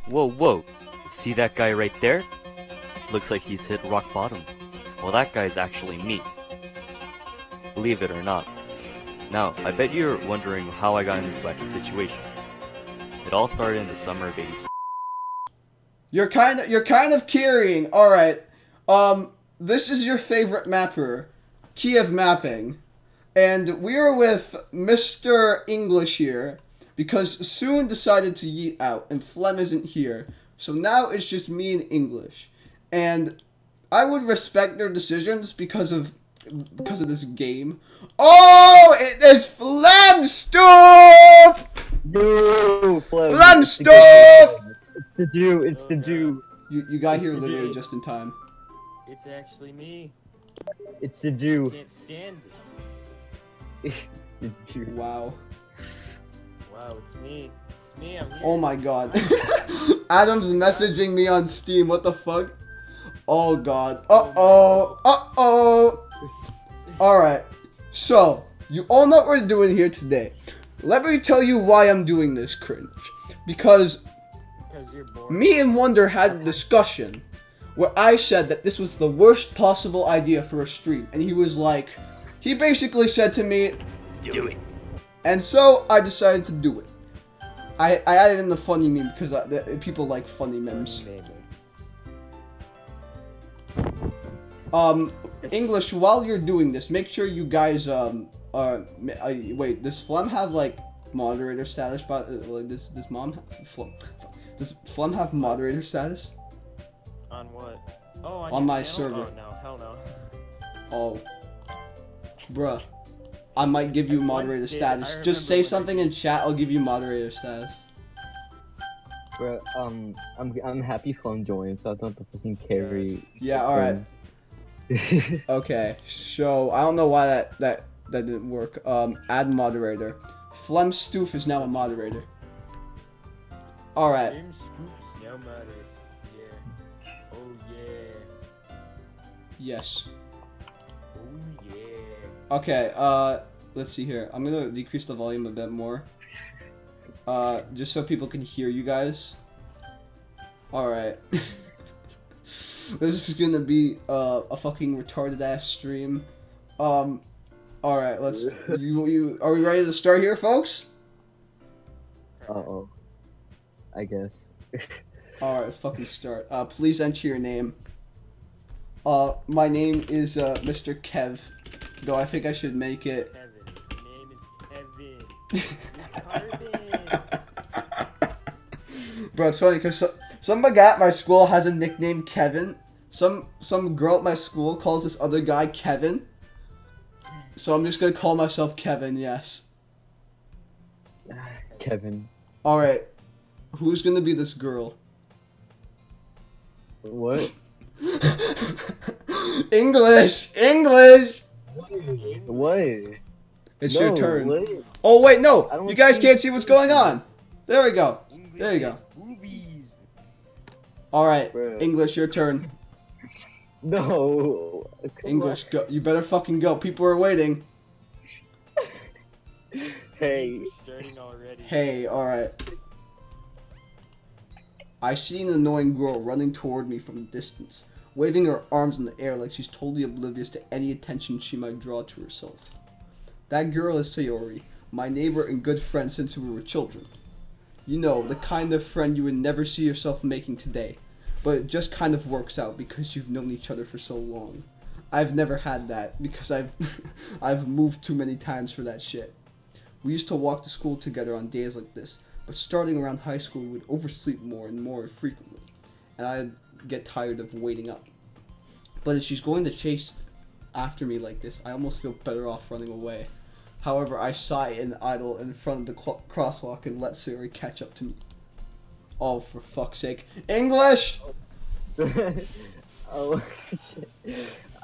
Whoa, whoa. See that guy right there? Looks like he's hit rock bottom. Well, that guy's actually me. Believe it or not. Now, I bet you're wondering how I got in this wacky situation. It all started in the summer of '86. You're kind of carrying. All right. This is your favorite mapper, Kyiv mapping, and we're with Mr. English here because Soon decided to yeet out and Flem isn't here, so now it's just me and English, and I would respect their decisions because of this game. Oh, it is Flem stuff. No, Flem stuff. It's the Jew. It's the Jew. You got It's here the literally Jew. just in time. It's actually me. It's the Jew. Can't stand it. It's the Jew. Wow. Wow, it's me. It's me, I'm here. Oh my god. Adam's messaging me on Steam. What the fuck? Oh god. Uh-oh. Uh-oh. Alright. So, you all know what we're doing here today. Let me tell you why I'm doing this cringe. Because You're bored. me and Wonder had a discussion where I said that this was the worst possible idea for a stream. And he was like, he basically said to me, Do it. and so I decided to do it. I added in the funny meme because people like funny memes. English, while you're doing this, make sure you guys, wait, does Flem have, like, moderator status, like, does Flem have moderator status? On what? Oh, on On your my channel? server. Oh, no, hell no. Oh. Bruh. I might give you I once moderator did. status. I Just say remember when I something in chat, I'll give you moderator status. Bro, I'm happy Flem joined, so I don't have to fucking carry. Yeah, alright. Okay, so I don't know why that didn't work. Add moderator. Flem Stoof is now a moderator. Alright. James Stoof is now matter. Yeah. Oh, yeah. Yes. Oh, yeah. Okay, let's see here. I'm gonna decrease the volume a bit more. Just so people can hear you guys. Alright. This is gonna be a fucking retarded ass stream. Alright, let's are we ready to start here, folks? Uh-oh. I guess. Alright, let's fucking start. Please enter your name. My name is Mr. Kev. Though I think I should make it Kevin. Your name is Kevin. Bro, it's funny because some guy at my school has a nickname Kevin. Some girl at my school calls this other guy Kevin. So I'm just gonna call myself Kevin, yes. Kevin. Alright. Who's gonna be this girl? What? English! English! What? It's No, your turn. what? Oh wait, I no! don't You guys think- can't see what's going on! There we go. There you go. Boobies. Alright, Bro. English, your turn. No. Come English, go. You better fucking go. People are waiting. on. Hey. Starting already. Hey, alright. I see an annoying girl running toward me from a distance, waving her arms in the air like she's totally oblivious to any attention she might draw to herself. That girl is Sayori, my neighbor and good friend since we were children. You know, the kind of friend you would never see yourself making today, but it just kind of works out because you've known each other for so long. I've never had that because I've moved too many times for that shit. We used to walk to school together on days like this, but starting around high school we would oversleep more and more frequently, and I'd get tired of waiting up. But if she's going to chase after me like this, I almost feel better off running away. However, I sigh and idle in front of the crosswalk and let Sayori catch up to me. Oh, for fuck's sake. English! Oh shit.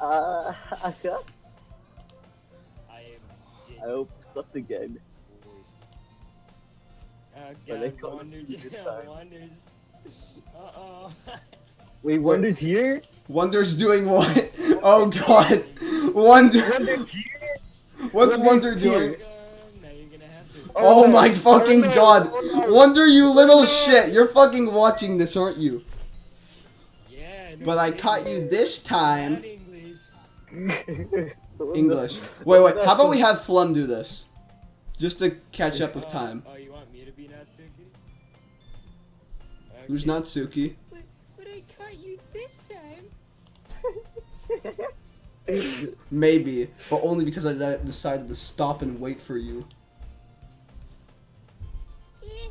I am I hope slept again. But they God, call Wonders. it this time. Wonders. Uh-oh. Wait, Wonder's here? Wonder's doing what? Oh god. Wonder. Wonder's here? What's Wonder's Wonder here. doing? Now you're gonna have to. Oh no. my fucking no. god! Oh, no. Wonder you little shit! You're fucking watching this, aren't you? Yeah. No But I kidding. caught you this time. Bad English. English. Wait, how about we have Flem do this? Just to catch up with time. Oh, you want me to be Natsuki? Who's Okay. Natsuki? But I caught you this time. Maybe, but only because I decided to stop and wait for you. You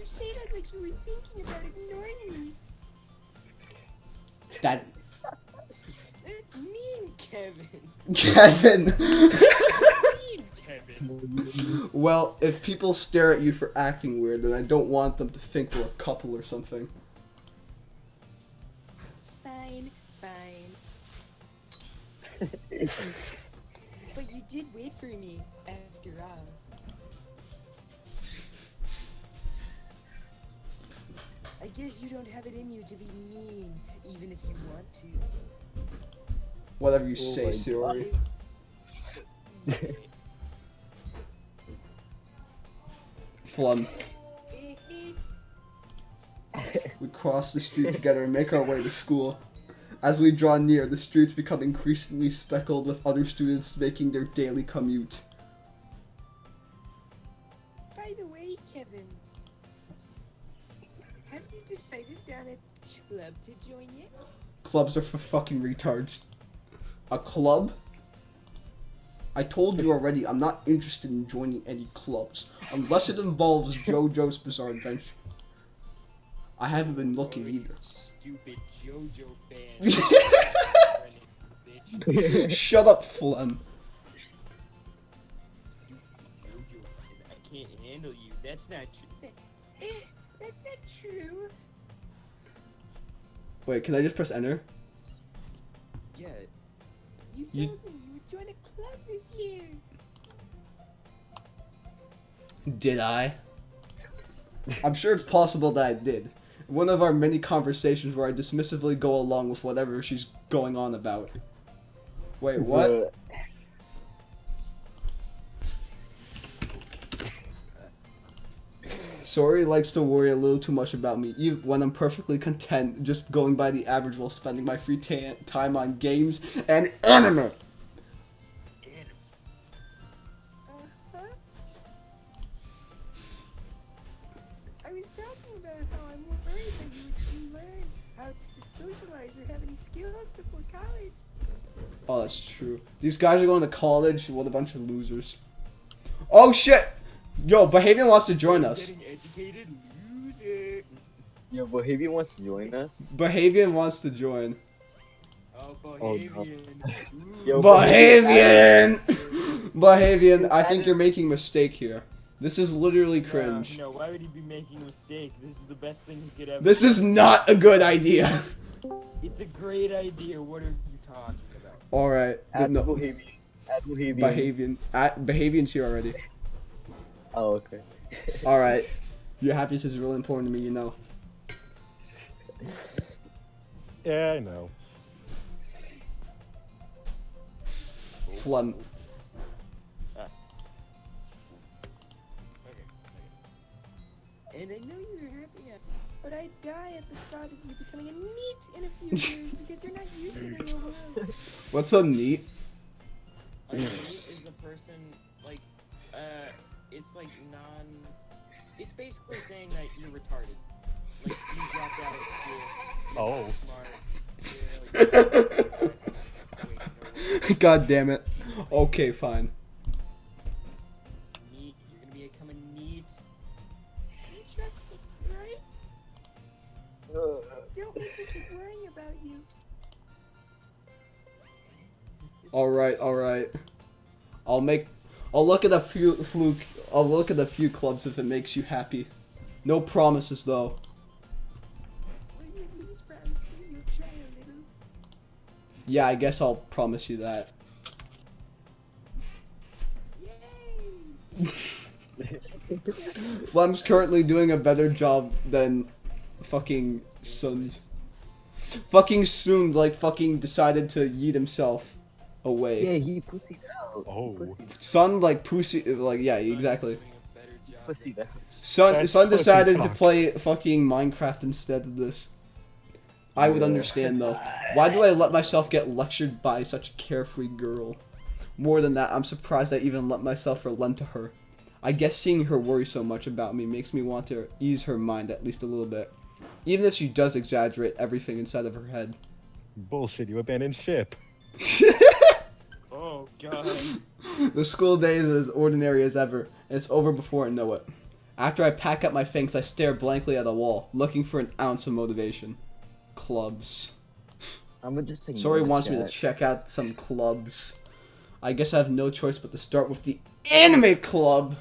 say that like you were thinking about ignoring me. That That's mean, Kevin. Kevin. Mean, Kevin. Well, if people stare at you for acting weird, then I don't want them to think we're a couple or something. Fine. But you did wait for me, after all. I guess you don't have it in you to be mean, even if you want to. Whatever you Oh say, my Sayori. Flem. We cross the street together and make our way to school. As we draw near, the streets become increasingly speckled with other students making their daily commute. By the way, Kevin, have you decided down a club to join yet? Clubs are for fucking retards. A club? I told you already, I'm not interested in joining any clubs. Unless it involves JoJo's Bizarre Adventure. I haven't been looking either. Stupid JoJo fan. Bitch. Shut up, Flem. JoJo fan. I can't handle you. That's not true. That's not true. Wait, can I just press enter? Yeah. You You- told me you would join a club this year. Did I? I'm sure it's possible that I did. One of our many conversations where I dismissively go along with whatever she's going on about. Wait, what? Sayori likes to worry a little too much about me, even when I'm perfectly content just going by the average while spending my free time on games and anime. Uh-huh. I was talking about how I'm worried that you would learn how to socialize or have any skills before college. Oh, that's true. These guys are going to college. What a bunch of losers. Oh shit! Yo, Bohavian wants to join us. Getting educated, loser. Yo, Bohavian wants to join us. Bohavian wants to join. Oh, no. Bohavian. Yo, Bohavian! Bohavian, I think you're making a mistake here. This is literally cringe. No, why would he be making a mistake? This is the best thing he could ever. This is not a good idea. It's a great idea. What are you talking about? Alright. Add No, Bohavian. Add Bohavian. Bohavian. Bohavian's here already. Oh, okay. Alright. Your happiness is really important to me, you know. Yeah, I know. Flem. And I know you're happy now, but I die at the thought of you becoming a NEET in a few years because you're not used to the real world. What's so neat? A NEET is a person like, it's like It's basically saying that you're retarded. Like you dropped out of school. You're Oh. not smart. You're like, God damn it. Okay, fine. NEET. You're gonna become a NEET. You trust me, right? Don't make me keep worrying about you. Alright. I'll look at a few clubs if it makes you happy. No promises though. Will you at least promise me you'll try a little? Yeah, I guess I'll promise you that. Yay! Flem's currently doing a better job than fucking Sund. Fucking Sund like fucking decided to yeet himself away. Yeah, he pussied out. Oh. He pussied. Sun like pussy like yeah, Son's exactly. doing a better pussy now. Son That's decided pussy to talk. play fucking Minecraft instead of this. I would Yeah. understand though. Why do I let myself get lectured by such a carefree girl? More than that, I'm surprised I even let myself relent to her. I guess seeing her worry so much about me makes me want to ease her mind at least a little bit. Even if she does exaggerate everything inside of her head. Bullshit, you abandoned ship. Oh god. The school day is as ordinary as ever, and it's over before I know it. After I pack up my things, I stare blankly at a wall, looking for an ounce of motivation. Clubs. I'm gonna just ignore Sorry the wants me to chat. check out some clubs. I guess I have no choice but to start with the anime club.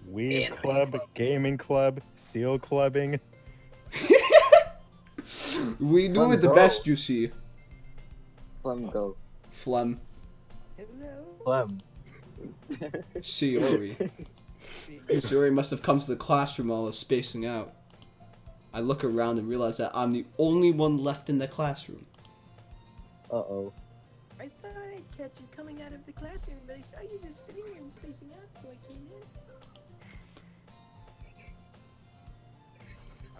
Weed club, gaming club, seal clubbing. We do Fun it the go. best, you see. Flem, go. Flem. Hello. Flem. Sayori. Sayori must have come to the classroom while I was spacing out. I look around and realize that I'm the only one left in the classroom. Uh-oh. I thought I'd catch you coming out of the classroom, but I saw you just sitting there and spacing out, so I came in.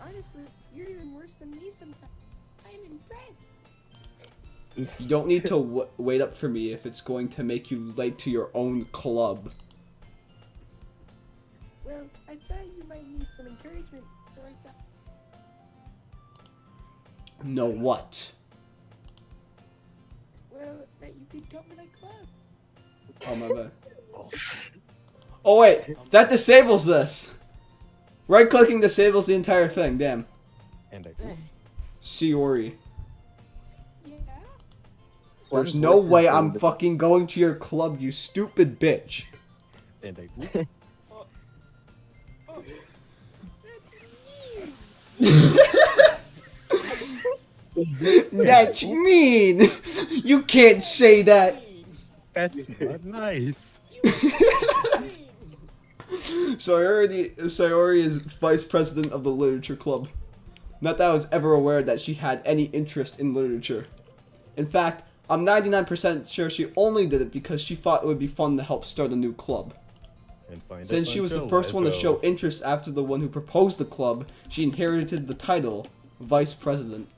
Honestly, you're even worse than me sometimes. I'm impressed. You don't need to wait up for me if it's going to make you late to your own club. Well, I thought you might need some encouragement, so I thought. No what? Well, that you could come to my club. Oh my bad. Oh wait, that disables this! Right-clicking disables the entire thing, damn. And I Sayori. Yeah? There's Flem's no voice is way I'm good. fucking going to your club, you stupid bitch. and I Oh, that's mean. That's mean! You can't say that! That's not nice. Sayori is vice president of the literature club. Not that I was ever aware that she had any interest in literature. In fact, I'm 99% sure she only did it because she thought it would be fun to help start a new club. And find Since a she was the bunch of first one to show lesos. interest after the one who proposed the club, she inherited the title, vice president.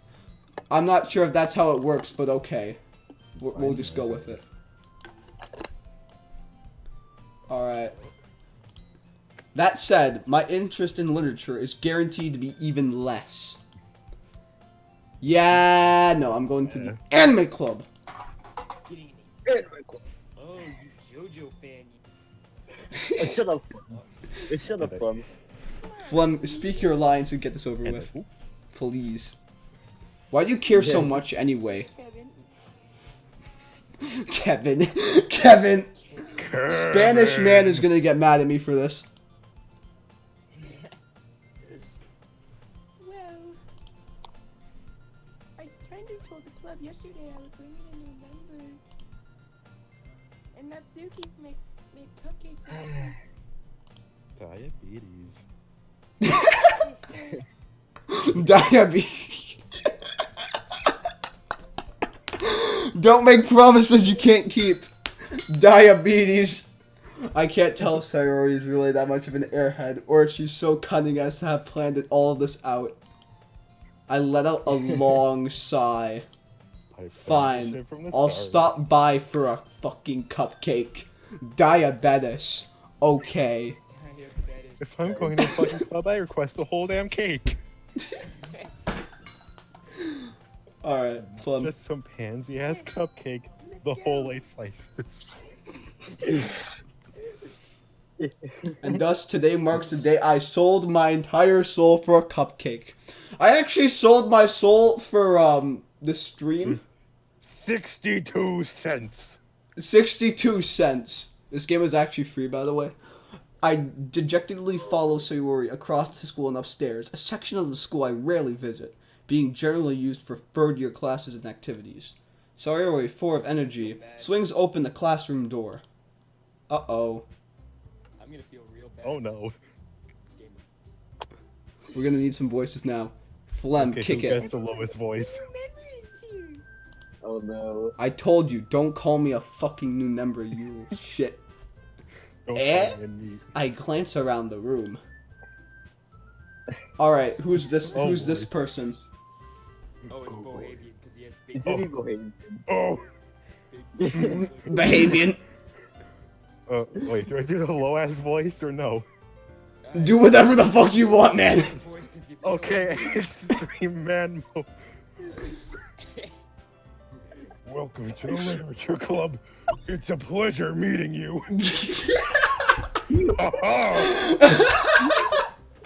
I'm not sure if that's how it works, but okay. We'll just go with it. Alright. That said, my interest in literature is guaranteed to be even less. Yeah, no, I'm going to the anime club. Getting in. Oh, you JoJo fan. Shut up. Shut up, Flem. Flem, speak your lines and get this over And with. I- Please. Why do you care so Yeah. much anyway? Kevin. Kevin! Spanish man is gonna get mad at me for this. Well, I kind of told the club yesterday I would bring in a new member. And Natsuki made cupcakes. Diabetes. Diabetes. Don't make promises you can't keep. Diabetes. I can't tell if Sayori is really that much of an airhead, or if she's so cunning as to have planned all of this out. I let out a long sigh. I found the Fine, shit from the I'll start. stop by for a fucking cupcake. Diabetes. Okay. Diabetes. If I'm going to a fucking club, I request the whole damn cake. Alright, Flem. Just some pansy ass cupcake. The whole 8 slices. And thus, today marks the day I sold my entire soul for a cupcake. I actually sold my soul for, the stream. 62 cents. 62 cents. This game is actually free, by the way. I dejectedly follow Sayori across the school and upstairs, a section of the school I rarely visit, being generally used for third-year classes and activities. Sayori, full of energy, swings open the classroom door. Uh-oh. I'm gonna feel real bad. Oh no. This game. We're gonna need some voices now. Flem, Okay, kick who it. gets the lowest voice? Memories here. Oh no. I told you, don't call me a fucking new member, you little shit. Don't Eh? call me a neat. I glance around the room. Alright, who's this Oh, who's this boy. person? Oh, it's Oh, boy. Bohavian because he has big. It's Oh. really Bohavian. Oh. Behavian. Wait, do I do the low ass voice or no? Do whatever the fuck you want, man. Voice if you feel Okay, like extreme man mode. it. Welcome to the Literature Club. It's a pleasure meeting you.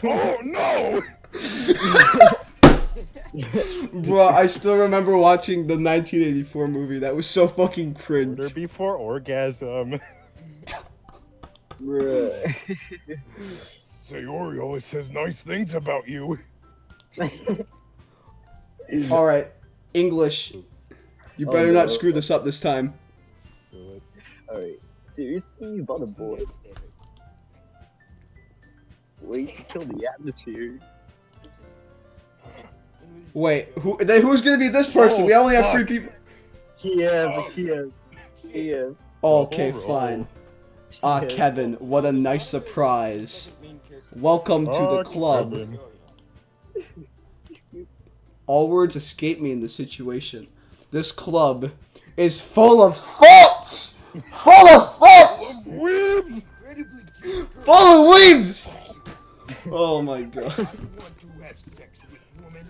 Oh no! Bro, I still remember watching the 1984 movie. That was so fucking cringe. Order before orgasm. Bruh. Sayori always says nice things about you. Alright, English. You Oh, better no. not screw this up this time. Alright. Seriously, you bought a boy. Wait to kill the atmosphere. Wait, who's gonna be this person? Oh, We only have 3 fuck. people. Kyiv. Okay, Roll. fine. Kevin, what a nice surprise. Main character. Welcome to the Ah, club. Kevin. All words escape me in this situation. This club is full of faults! Full of faults! Weebs! Incredibly cute girl. Full of weebs! Oh my god. I want to have sex with woman.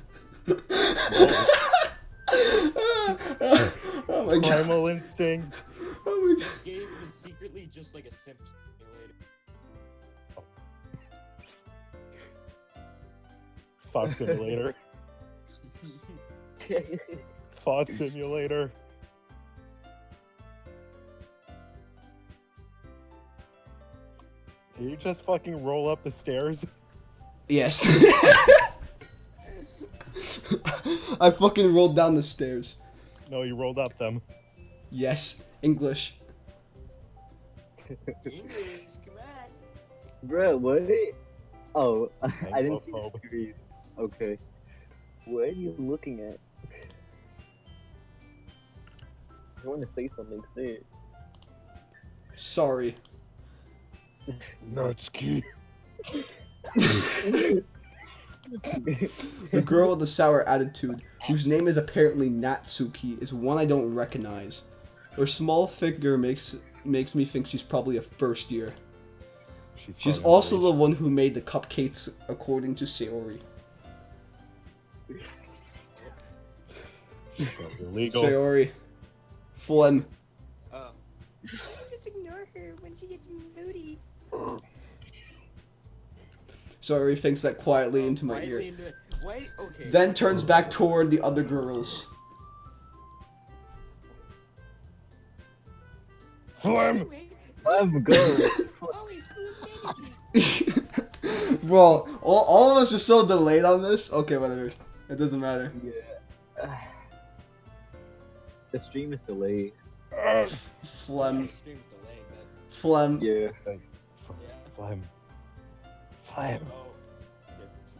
Oh my god. Primal instinct. Oh my god. This game is secretly just like a simp simulator. Thought simulator. Thought simulator. Did you just fucking roll up the stairs? Yes. I fucking rolled down the stairs. No, you rolled up them. Yes. English. English, come on. Bruh, what? Oh, I didn't see the Anglophone. screen. Okay. What are you looking at? I want to say something, say it. Sorry. Natsuki. The girl with the sour attitude, whose name is apparently Natsuki, is one I don't recognize. Her small figure makes me think she's probably a first year. She's probably also the underage. one who made the cupcakes, according to Sayori. She's probably illegal. Sayori. Flem. Oh. Just ignore her when she gets moody. Sayori thinks that quietly into my Quietly ear. into it. Why? Okay. Then turns back toward the other girls. Flem! Anyway, Flem, go! always full of energy. Bro, all of us are so delayed on this. Okay, whatever. It doesn't matter. Yeah. The stream is delayed. Flem. Stream's delayed, but Flem. Yeah. Flem. Flem. oh.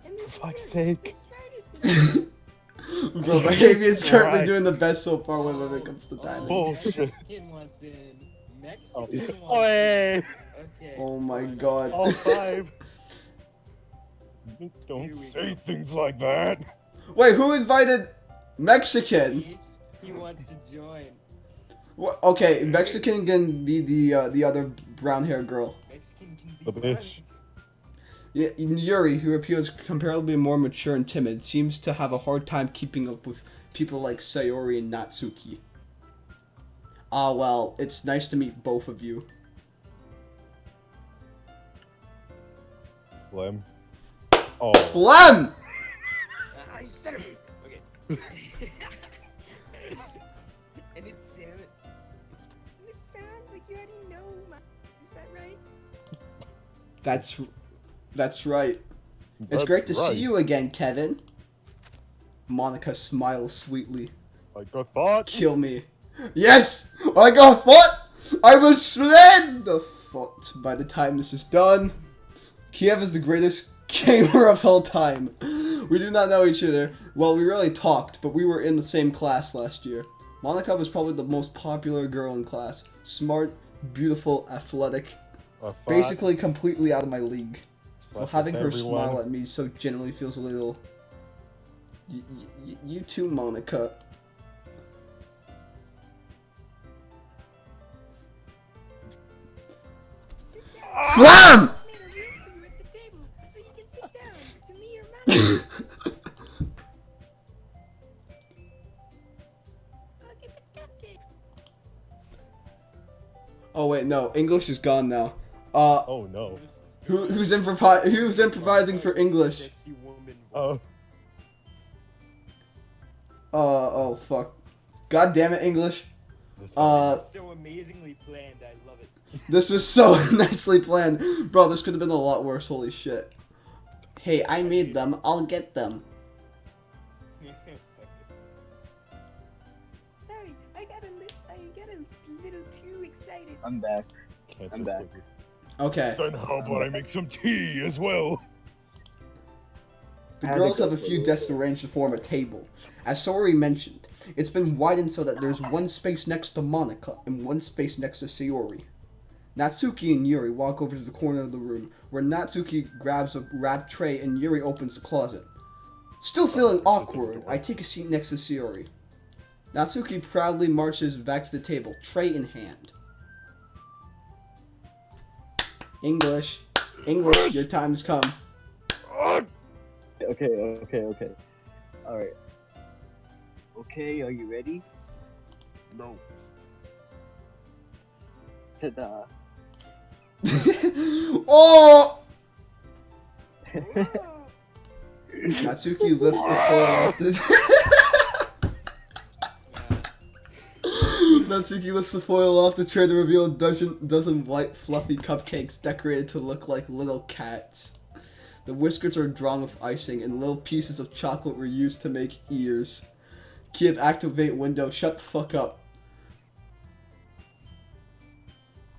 And this For fuck's is sake. the smartest Bro, Bohavian's currently Right. doing the best so far when it comes to timing. Bullshit. Mexican wants in. Mexican Oh, wants hey! in. Okay. Oh my fine. god. All 5. Here Don't we say go. things like that. Wait, who invited Mexican? He wants to join. Okay, Mexican can be the other brown hair girl. Mexican can be The fun. bitch. Yeah, Yuri, who appears comparably more mature and timid, seems to have a hard time keeping up with people like Sayori and Natsuki. Ah, well, it's nice to meet both of you. Flem. Oh. Flem! Ah, you son of a- Okay. And it sounds like you already know my. Is that right? That's right. It's That's great to right. see you again, Kevin. Monica smiles sweetly. Like a thought. Kill me. Yes! I got foot! I will slay the foot by the time this is done. Kyiv is the greatest gamer of all time. We do not know each other. Well, we really talked, but we were in the same class last year. Monica was probably the most popular girl in class. Smart, beautiful, athletic. A fuck. Basically completely out of my league. So Slept having with her everyone. smile at me so genuinely feels a little... You too, Monica. Sit down. Flem! I made a room for you at the table so you can sit down to me or Monica. I'll get the cupcake. Oh wait, no. English is gone now. Oh no. Who's improvising for English? Sexy woman Oh. Oh fuck. God damn it, English. so amazingly planned. I love it. This was so nicely planned. Bro, this could have been a lot worse, holy shit. Hey, I made them, I'll get them. Sorry, I got a little too excited. I'm back. Can't I'm back. Okay. Then how about I make some tea as well? The How'd girls it go have a few for you? desks arranged to form a table. As Sayori mentioned, it's been widened so that there's one space next to Monica and one space next to Sayori. Natsuki and Yuri walk over to the corner of the room, where Natsuki grabs a wrapped tray and Yuri opens the closet. Still feeling awkward, I take a seat next to Sayori. Natsuki proudly marches back to the table, tray in hand. English, your time has come. Okay. Alright. Okay, are you ready? No. Ta-da. Oh! Natsuki lifts the foil off the... Natsuki lifts the foil off the tray to reveal a dozen white fluffy cupcakes decorated to look like little cats. The whiskers are drawn with icing and little pieces of chocolate were used to make ears. Kyiv, activate window, shut the fuck up.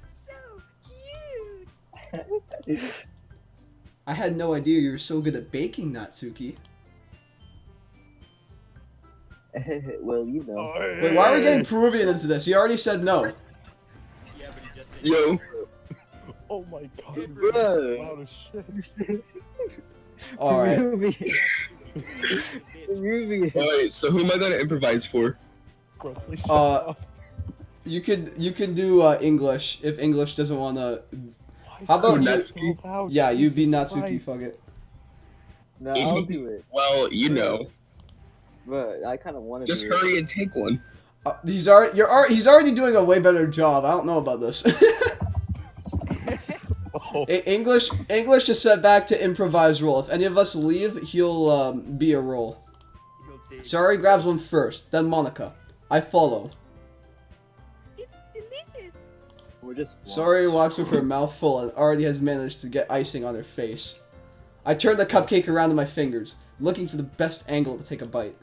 So cute. I had no idea you were so good at baking, Natsuki. Well, you know. Wait, why are we getting Peruvian into this? He already said no. Yeah, but he just said Yo. Oh my god. Bruh. Loud as shit. Alright. Peruvian. Alright, so who am I gonna improvise for? Bro, please shut Uh, up. You can do English if English doesn't wanna. Why is how about that you- so loud? Yeah, you be Jesus Natsuki, Christ. fuck it. No, I'll do it. Well, you know. But I kind of want to Just do it. hurry and take one. He's already doing a way better job. I don't know about this. Oh. English is set back to improvise role. If any of us leave, he'll be a role. Sayori grabs one first, then Monica. I follow. It's delicious. We're just. Sayori walks with her mouth full and already has managed to get icing on her face. I turn the cupcake around in my fingers, looking for the best angle to take a bite.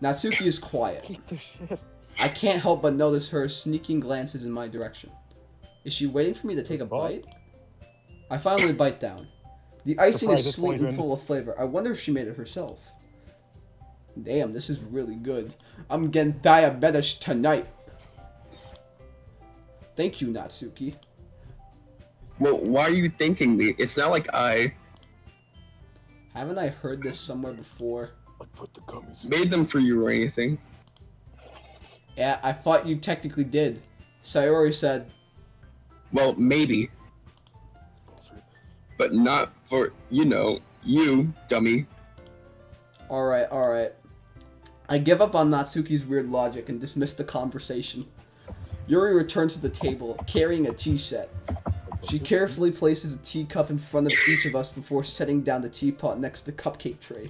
Natsuki is quiet. Eat the shit. I can't help but notice her sneaking glances in my direction. Is she waiting for me to take a bite? I finally bite down. The icing Surprise, is it's sweet and poison. full of flavor. I wonder if she made it herself. Damn, this is really good. I'm getting diabetes tonight. Thank you, Natsuki. Well, why are you thanking me? It's not like I Haven't I heard this somewhere before? I put the gummies in. made them for you or anything. Yeah, I thought you technically did. Sayori said, Well, maybe. But not for, you know, you, dummy. Alright. I give up on Natsuki's weird logic and dismiss the conversation. Yuri returns to the table, carrying a tea set. She carefully places a teacup in front of each of us before setting down the teapot next to the cupcake tray.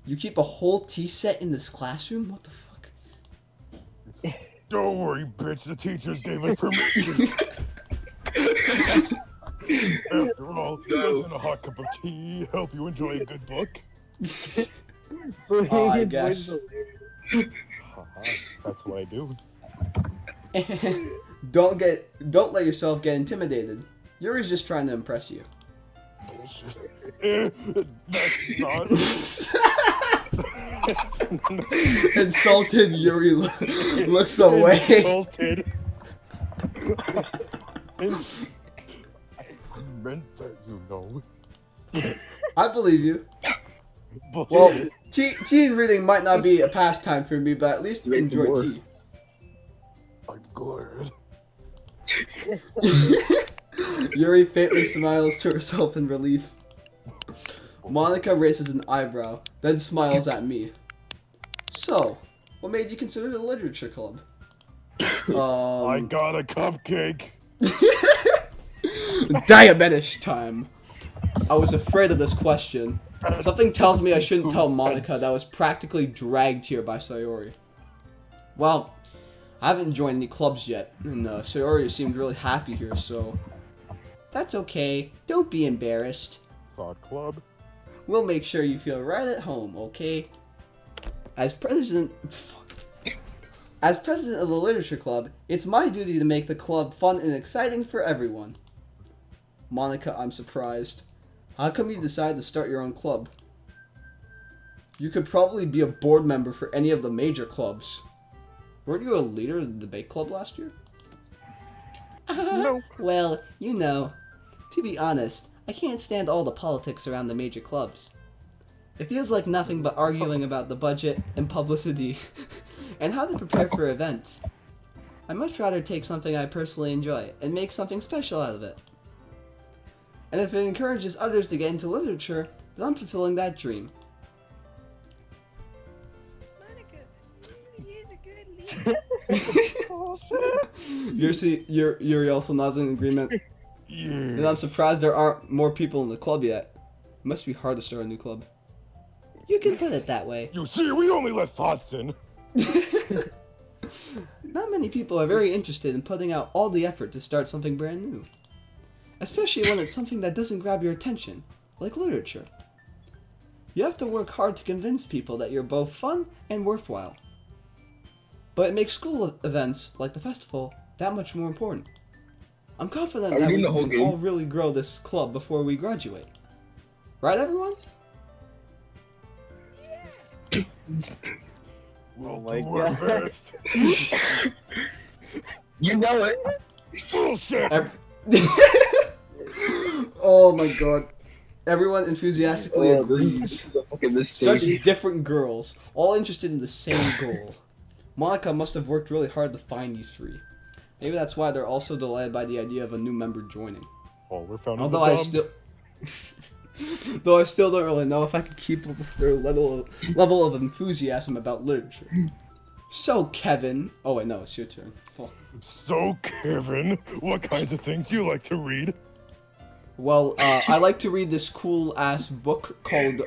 You keep a whole tea set in this classroom? What the fuck? Don't worry, bitch. The teachers gave us permission. After all, doesn't a hot cup of tea help you enjoy a good book? I guess. Haha, that's what I do. Don't let yourself get intimidated. Yuri's just trying to impress you. That's not. Insulted Yuri looks away. Insulted. I meant that, you know. I believe you. But Well, tea and reading might not be a pastime for me, but at least you Makes it enjoy worse. I'm glad. tea. Yuri faintly smiles to herself in relief. Monica raises an eyebrow, then smiles at me. So, what made you consider the literature club? I got a cupcake. Diabetes time. I was afraid of this question. Something tells me I shouldn't tell Monica that I was practically dragged here by Sayori. Well, I haven't joined any clubs yet, and Sayori seemed really happy here, so... That's okay. Don't be embarrassed. Thought club. We'll make sure you feel right at home, okay? As president of the literature club, it's my duty to make the club fun and exciting for everyone. Monica, I'm surprised. How come you decided to start your own club? You could probably be a board member for any of the major clubs. Weren't you a leader of the debate club last year? No. Well, you know. To be honest, I can't stand all the politics around the major clubs. It feels like nothing but arguing about the budget and publicity and how to prepare for events. I'd much rather take something I personally enjoy and make something special out of it. And if it encourages others to get into literature, then I'm fulfilling that dream. Monica, you're a good leader. You're also nodding in agreement. And I'm surprised there aren't more people in the club yet. It must be hard to start a new club. You can put it that way. You see, we only let thoughts in. Not many people are very interested in putting out all the effort to start something brand new. Especially when it's something that doesn't grab your attention, like literature. You have to work hard to convince people that you're both fun and worthwhile. But it makes school events, like the festival, that much more important. I'm confident that we can all really grow this club before we graduate. Right, everyone? We'll my do our God. best. You know it. Bullshit. Oh my god. Everyone enthusiastically Oh, this agrees. is a fucking Such mistake. different girls, all interested in the same goal. Monica must have worked really hard to find these three. Maybe that's why they're also delighted by the idea of a new member joining. Oh, we're found. Although I still don't really know if I could keep up with their level of enthusiasm about literature. So, Kevin... Oh, wait, no, it's your turn. Oh. So, Kevin, what kinds of things you like to read? Well, I like to read this cool-ass book called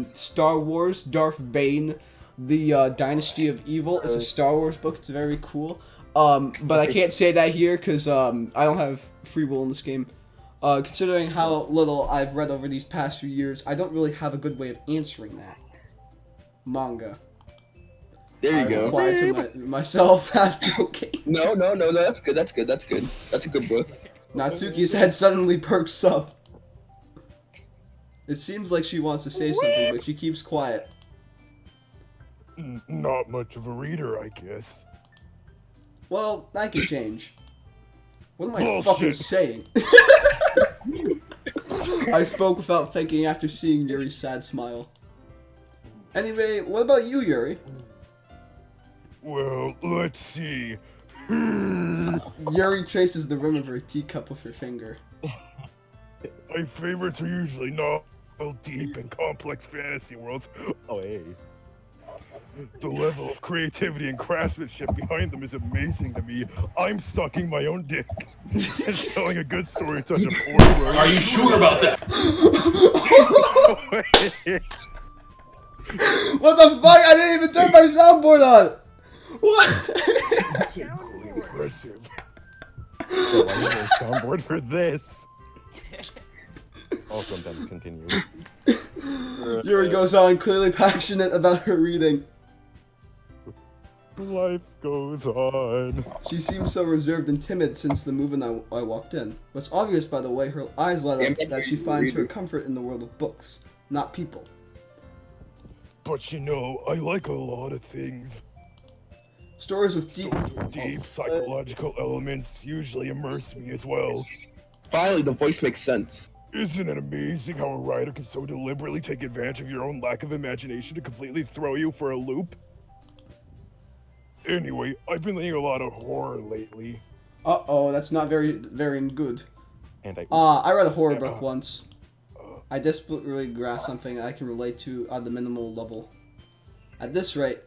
Star Wars Darth Bane, the Dynasty of Evil. It's a Star Wars book. It's very cool. But I can't say that here because I don't have free will in this game. Considering how little I've read over these past few years, I don't really have a good way of answering that. Manga. There you I go. replied to myself half joking. No, that's good. That's good. That's good. That's a good book. Natsuki's head suddenly perks up. It seems like she wants to say something, but she keeps quiet. Not much of a reader, I guess. Well, that could change. What am I Bullshit. fucking saying? I spoke without thinking after seeing Yuri's sad smile. Anyway, what about you, Yuri? Well, let's see. Yuri traces the rim of her teacup with her finger. My favorites are usually novel, deep, and complex fantasy worlds. Oh, hey. The level of creativity and craftsmanship behind them is amazing to me. I'm sucking my own dick and telling a good story in such a poor way. Are you sure about that? What the fuck? I didn't even turn my soundboard on! What? Impressive. Oh, I need a soundboard for this. I'll sometimes continue. Yuri goes on, clearly passionate about her reading. Life goes on. She seems so reserved and timid since the moment I walked in. What's obvious by the way her eyes light up that she finds her comfort in the world of books, not people. But you know, I like a lot of things. Stories with deep... Stories with deep psychological elements usually immerse me as well. Finally, the voice makes sense. Isn't it amazing how a writer can so deliberately take advantage of your own lack of imagination to completely throw you for a loop? Anyway, I've been reading a lot of horror lately. Uh-oh, that's not very good. And I read a horror book once. I desperately grasped something I can relate to at the minimal level. At this rate,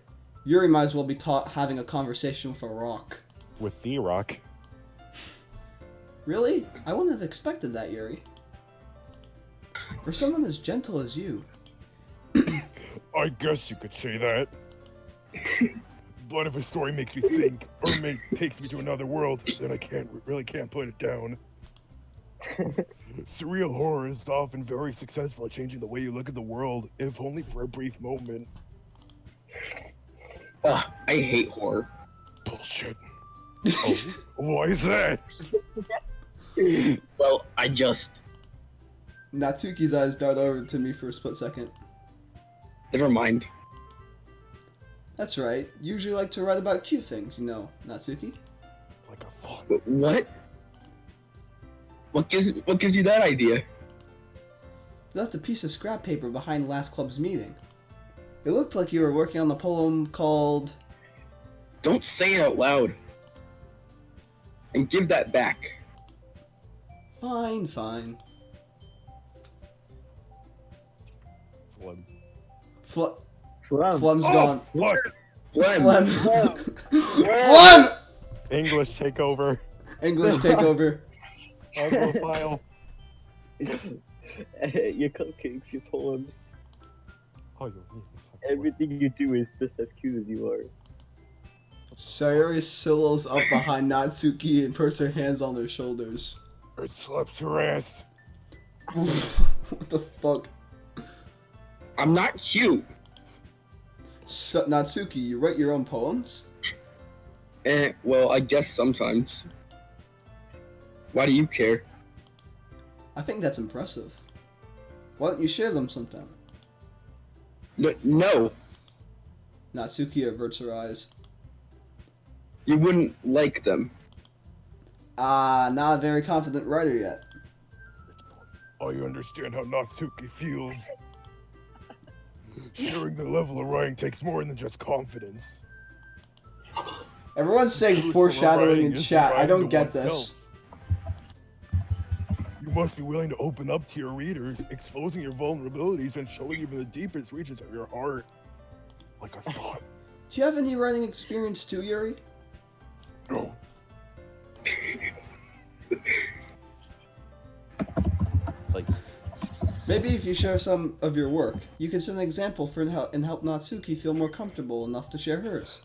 Yuri might as well be taught having a conversation with a rock. With the rock. Really? I wouldn't have expected that, Yuri. For someone as gentle as you. I guess you could say that. But if a story makes me think, or takes me to another world, then I really can't put it down. Surreal horror is often very successful at changing the way you look at the world, if only for a brief moment. Ugh, I hate horror. Bullshit. Oh, why is that? Well, I just... Natsuki's eyes dart over to me for a split second. Never mind. That's right. You usually like to write about cute things, you know, Natsuki. Like a fuck. What? What gives you that idea? You left a piece of scrap paper behind last club's meeting. It looked like you were working on a poem called... Don't say it out loud. And give that back. Fine, fine. Flem. Flem. Flem's gone. Fuck! Flem. Flem! Flem! Flem! English takeover. English takeover. Anglophile. Your cupcakes, your poems. Oh, you're Everything you do is just as cute as you are. Sayori silos up behind Natsuki and puts her hands on her shoulders. It slaps her ass. What the fuck? I'm not cute. So, Natsuki, you write your own poems? Well, I guess sometimes. Why do you care? I think that's impressive. Why don't you share them sometime? No, Natsuki averts her eyes. you wouldn't like them. Not a very confident writer yet. I understand how Natsuki feels. Sharing the level of writing takes more than just confidence. Everyone's saying foreshadowing in chat. I don't get this. You must be willing to open up to your readers, exposing your vulnerabilities and showing even the deepest reaches of your heart. Like I thought. Do you have any writing experience too, Yuri? No. Maybe if you share some of your work, you can set an example for and help Natsuki feel more comfortable enough to share hers.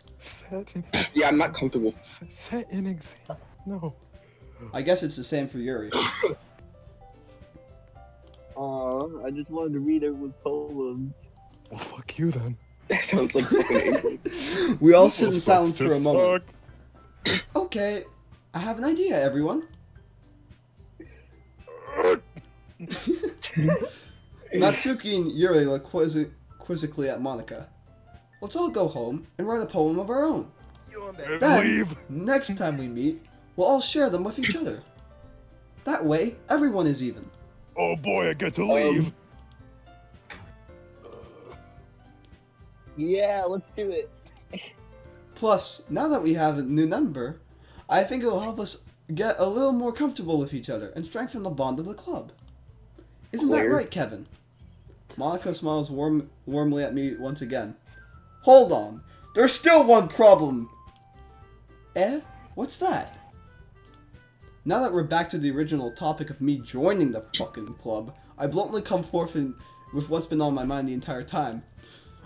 Yeah, I'm not comfortable. Set an example. No. I guess it's the same for Yuri. Aw, I just wanted to read everyone's poems. Well, fuck you then. That sounds like fucking angry. We all sit in Well, silence fuck for a this moment. suck. Okay, I have an idea, everyone. Natsuki and Yuri look quizzically at Monica. Let's all go home and write a poem of our own. And Then, leave. next time we meet, we'll all share them with each other. That way, everyone is even. Oh boy, I get to leave. Yeah, let's do it. Plus, now that we have a new number, I think it will help us get a little more comfortable with each other and strengthen the bond of the club. Isn't that Claire? right, Kevin? Monica smiles warmly at me once again. Hold on, there's still one problem. Eh? What's that? Now that we're back to the original topic of me joining the fucking club, I bluntly come forth with what's been on my mind the entire time.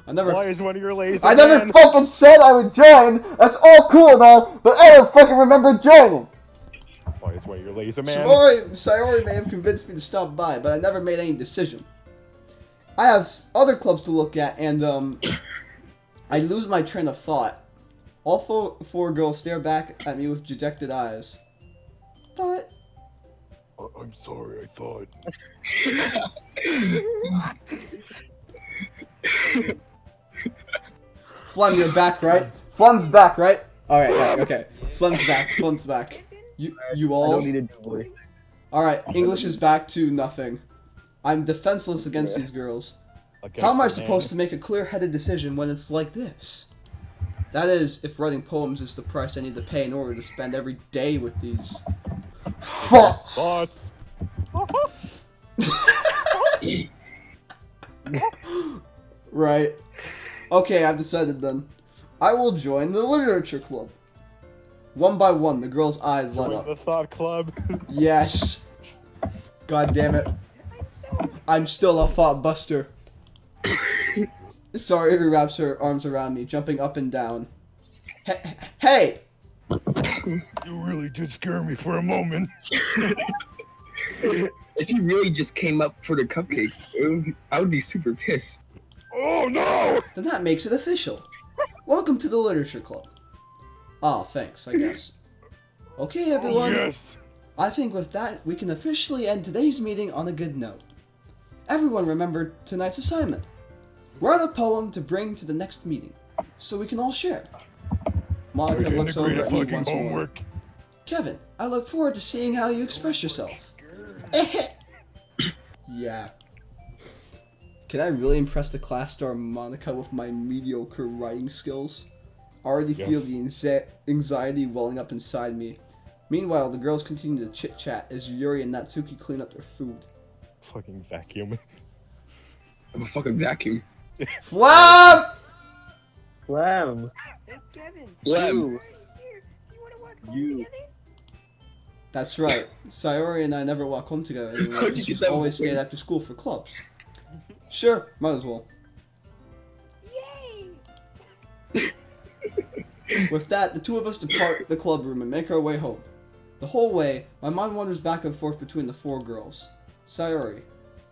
Why is one of your lazy I never men? fucking said I would join! That's all cool and all, but I don't fucking remember joining! Why is one of your lazy man? Sayori may have convinced me to stop by, but I never made any decision. I have other clubs to look at, and, I lose my train of thought. All four girls stare back at me with dejected eyes. But... I'm sorry, I thought. Flem, you're back, right? Flem's back, right? Alright, yeah, okay. Flem's back. Flem's back. You I all. don't need to do voice. Alright, English is back to nothing. I'm defenseless against these girls. How am I supposed to make a clear-headed decision when it's like this? That is, if writing poems is the price I need to pay in order to spend every day with these. Thoughts? Right. Okay, I've decided then. I will join the literature club. One by one, the girl's eyes light Join up. the thought club. Yes. God damn it. I'm still a thought buster. Sayori wraps her arms around me, jumping up and down. Hey! You really did scare me for a moment. If you really just came up for the cupcakes, I would be super pissed. Oh no! Then that makes it official. Welcome to the literature club. Ah, thanks, I guess. Okay, everyone. Yes. I think with that, we can officially end today's meeting on a good note. Everyone remember tonight's assignment. Write a poem to bring to the next meeting, so we can all share. Monica looks over at me once more. homework. Kevin, I look forward to seeing how you express yourself. Yeah. Can I really impress the class star Monica with my mediocre writing skills? I already feel the anxiety welling up inside me. Meanwhile, the girls continue to chit-chat as Yuri and Natsuki clean up their food. Fucking vacuum. I'm a fucking vacuum. Flem! Flem. Hey, Kevin. Flem. You. Here, do you want to walk home You. together? That's right. Sayori and I never walk home together anymore. How'd you She's get that always stayed voice? after school for clubs. Sure, might as well. Yay! With that, the two of us depart the club room and make our way home. The whole way, my mind wanders back and forth between the four girls. Sayori,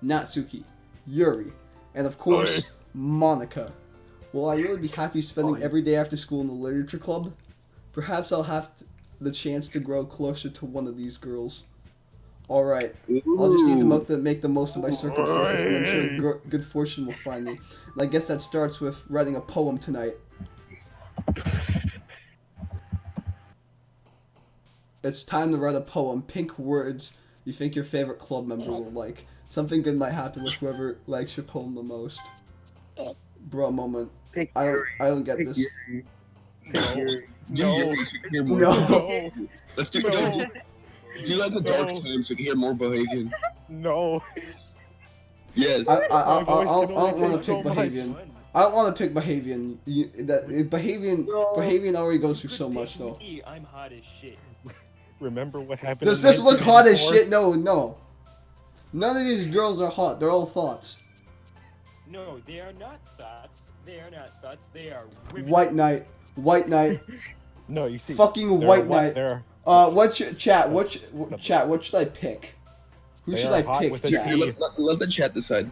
Natsuki, Yuri, and of course, Oi. Monica. Will I really be happy spending every day after school in the literature club? Perhaps I'll have the chance to grow closer to one of these girls. Alright, I'll just need to make the most of my circumstances, and I'm sure good fortune will find me. And I guess that starts with writing a poem tonight. It's time to write a poem. Pink words you think your favorite club member will like. Something good might happen with whoever likes your poem the most. Bro, moment. Pick I don't get Pick this. Yuri. No. Pick Yuri. Do No. Yuri so we can hear more. No. Let's do No. Do like the dark No. times so we can hear more Bohavian. No. Yes. I voice don't can only want to take so pick much. Bohavian. I don't want to pick Bohavian. Bohavian already goes through so much though. I'm hot as shit. Remember what happened? Does in this look hot as 1984? shit? No. None of these girls are hot. They're all thoughts. No, they are not thoughts. They are not thoughts. They are women. White Knight. No, you see. Fucking they're White what- Knight. they're- What's your chat? What should I pick? Who They should are I hot pick? with a Chat? T. Let the chat decide.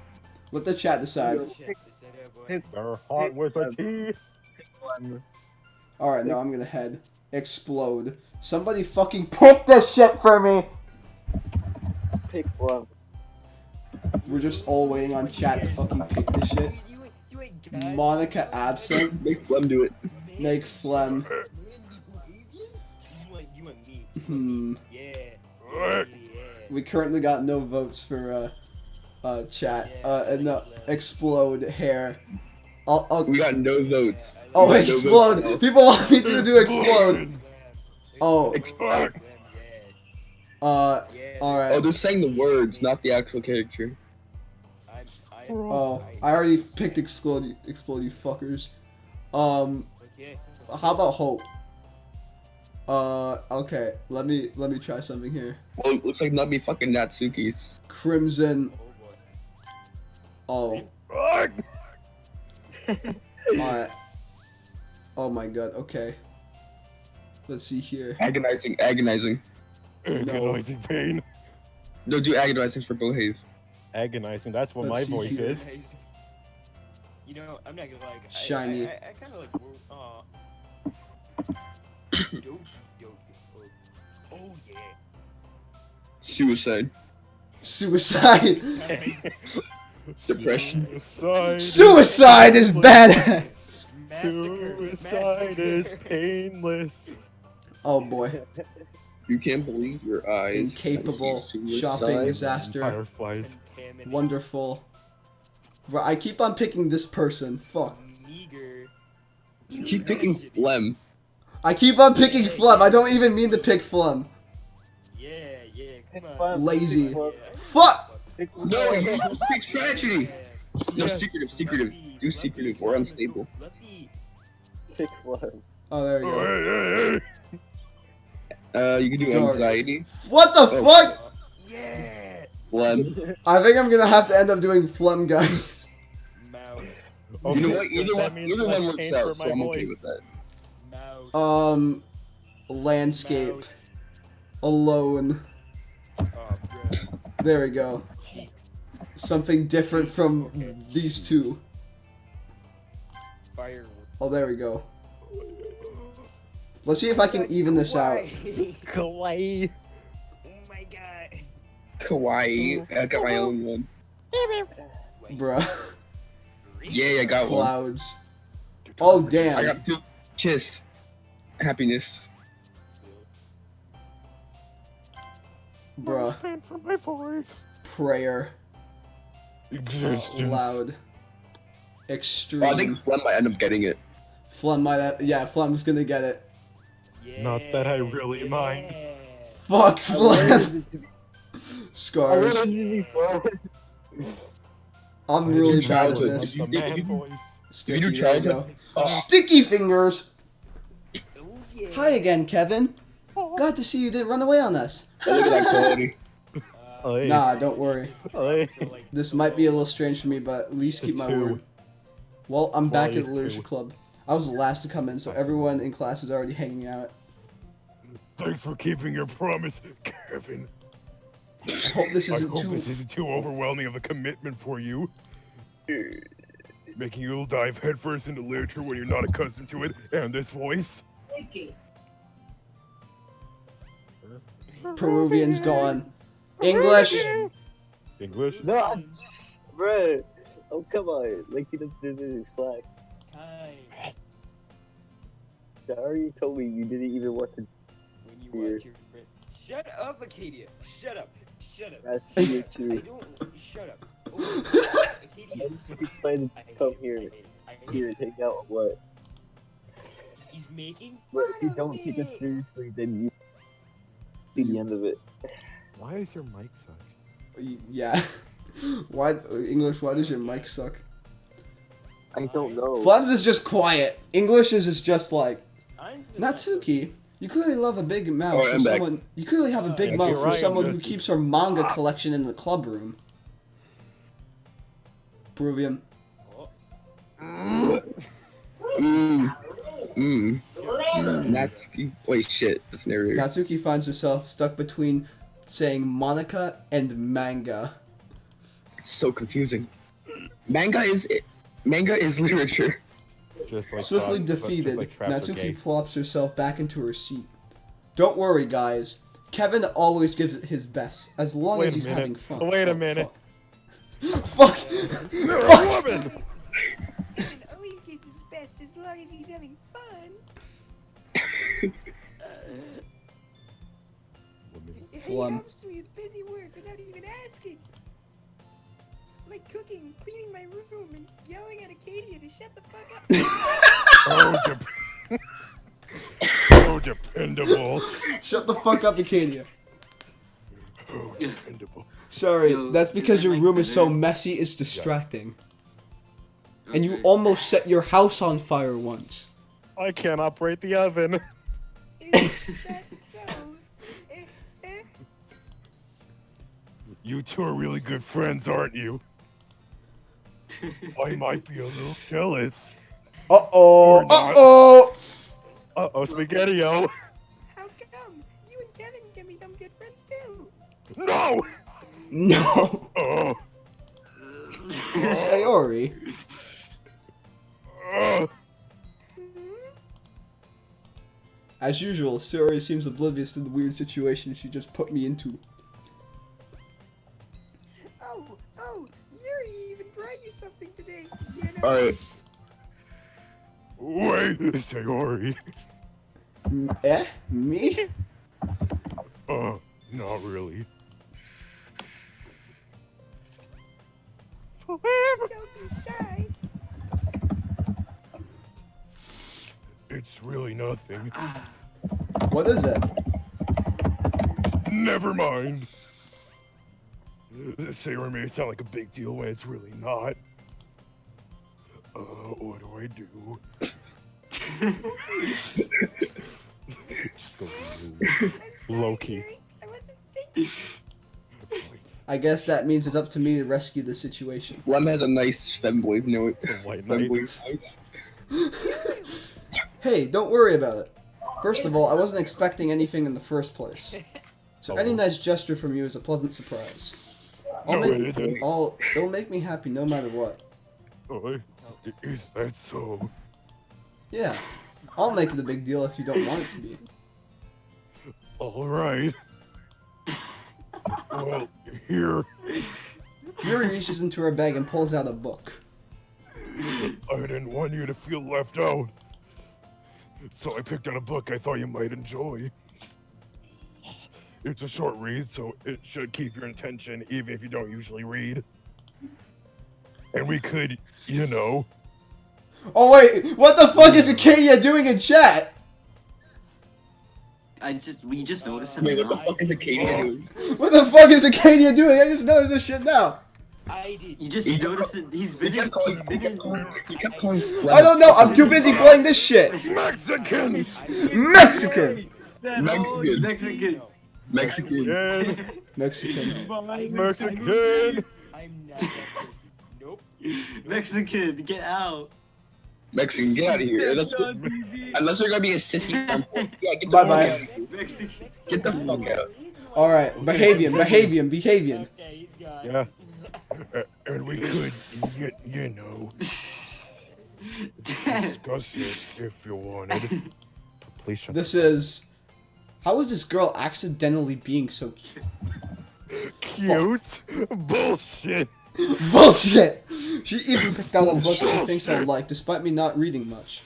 Let the chat decide. They're hot with a T. Flem. Alright, now I'm gonna head. Explode. Somebody fucking pick this shit for me! Pick Flem. We're just all waiting on chat to fucking pick this shit. You ain't bad. Monica absent. Make Flem do it. Make Flem. You and me. Hmm. Yeah. What? We currently got no votes for chat. No, explode hair. I'll We got no votes. oh, we got no explode! votes. People want me to do explode. Oh, Explode. alright. Oh, they're saying the words, not the actual character. Oh, I already picked explode, you fuckers. Okay. How about hope? Okay, let me try something here. Well, it looks like not be fucking Natsuki's. Crimson. Oh boy. Oh, Fuck. alright. Oh my god, okay. Let's see here. Agonizing. Agonizing pain. No, do agonizing for Bohave. Agonizing. That's what Let's my see voice here. is. You know, I'm not gonna lie. Shiny. I kind of like. Doki Doki. Oh yeah. Suicide. Suicide. Depression. Suicide. Suicide is bad. Suicide is painless. Oh boy. You can't believe your eyes. Incapable. I see Shopping suicide. disaster. Fireflies. Wonderful. Bro, I keep on picking this person. Fuck. Meager. You keep picking Flem. I keep on picking Flem. I don't even mean to pick Flem. Yeah, come Pick on. Flem, Lazy. pick Flem, Fuck! pick Flem. No, you're supposed to pick tragedy. No, Yes. secretive. Do secretive or unstable. Pick Flem. Oh, there we Oh, go. hey. You can do Dark. anxiety. What the Oh. fuck? Yeah. Flem. I think I'm gonna have to end up doing Flem, guys. Mouse. You know what? that means Either less one works pain out, for so my I'm okay voice. with that. Mouse. Landscape. Mouse. Alone. Oh, bro. There we go. Cheeks. Something different from Okay. these two. Firework. Oh, there we go. Let's see if I can even this out. Kawaii. Oh my god. Kawaii. I got my own one. Bruh. Yay, I got one. Clouds. Oh, I damn. got two. Kiss. Happiness. Bruh. Pain for my voice. Prayer. Existence. Loud. Oh, I Extreme. think Flem might end up getting it. Flem might have, yeah, Flem's gonna get it. Yeah, Not that I really mind. Fuck I wanted Flem. it to be- I Scars. wanted it to be Flem. I'm I really do bad at childhood. this. The man voice. Sticky, do there you childhood- go. Oh. Sticky fingers. Oh, yeah. Hi again, Kevin. Glad to see you didn't run away on us. Oh, look at that quality. Hey. Nah, don't worry. Hey. This might be a little strange for me, but at least keep my Two. word. Well, I'm back at Please, the literature two. club. I was the last to come in, so everyone in class is already hanging out. Thanks for keeping your promise, Kevin. I hope this I isn't hope too. this isn't too overwhelming of a commitment for you. Making you dive headfirst into literature when you're not accustomed to it, and this voice. Peruvian's gone. English. English? No, bro. Oh, come on. Like, he doesn't do this slack. Time. Sayori told me you didn't even want to. When you Here. watch your friend. Shut up, Acadia. Shut up. Shut up. That's here I too. don't. Shut up. Oh, Acadia. He's planning I to hate come it, here. I hate it, I hate Here, it. take out what? He's making. But if you fun of don't take it me. seriously, then you see the end of it. Why is your mic suck? Yeah. Why English? Why does your mic suck? I don't know. Flabs is just quiet. English is just like I'm just Natsuki. You clearly love a big mouth Oh, for I'm back. someone. You clearly have a big Yeah, mouth you're for right, someone I'm who just- keeps her manga collection in the club room. Peruvian. Oh, Natsuki. Wait, shit. That's narrator. Natsuki finds herself stuck between saying Monica and manga. It's so confusing. Manga is literature. Just like Swiftly just defeated, like traps are gay. Natsuki plops herself back into her seat. Don't worry, guys. Kevin always gives it his best, as long Wait as a he's minute. having fun. Wait a Oh, minute. Fuck. You're a Fuck. woman! And always gives his best as long as he's having fun. He Flem. helps me with busy work without even asking. Like cooking, cleaning my room, and yelling at Acadia to shut the fuck up. So dependable. Shut the fuck up, Acadia. Oh, dependable. Sorry, Yo, that's because is your that room like is so today? messy, it's distracting. And you Okay. almost set your house on fire once. I can't operate the oven. Is that so? Eh, eh. You two are really good friends, aren't you? I might be a little jealous. Uh-oh, You're not. uh-oh! Uh-oh, Spaghetti-O. How come? You and Kevin can become good friends too. No! No. Oh. Sayori. Oh. As usual, Sayori seems oblivious to the weird situation she just put me into. Oh, Yuri even brought you something today. You know? Alright. Hey, Sayori. Eh? Me? Not really. Don't be shy. It's really nothing. What is it? Never mind. Sayori made it sound like a big deal when it's really not. What do I do? Just go low-key. Yuri. I wasn't thinking. I guess that means it's up to me to rescue the situation. Flem has a nice femboy note. The white knight. Femboy voice. Hey, don't worry about it. First of all, I wasn't expecting anything in the first place. So any nice gesture from you is a pleasant surprise. No, it isn't. It'll make me happy no matter what. Oh, is that so? Yeah, I'll make it a big deal if you don't want it to be. All right. Well, here. Yuri reaches into her bag and pulls out a book. I didn't want you to feel left out. So I picked out a book I thought you might enjoy. It's a short read, so it should keep your attention even if you don't usually read. And we could, you know. Oh wait, what the fuck is Acadia doing in chat? We just noticed him. Wait, what the fuck is Acadia doing? What the fuck is Acadia doing? I just noticed this shit now. I did. You just noticed it. He's He been kept calling. He kept calling. Flem I don't know, I'm too busy playing this shit. Mexican! Mexican! Mexican. Mexican. Mexican. Mexican! I'm not that person. Nope. Mexican, get out. Mexican, get out of here. Unless you're gonna be a sissy. Yeah, get the Bye-bye. fuck out. Mexican. Get the fuck out. Alright, Bohavian. Okay, he's gone. Yeah. And we could, you know, discuss it if you wanted. Please shut This is... How is this girl accidentally being so cute? Cute? Bullshit! Bullshit! She even picked out a book she thinks I like, despite me not reading much.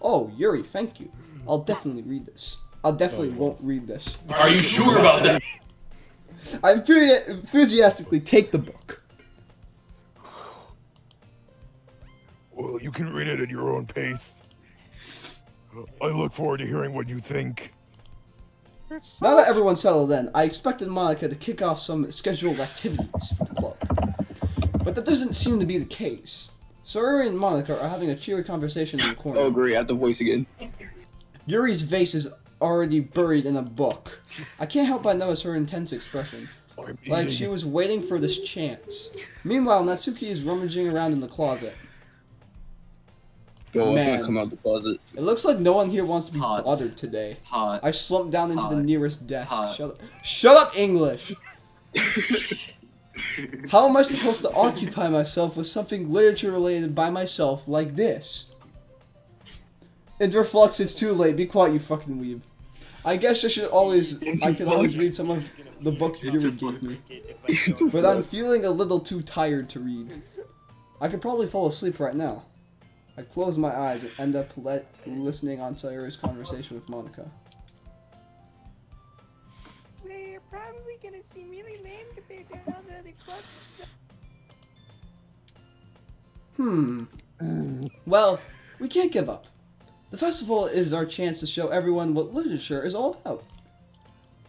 Oh, Yuri, thank you. I'll definitely read this. I definitely won't read this. Are you sure about that? I enthusiastically take the book. Well, you can read it at your own pace. I look forward to hearing what you think. Now that everyone's settled in, I expected Monica to kick off some scheduled activities for the club. But that doesn't seem to be the case. Sayori and Monica are having a cheery conversation in the corner. Oh, great, I have the voice again. Yuri's vase is already buried in a book. I can't help but notice her intense expression. Like she was waiting for this chance. Meanwhile, Natsuki is rummaging around in the closet. Yo, I'm Man. gonna come out the closet. It looks like no one here wants to be Hot. bothered today. Hot. I slumped down into the Hot. nearest desk. Hot. Shut up, English! How am I supposed to occupy myself with something literature related by myself like this? Interflux, it's too late. Be quiet, you fucking weeb. I guess I could always read some of the book Yuri gave me. But I'm feeling a little too tired to read. I could probably fall asleep right now. I close my eyes and end up listening on Sayori's conversation with Monica. We're probably gonna seem really lame compared to all the other clubs. Well, we can't give up. The festival is our chance to show everyone what literature is all about.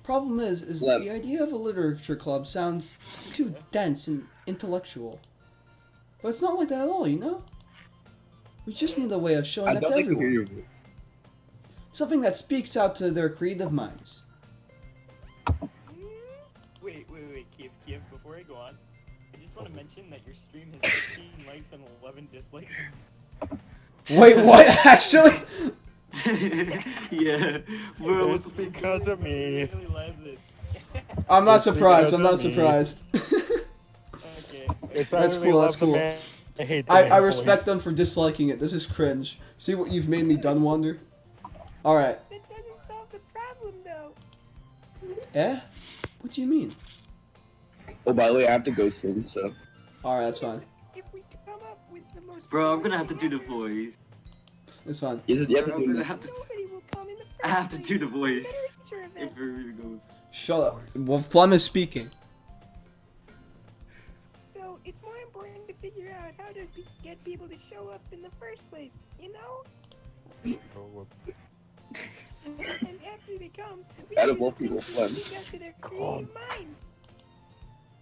Problem is Flem. the idea of a literature club sounds too dense and intellectual. But it's not like that at all, you know? We just need a way of showing I that to thought they could hear everyone. your voice. Something that speaks out to their creative minds. Wait, Kyiv, before I go on, I just want to mention that your stream has 16 likes and 11 dislikes. Wait, what? Actually? Yeah. Bro, It's because of me. I really love this. I'm not It's surprised. I'm because not of me. surprised. Okay. It's That's either they cool, love that's the cool. man, I hate the I man respect voice. them for disliking it. This is cringe. See what you've made me done, Wonder? Alright. That doesn't solve the problem, though. Eh? What do you mean? Oh, by the way, I have to go soon, so. Alright, that's fine. If we come up with the most bro, I'm gonna have to do the voice. It's fine. You have to I'm do gonna that. have to. Nobody will come in the first I have to place. do the voice Literature if event. it really goes. Shut up. Well, Flem is speaking. So it's more important to figure out how to get people to show up in the first place, you know? And after they come, we Out do of all the things people, that Flem. speak out to their creative minds.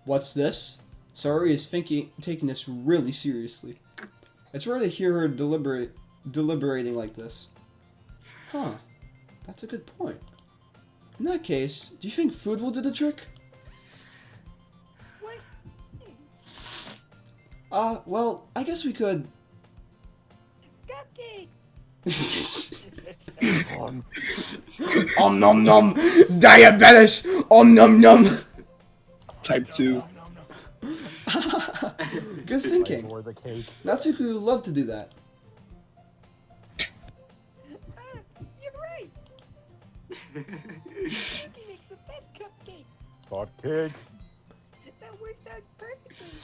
What's this? Sayori is taking this really seriously. It's rare to hear her deliberating like this. Huh. That's a good point. In that case, do you think food will do the trick? What? Well, I guess we could... Cupcake! Om nom nom! Diabetes! Om nom nom! Type 2. Good thinking. Or the cake. Natsuki would love to do that. You're right! Cookie makes the best cupcake! Thought cake. That works out perfectly!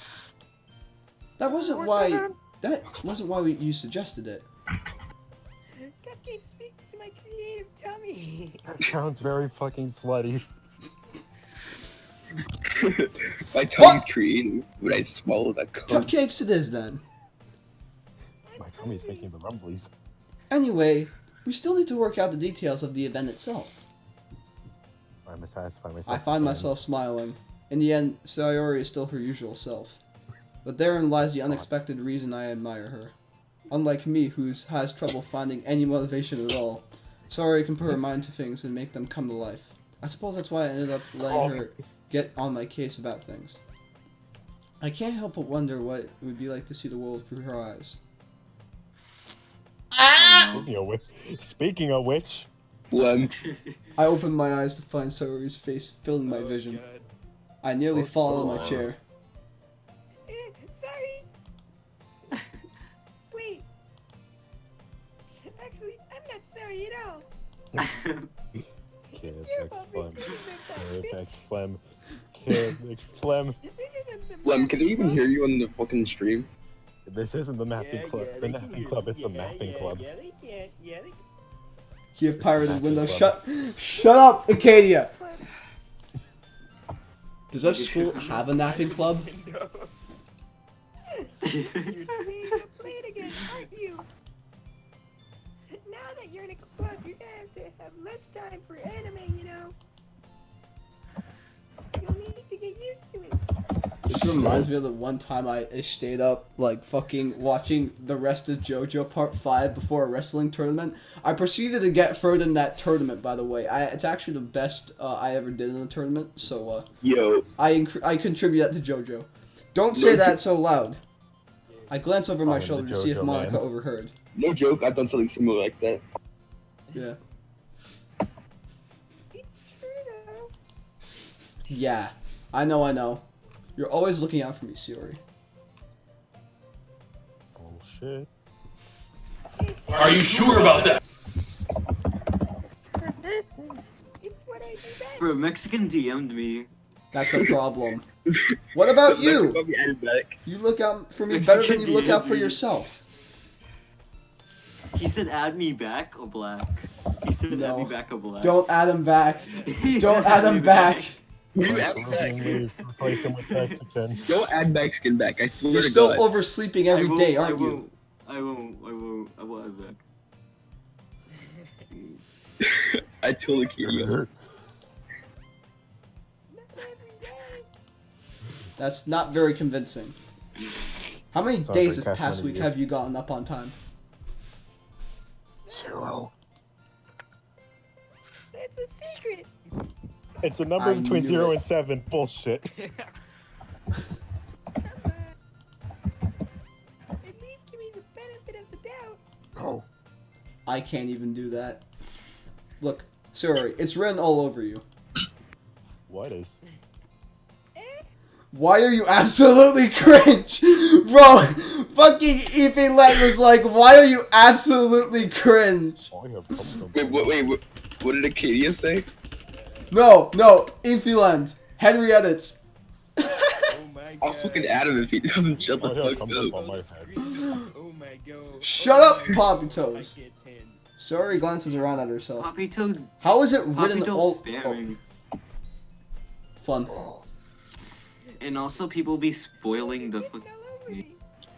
That wasn't why you suggested it. Cupcake speaks to my creative tummy! That sounds very fucking slutty. My tummy's creative, but I swallow that cup. Cupcakes it is then. My tummy's making the rumblies. Anyway, we still need to work out the details of the event itself. I'm gonna satisfy myself. I find myself smiling. In the end, Sayori is still her usual self. But therein lies the unexpected reason I admire her. Unlike me, who has trouble finding any motivation at all, Sayori can put her mind to things and make them come to life. I suppose that's why I ended up letting her get on my case about things. I can't help but wonder what it would be like to see the world through her eyes. Speaking of which, Flem. I opened my eyes to find Sayori's face filling my vision. I nearly fall out of my chair. Sorry! Wait. Actually, I'm not sorry at all. kid You're next probably phlegm, saying kid that, next phlegm, kid next phlegm. This isn't the Flem, can they even hear you on the fucking stream? This isn't the napping club. The napping club is the napping club. Yeah, they can. Yeah, they can. You have pirated window. Shut up, Acadia! Does our school have a napping club? You're play it again, aren't you? Now that you're in a club, you're gonna have to have less time for anime, you know? You'll need to get used to it. This reminds me of the one time I stayed up, like, fucking watching the rest of JoJo Part 5 before a wrestling tournament. I proceeded to get third in that tournament, by the way. It's actually the best I ever did in a tournament, so, Yo. I contribute that to JoJo. Don't say that so loud. I glance over my I'm the shoulder to see if JoJo Monica man. overheard. No joke, I've done something similar like that. Yeah. It's true, though. Yeah. I know. You're always looking out for me, Sayori. Oh shit. Are you sure about that? It's what I do best. Bro, Mexican DM'd me. That's a problem. What about you? Let me add back. You look out for me better than you look out for yourself. He said add me back or black. He said No. add me back or black. Don't add him back. He Don't said add me him back. You add Peruvian back. leave, replace him with Mexican. Don't add Mexican back, I swear You're to still God. oversleeping every day, aren't you? I won't add back. I totally can't you. Not every day. That's not very convincing. How many Sorry, days this Cash past Money week you. have you gotten up on time? 0. That's a secret. It's a number I between knew 0 it. and 7. Bullshit. At least give me the benefit of the doubt. Oh. I can't even do that. Look, sorry, it's written all over you. What is? Why are you absolutely cringe? Bro, fucking Evie Let was like, why are you absolutely cringe? Oh, I have problems. Wait, what did Acadia say? No, Evie Land. Henry edits. Oh my I'll god. fucking add him if he doesn't shut the Oh, yeah, fuck comes up. up on my head. Oh my my god. Shut up, Poppy I Toes. can't stand. Sayori glances around at herself. Poppy Toad. How is it Poppy written Toad all? spamming. Fun. And also people be spoiling the fuck.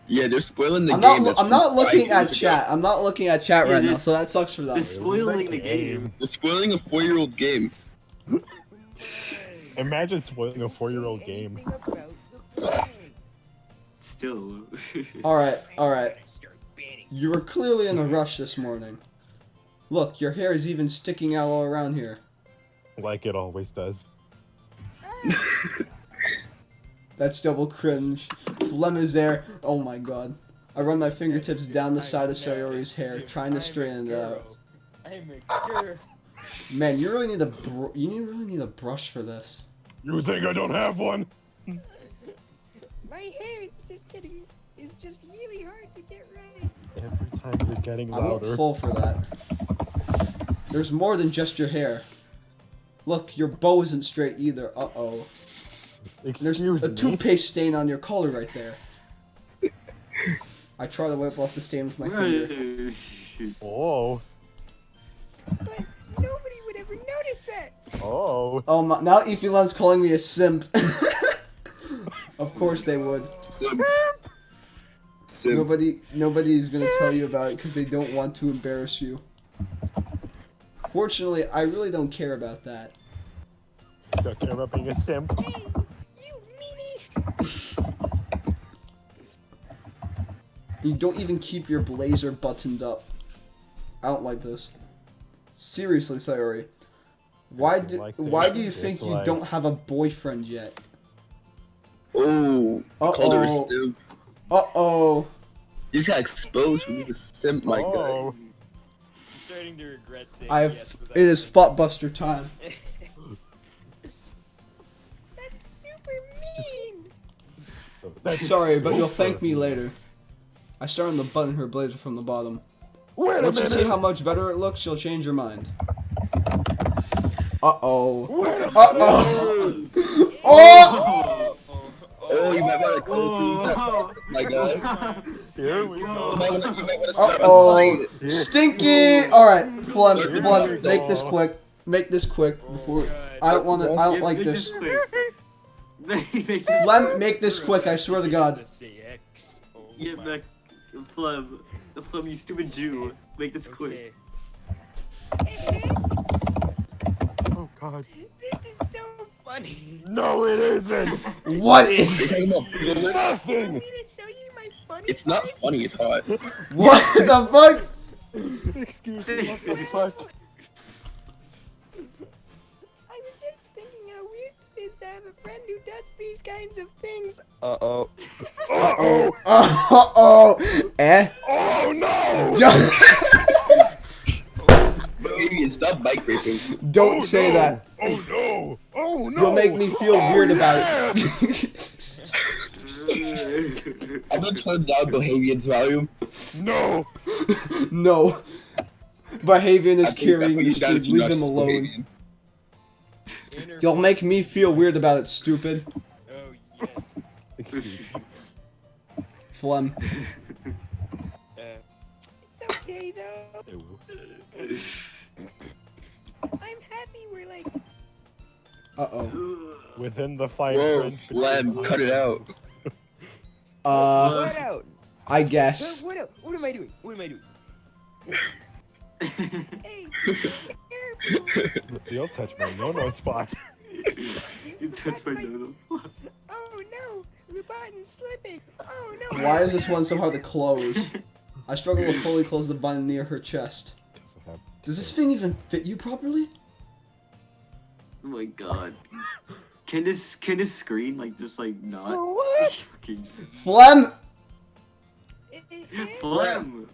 Yeah, they're spoiling the I'm game. not. that's I'm not from 5 looking at years ago. chat. I'm not looking at chat Yeah, right now, this- so that sucks for them. They're spoiling the game. They're spoiling a 4-year-old game. Imagine spoiling a 4-year-old game. Still. All right. You were clearly in a rush this morning. Look, your hair is even sticking out all around here. Like it always does. That's double cringe. Flem is there. Oh my god. I run my fingertips down the side of Sayori's hair, trying to straighten it out. I'm a girl. Man, you really need a really need a brush for this. You think I don't have one? My hair is just really hard to get right. Every time you're getting I won't louder. fall for that. There's more than just your hair. Look, your bow isn't straight either. Uh-oh. There's Excuse a me. toothpaste stain on your collar right there. I try to wipe off the stain with my finger. Oh. But nobody would ever notice that. Oh. Oh my, now Ifilon's calling me a simp. Of course they would. Simp. Nobody's gonna tell you about it because they don't want to embarrass you. Fortunately, I really don't care about that. Don't care about being a simp. Hey, you meanie. You don't even keep your blazer buttoned up. I don't like this. Seriously, Sayori. Why do you think you don't have a boyfriend yet? Oh, called her a Uh-oh. simp. Uh-oh. You just got exposed for being a simp, my guy. Oh. I'm starting to regret saying It yes without is Fuckbuster time. That's super mean. That's Sorry, but you'll super thank me mean. later. I start on the button her blazer from the bottom. Wait a Once you minute. see how much better it looks, you'll change your mind. Uh-oh. Wait a minute. Uh-oh. Oh! Oh! Oh, you might want to go through my guy. Here we You go. might want to start Uh-oh. on Stinky! Alright, Flem, make this quick. Make this quick before I don't like this. Flem, make this quick, I swear to God. Let's say X. Oh Get my- back, Flem. Flem, you stupid Jew. Make this quick. Okay. Oh God. This is so funny. No, it isn't. What is You're talking about Peter? Want Nothing. me to show you my funny It's not parts? funny, it's hot. what the fuck? Excuse me. What the fuck? I was just thinking how weird it is to have a friend who does these kinds of things. Uh-oh. Uh-oh. Uh-oh. Eh? Oh no. Baby, stop bike racing. Don't Oh, say no. that. Oh no. Oh no. You'll make me feel weird about it. I'm gonna turn down Bohavian's volume. No. No. Bohavian is I think carrying that the brings down a street. few Leave him notches, alone. Bohavian. You'll make me feel weird about it, stupid. Oh yes. Excuse me. Flem. It's okay though. Ew. I'm happy we're like. Uh-oh. Within the fine Whoa, print. Flem, cut it out. What out? I guess. What out? What am I doing? What am I doing? Hey, careful. You'll touch my no-no spot. You touched my nose. Oh no, the button's slipping. Oh no. Why is this one so hard to close? I struggle to fully close the button near her chest. Does this thing even fit you properly? Oh my god. Can this screen like just like not? So what? Fucking Flem! Flem.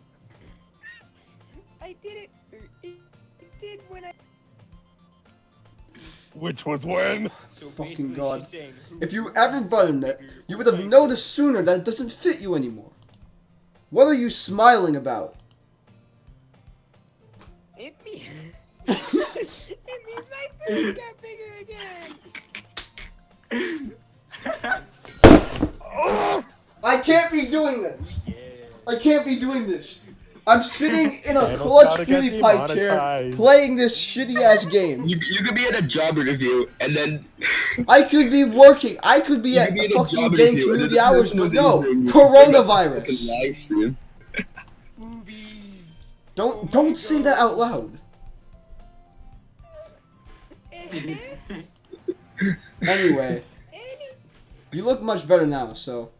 I did it. It did when I. Which was when? So Fucking basically God. she's saying, who If you is ever the buttoned it, bigger you would have tiger? noticed sooner that it doesn't fit you anymore. What are you smiling about? It means. It means my boobs got bigger again. I can't be doing this! Yeah. I can't be doing this. I'm sitting in a Channel's clutch gotta get PewDiePie chair demonetized. playing this shitty ass game. You could be at a job interview and then I could be working. I could be you at could be at a fucking job getting interview and then community the hours, person but who's no, interviewing you coronavirus. fucking live stream. Boobies. Don't say that out loud. Anyway, you look much better now. So,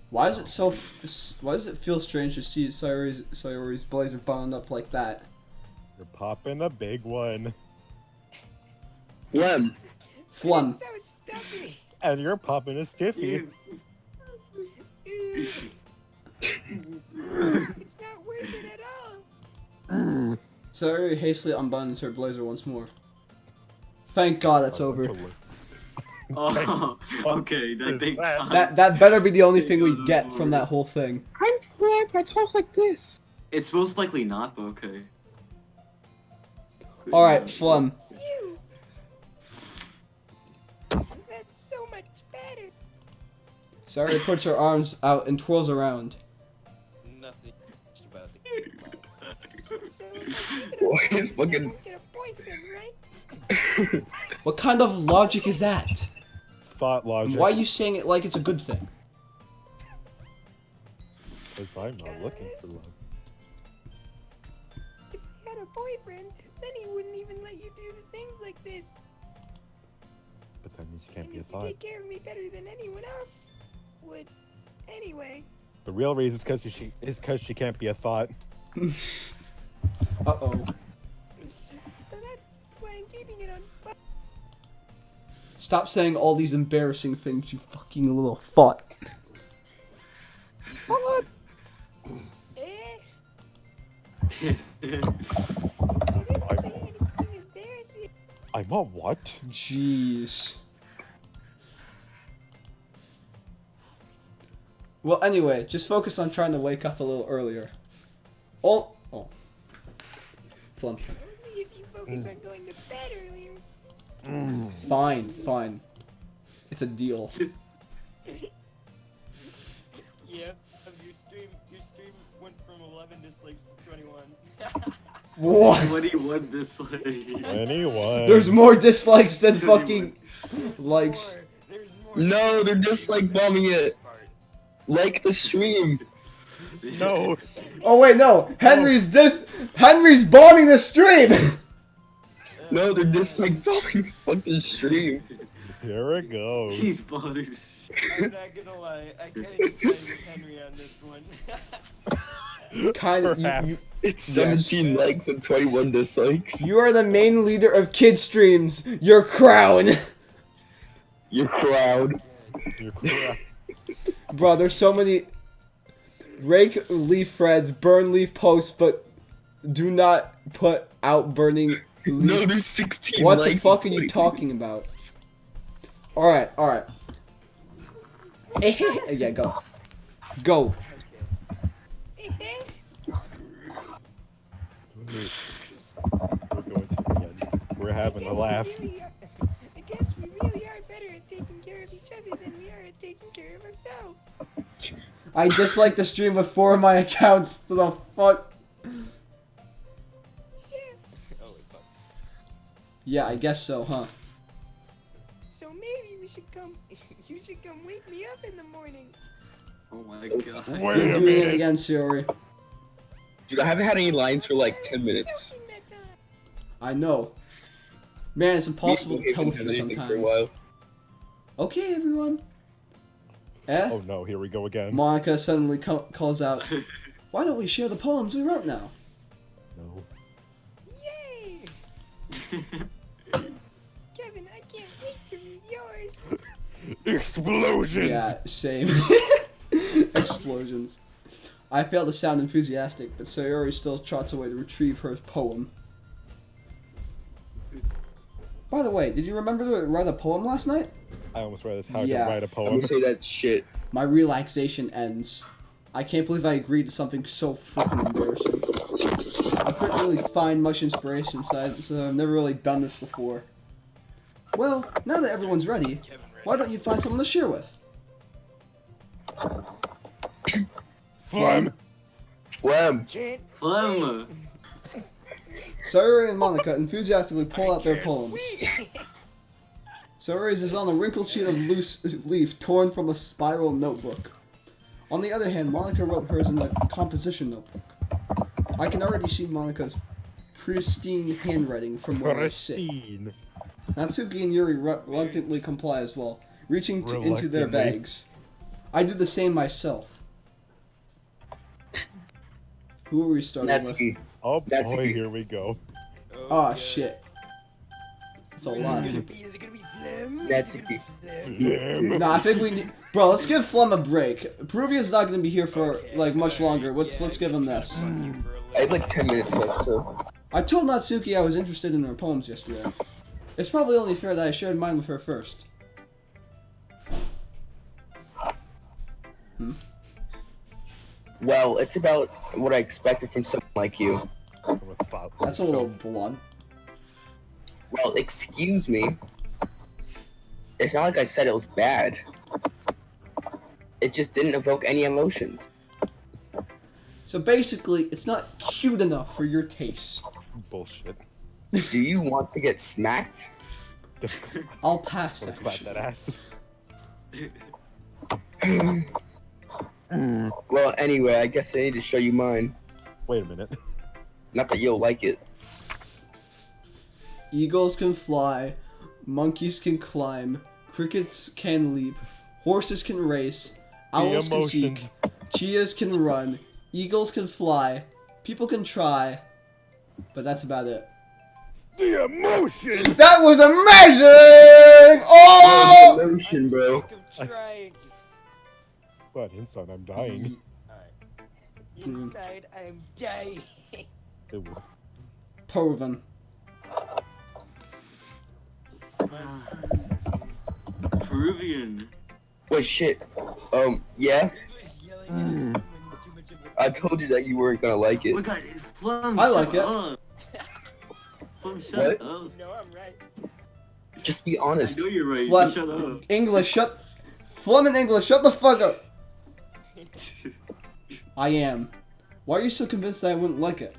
why does it feel strange to see Sayori's blazer bound up like that? You're popping a big one. Flem. Flem. So stuffy. And you're popping a stiffy. It's not worth it at all. Sayori hastily unbuttons her blazer once more. Thank God that's over. Oh, okay. I think That better be the only thing we get from that whole thing. I'm Flem. I talk like this. it's most likely not, but okay. Alright, Flem. You. That's so much better. Sayori puts her arms out and twirls around. Nothing about the So if I keep it Boy, up, it's I fucking. won't get a boyfriend, right? What kind of logic is that? Thought logic. Why are you saying it like it's a good thing? Because I'm not looking for love. If I had a boyfriend, then he wouldn't even let you do the things like this. But that means you can't And be a if you thought. take care of me better than anyone else would. Anyway. The real reason is because she can't be a thought. Uh-oh. So that's why I'm keeping it on. Stop saying all these embarrassing things, you fucking little fuck. Eh? I didn't say anything embarrassing. I'm a what? Jeez. Well, anyway, just focus on trying to wake up a little earlier. Oh. Flem. Only if you focus on going to bed earlier. Fine. It's a deal. Yeah, your stream went from 11 dislikes to 21. What? 21 dislike. Anyone. There's more dislikes than fucking likes. There's more. No, they're just like bombing it. Like the stream. No. Oh wait, no. Henry's bombing the stream. No, they're just like bombing the fucking stream. Here it goes. He's bothered. I'm not gonna lie, I kinda decided with Henry on this one. Kind of. Perhaps. It's Yes. 17 likes and 21 dislikes. You are the main leader of kid streams. Your crown. Your crowd. You're correct. Bro, there's so many rake leaf threads, burn leaf posts, but do not put out burning leaf. No, there's 16 What the likes. fuck are and you 21 talking about? Alright. Yeah, go. Go. We're going to the end. We're having a laugh. I guess we really are better at taking care of each other than we are at taking care of ourselves. I dislike the stream with 4 of my accounts. To the fuck? Yeah. Oh, wait, fuck. Yeah, I guess so, huh? So maybe we should come. You should come wake me up in the morning. Oh my god. Wait You're a doing it minute. again, Sayori. Dude, I haven't had any lines for like 10 minutes. Joking that time. I know. Man, it's impossible Me to tell and with Bohavian you haven't for a sometimes. while. Okay, everyone. Oh no, here we go again. Monica suddenly calls out, "Why don't we share the poems we wrote now?" No. Yay! Kevin, I can't wait to read yours. Explosions! Yeah, same. Explosions. I fail to sound enthusiastic, but Sayori still trots away to retrieve her poem. By the way, did you remember to write a poem last night? I almost read this how Yeah. to write a I'm poem. gonna say that shit. My relaxation ends. I can't believe I agreed to something so fucking embarrassing. I couldn't really find much inspiration, so I've never really done this before. Well, now that everyone's ready, why don't you find someone to share with? Flem. Flem. Can't Flem. Sayori and Monica enthusiastically pull out their poems. Sayori's is on a wrinkled sheet of loose leaf torn from a spiral notebook. On the other hand, Monica wrote hers in a composition notebook. I can already see Monica's pristine handwriting from where I sit. Pristine. Natsuki and Yuri reluctantly comply as well, reaching into their Reluctantly. bags. I do the same myself. Who are we starting with? Natsuki. Oh That's boy, a- here we go. Oh shit. It's a lot. Is it gonna be Flem? That's Is it gonna be Flem? Flem. Nah, I think we need. Bro, let's give Flem a break. Peruvian's not gonna be here for like much longer. Let's give him this. I have like 10 minutes left, so. I told Natsuki I was interested in her poems yesterday. It's probably only fair that I shared mine with her first. Well, it's about what I expected from someone like you. That's a little blunt. Well, excuse me. It's not like I said it was bad. It just didn't evoke any emotions. So basically, it's not cute enough for your taste. Bullshit. Do you want to get smacked? I'll pass Wanna that. clap that ass. Well, anyway, I guess I need to show you mine. Wait a minute. Not that you'll like it. Eagles can fly, monkeys can climb, crickets can leap, horses can race, owls can seek, cheetahs can run, eagles can fly, people can try, but that's about it. The emotion! That was amazing! Oh! Emotion, bro. Sick of trying. But inside I'm dying. Inside, I'm dying. Ew. Peruvian. Peruvian. Wait, shit. Yeah? English yelling at him when he's too much of a I told you that you weren't gonna like Oh my it. god, Flem, I like shut it. up. Flem, shut What? up. No, I'm right. Just be I honest. know you're right, Flem. but shut up. English, shut. Flem in English, shut the fuck up! I am. Why are you so convinced that I wouldn't like it?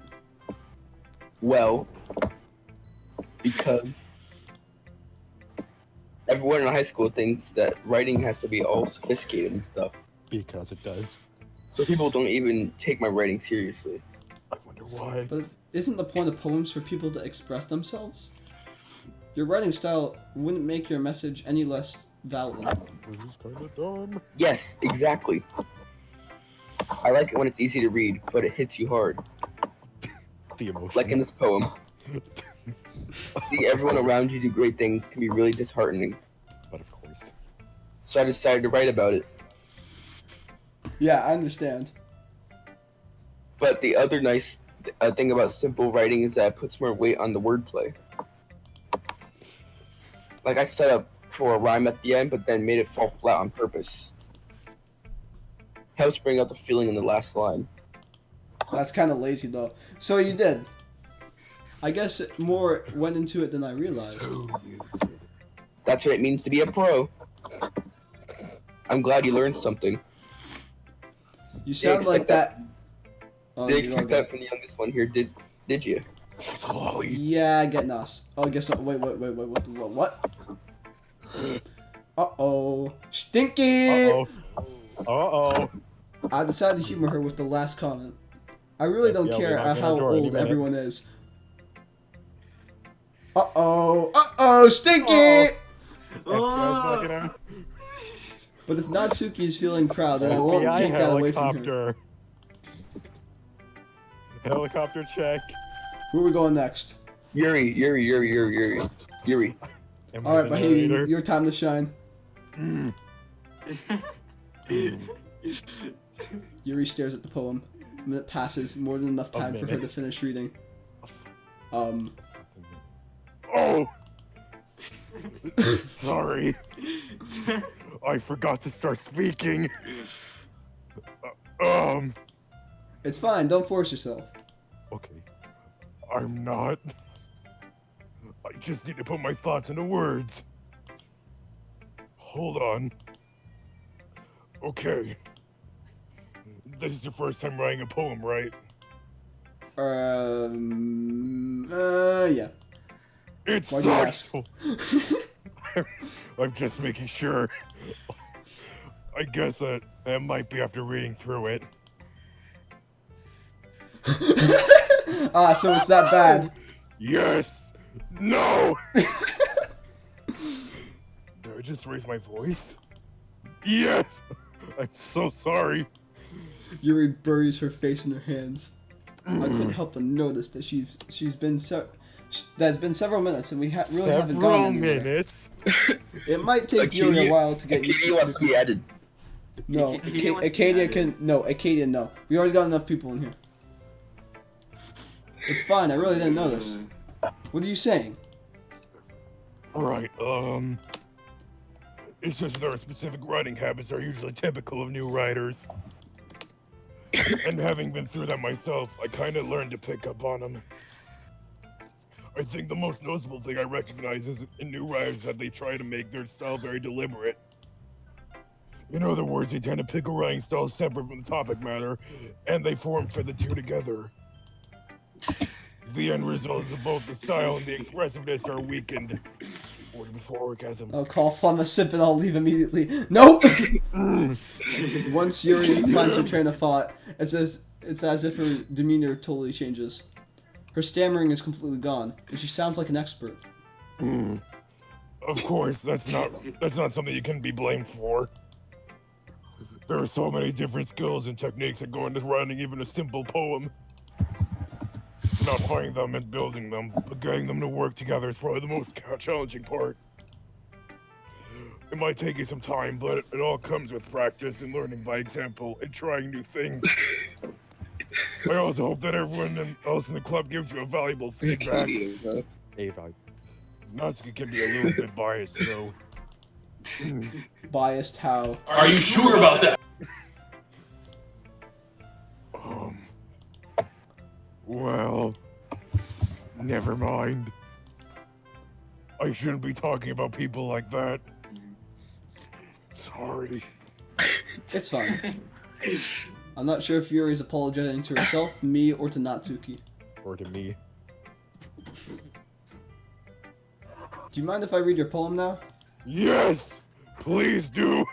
Well, because everyone in high school thinks that writing has to be all sophisticated and stuff. Because it does. So people don't even take my writing seriously. I wonder why. But isn't the point of poems for people to express themselves? Your writing style wouldn't make your message any less valid. This is kinda dumb. Yes, exactly. I like it when it's easy to read, but it hits you hard. The emotion. Like in this poem. See everyone around you do great things can be really disheartening. But of course. So I decided to write about it. Yeah, I understand. But the other nice thing about simple writing is that it puts more weight on the wordplay. Like I set up for a rhyme at the end, but then made it fall flat on purpose. Helps bring out the feeling in the last line. That's kind of lazy though. So you did. I guess more went into it than I realized. That's what it means to be a pro. I'm glad you learned something. You sound like that. Oh, Did you you expect are that good. from the youngest one here? Did you? She's a lolly. Yeah, getting us. Oh, guess what? Wait, what? Uh-oh. Stinky! Uh-oh. Uh-oh. I decided to humor her with the last comment. I really don't Yeah, care we're knocking how on the door any old minute. everyone is. Uh-oh, Stinky! FBI's knocking out. But if Natsuki is feeling proud, then I won't FBI take that away from her. helicopter. Helicopter check. Where are we going next? Yuri. Am I Alright, the Bohavian, narrator? your time to shine. Yuri stares at the poem. A minute passes, more than enough time for her minute. to finish reading. Oh! Sorry. I forgot to start speaking. It's fine, don't force yourself. Okay. I'm not. I just need to put my thoughts into words. Hold on. Okay. This is your first time writing a poem, right? Yeah. It Why'd you sucks! ask? I'm just making sure. I guess that might be after reading through it. So it's that bad. Yes! No! Did I just raise my voice? Yes! I'm so sorry. Yuri buries her face in her hands. I couldn't help but notice that she's been that's been several minutes and we really haven't gone anywhere. Minutes? It might take Yuri a while to get used Acadia to wants to be added. No, Acadia wants to be Acadia added. can no. Acadia no. We already got enough people in here. It's fine. I really didn't notice. What are you saying? Alright, it's just that our specific writing habits are usually typical of new writers. And having been through that myself, I kind of learned to pick up on them. I think the most noticeable thing I recognize is in new writers that they try to make their style very deliberate. In other words, they tend to pick a writing style separate from the topic matter, and they fit the two together. The end result is that both the style and the expressiveness are weakened. Or before orgasm. I'll call Flem a sip and I'll leave immediately. Nope! Once Yuri finds her train of thought, it's as if her demeanor totally changes. Her stammering is completely gone, and she sounds like an expert. Of course, that's not something you can be blamed for. There are so many different skills and techniques that go into writing even a simple poem. Not finding them and building them, but getting them to work together is probably the most challenging part. It might take you some time, but it all comes with practice and learning by example and trying new things. I also hope that everyone else in the club gives you a valuable feedback. Natsuki can be a little bit biased, though. Biased how? Are you sure about that? Well, never mind. I shouldn't be talking about people like that. Sorry. It's fine. I'm not sure if Yuri's apologizing to herself, me, or to Natsuki. Or to me. Do you mind if I read your poem now? Yes! Please do!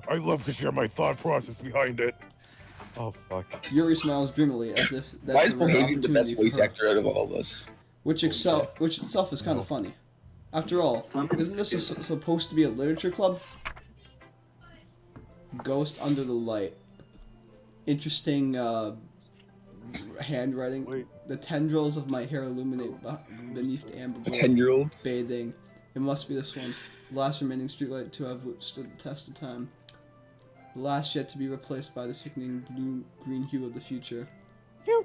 I love to share my thought process behind it. Oh, fuck. Yuri smiles dreamily as if Why that's is a rare Bohavian the best opportunity voice for her, actor out of all of us? which itself is kind of funny. After all, isn't this supposed to be a literature club? Ghost under the light. Interesting handwriting. Wait. The tendrils of my hair illuminate beneath the amber glow. 10-year-olds? Bathing. It must be this one. The last remaining streetlight to have stood the test of time. The last yet to be replaced by the sickening blue-green hue of the future.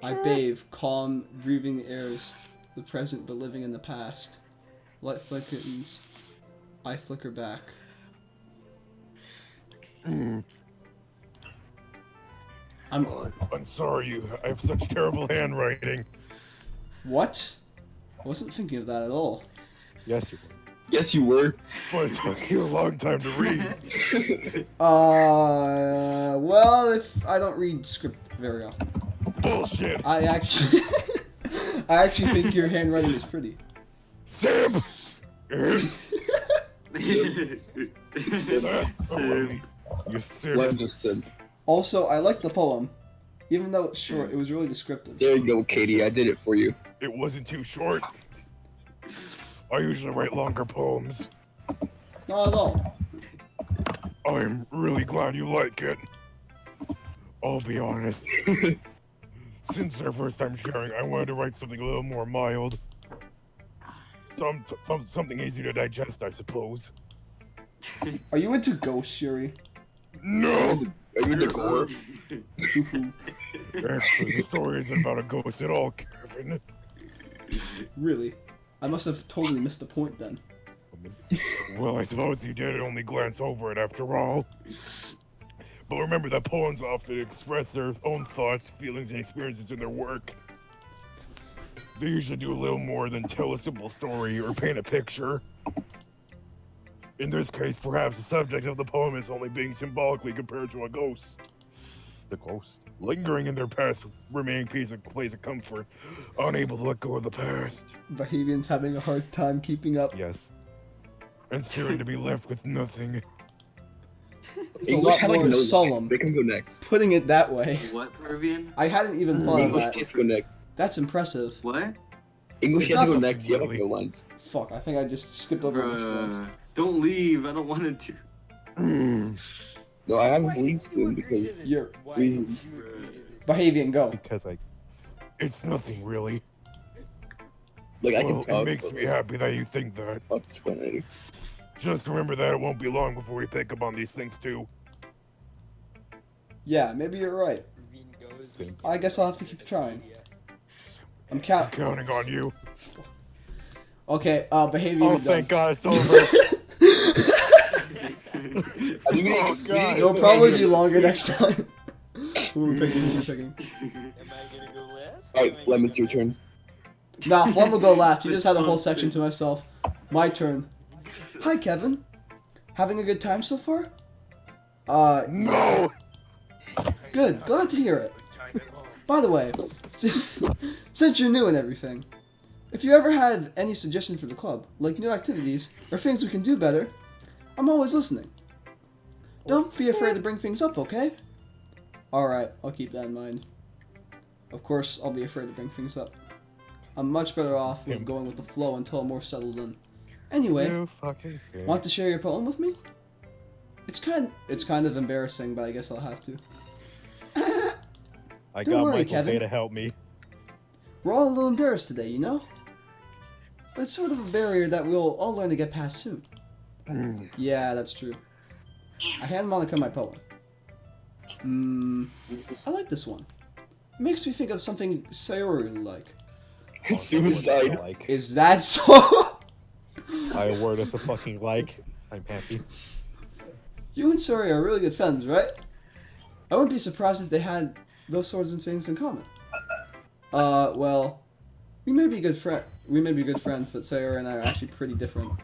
I bathe, calm, breathing the airs, the present but living in the past. Light flickers. I flicker back. I'm sorry, I have such terrible handwriting. What? I wasn't thinking of that at all. Yes, you were. Yes, you were. But it took you a long time to read. Well, if I don't read script very often. Bullshit. I actually think your handwriting is pretty. Sam! Sam. You Flem Sam. just said, Also, I like the poem. Even though it's short, it was really descriptive. there you go, Katie, I did it for you. It wasn't too short. I usually write longer poems. Not at all. I'm really glad you like it. I'll be honest. Since our first time sharing, I wanted to write something a little more mild. Something easy to digest, I suppose. Are you into ghosts, Yuri? No! Are you the gore? Actually, the story isn't about a ghost at all, Kevin. Really? I must have totally missed the point then. Well, I suppose you did only glance over it after all. But remember that poems often express their own thoughts, feelings, and experiences in their work. They usually do a little more than tell a simple story or paint a picture. In this case, perhaps the subject of the poem is only being symbolically compared to a ghost. The ghost, lingering in their past, remaining place of comfort, unable to let go of the past. Bohavian's having a hard time keeping up. Yes. And soon to be left with nothing. It's a English lot have like more no solemn. lines. They can go next. Putting it that way. What, Peruvian? I hadn't even thought of English that. kids go next. That's impressive. What? English It's has to go not next. You have like no lines. Fuck, I think I just skipped over English words. Bruh. Don't leave. I don't want to. No, I haven't leave soon because You're reasons. Bohavian, go. Because it's nothing really. Like I Well, can talk. it makes but, me happy that you think that. Fuck explaining. Just remember that it won't be long before we pick up on these things too. Yeah, maybe you're right. I guess I'll have to keep trying. I'm Counting on you. Okay, Bohavian. Oh, is done. thank God it's over. Oh, God. It'll probably be longer next time. Who are we picking? Who are we picking? Am I gonna go last? Alright, Flem, it's your turn. Nah, Flem will go last. You just had a whole section to myself. My turn. Hi, Kevin. Having a good time so far? No! Good. Glad to hear it. By the way, since you're new and everything, if you ever have any suggestion for the club, like new activities or things we can do better, I'm always listening. Don't be afraid to bring things up, okay? Alright, I'll keep that in mind. Of course, I'll be afraid to bring things up. I'm much better off with going with the flow until I'm more settled in. Anyway, You fucking sick. want to share your poem with me? It's kind of embarrassing, but I guess I'll have to. I Don't got worry, Michael Kevin. Bay to help me. We're all a little embarrassed today, you know? But it's sort of a barrier that we'll all learn to get past soon. Yeah, that's true. I hand Monica my poem. I like this one. It makes me think of something Sayori like. Suicide. Like, Is that so? I award us a fucking like. I'm happy. You and Sayori are really good friends, right? I wouldn't be surprised if they had those sorts of things in common. Well, we may be good friends, but Sayori and I are actually pretty different.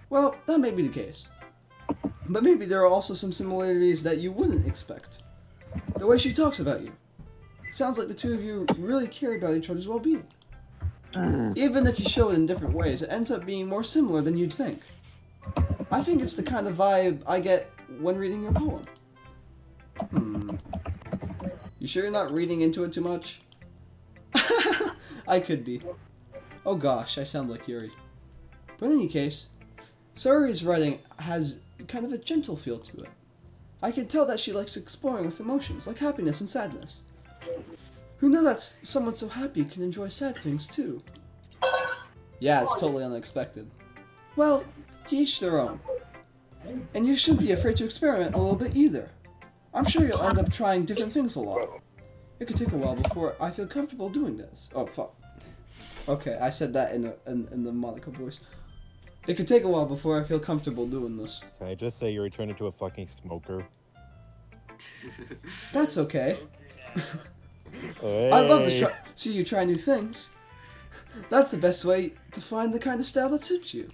Well, that may be the case. But maybe there are also some similarities that you wouldn't expect. The way she talks about you. It sounds like the two of you really care about each other's well-being. Even if you show it in different ways, it ends up being more similar than you'd think. I think it's the kind of vibe I get when reading your poem. You sure you're not reading into it too much? I could be. Oh gosh, I sound like Yuri. But in any case, Sayori's writing has kind of a gentle feel to it. I can tell that she likes exploring with emotions, like happiness and sadness. Who knew that someone so happy can enjoy sad things too? Yeah, it's totally unexpected. Well, to each their own. And you shouldn't be afraid to experiment a little bit either. I'm sure you'll end up trying different things a lot. It could take a while before I feel comfortable doing this. Oh, fuck. Okay, I said that in the Monica voice. It could take a while before I feel comfortable doing this. Can I just say you turned into a fucking smoker? That's okay. Hey. I love to see you try new things. That's the best way to find the kind of style that suits you.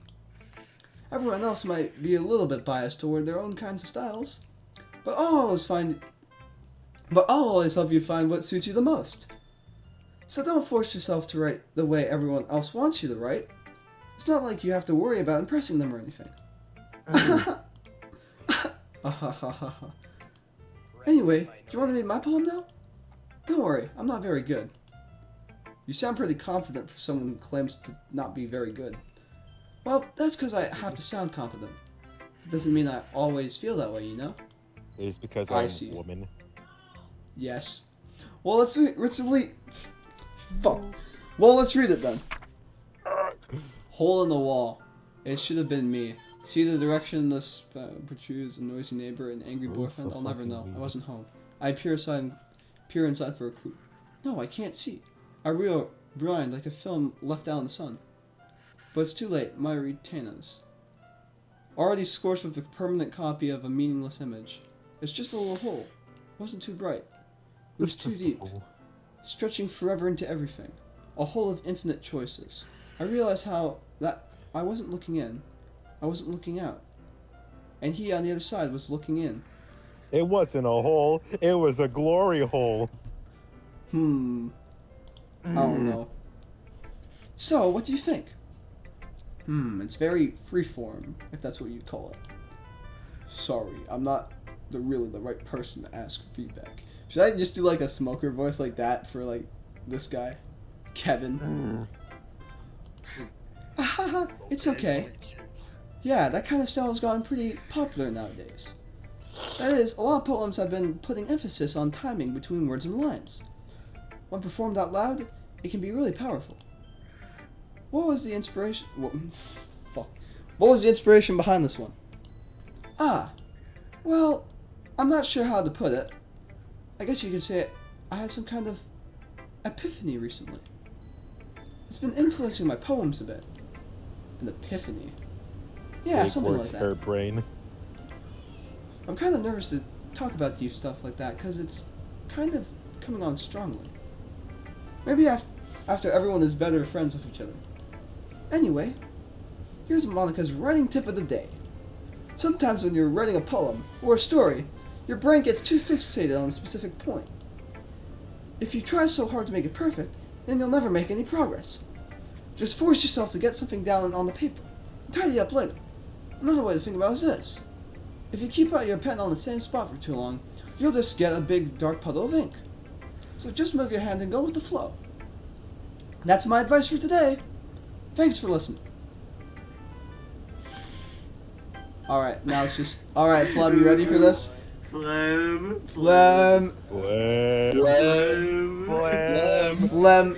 Everyone else might be a little bit biased toward their own kinds of styles, but I'll always help you find what suits you the most. So don't force yourself to write the way everyone else wants you to write. It's not like you have to worry about impressing them or anything. Anyway, do you want to read my poem now? Don't worry, I'm not very good. You sound pretty confident for someone who claims to not be very good. Well, that's because I have to sound confident. It doesn't mean I always feel that way, you know? It is because I I'm see. a woman. Yes. Well, let's read it then. Hole in the wall. It should have been me. See the direction this protrudes a noisy neighbor and angry boyfriend? I'll never know. I wasn't home. I peer inside for a clue. No, I can't see. I reel blind like a film left out in the sun. But it's too late. My retinas. Already scorched with a permanent copy of a meaningless image. It's just a little hole. It wasn't too bright. It was too deep. Stretching forever into everything. A hole of infinite choices. I realized how that I wasn't looking in. I wasn't looking out. And he on the other side was looking in. It wasn't a hole, it was a glory hole. I don't know. So, what do you think? It's very freeform, if that's what you'd call it. Sorry, I'm not really the right person to ask for feedback. Should I just do like a smoker voice like that for like this guy? Kevin? It's okay. Yeah, that kind of style has gotten pretty popular nowadays. That is, a lot of poems have been putting emphasis on timing between words and lines. When performed out loud, it can be really powerful. What was the inspiration? What was the inspiration behind this one? Well, I'm not sure how to put it. I guess you could say I had some kind of epiphany recently. It's been influencing my poems a bit. An epiphany. Yeah, something like that. Her brain. I'm kind of nervous to talk about deep stuff like that because it's kind of coming on strongly. Maybe after everyone is better friends with each other. Anyway, here's Monica's writing tip of the day. Sometimes when you're writing a poem or a story, your brain gets too fixated on a specific point. If you try so hard to make it perfect, then you'll never make any progress. Just force yourself to get something down on the paper and tidy up later. Another way to think about it is this. If you keep your pen on the same spot for too long, you'll just get a big dark puddle of ink. So just move your hand and go with the flow. That's my advice for today. Thanks for listening. Alright, now it's just... Alright, Flem, you ready for this? Flem. Flem. Flem. Flem. Flem. Flem.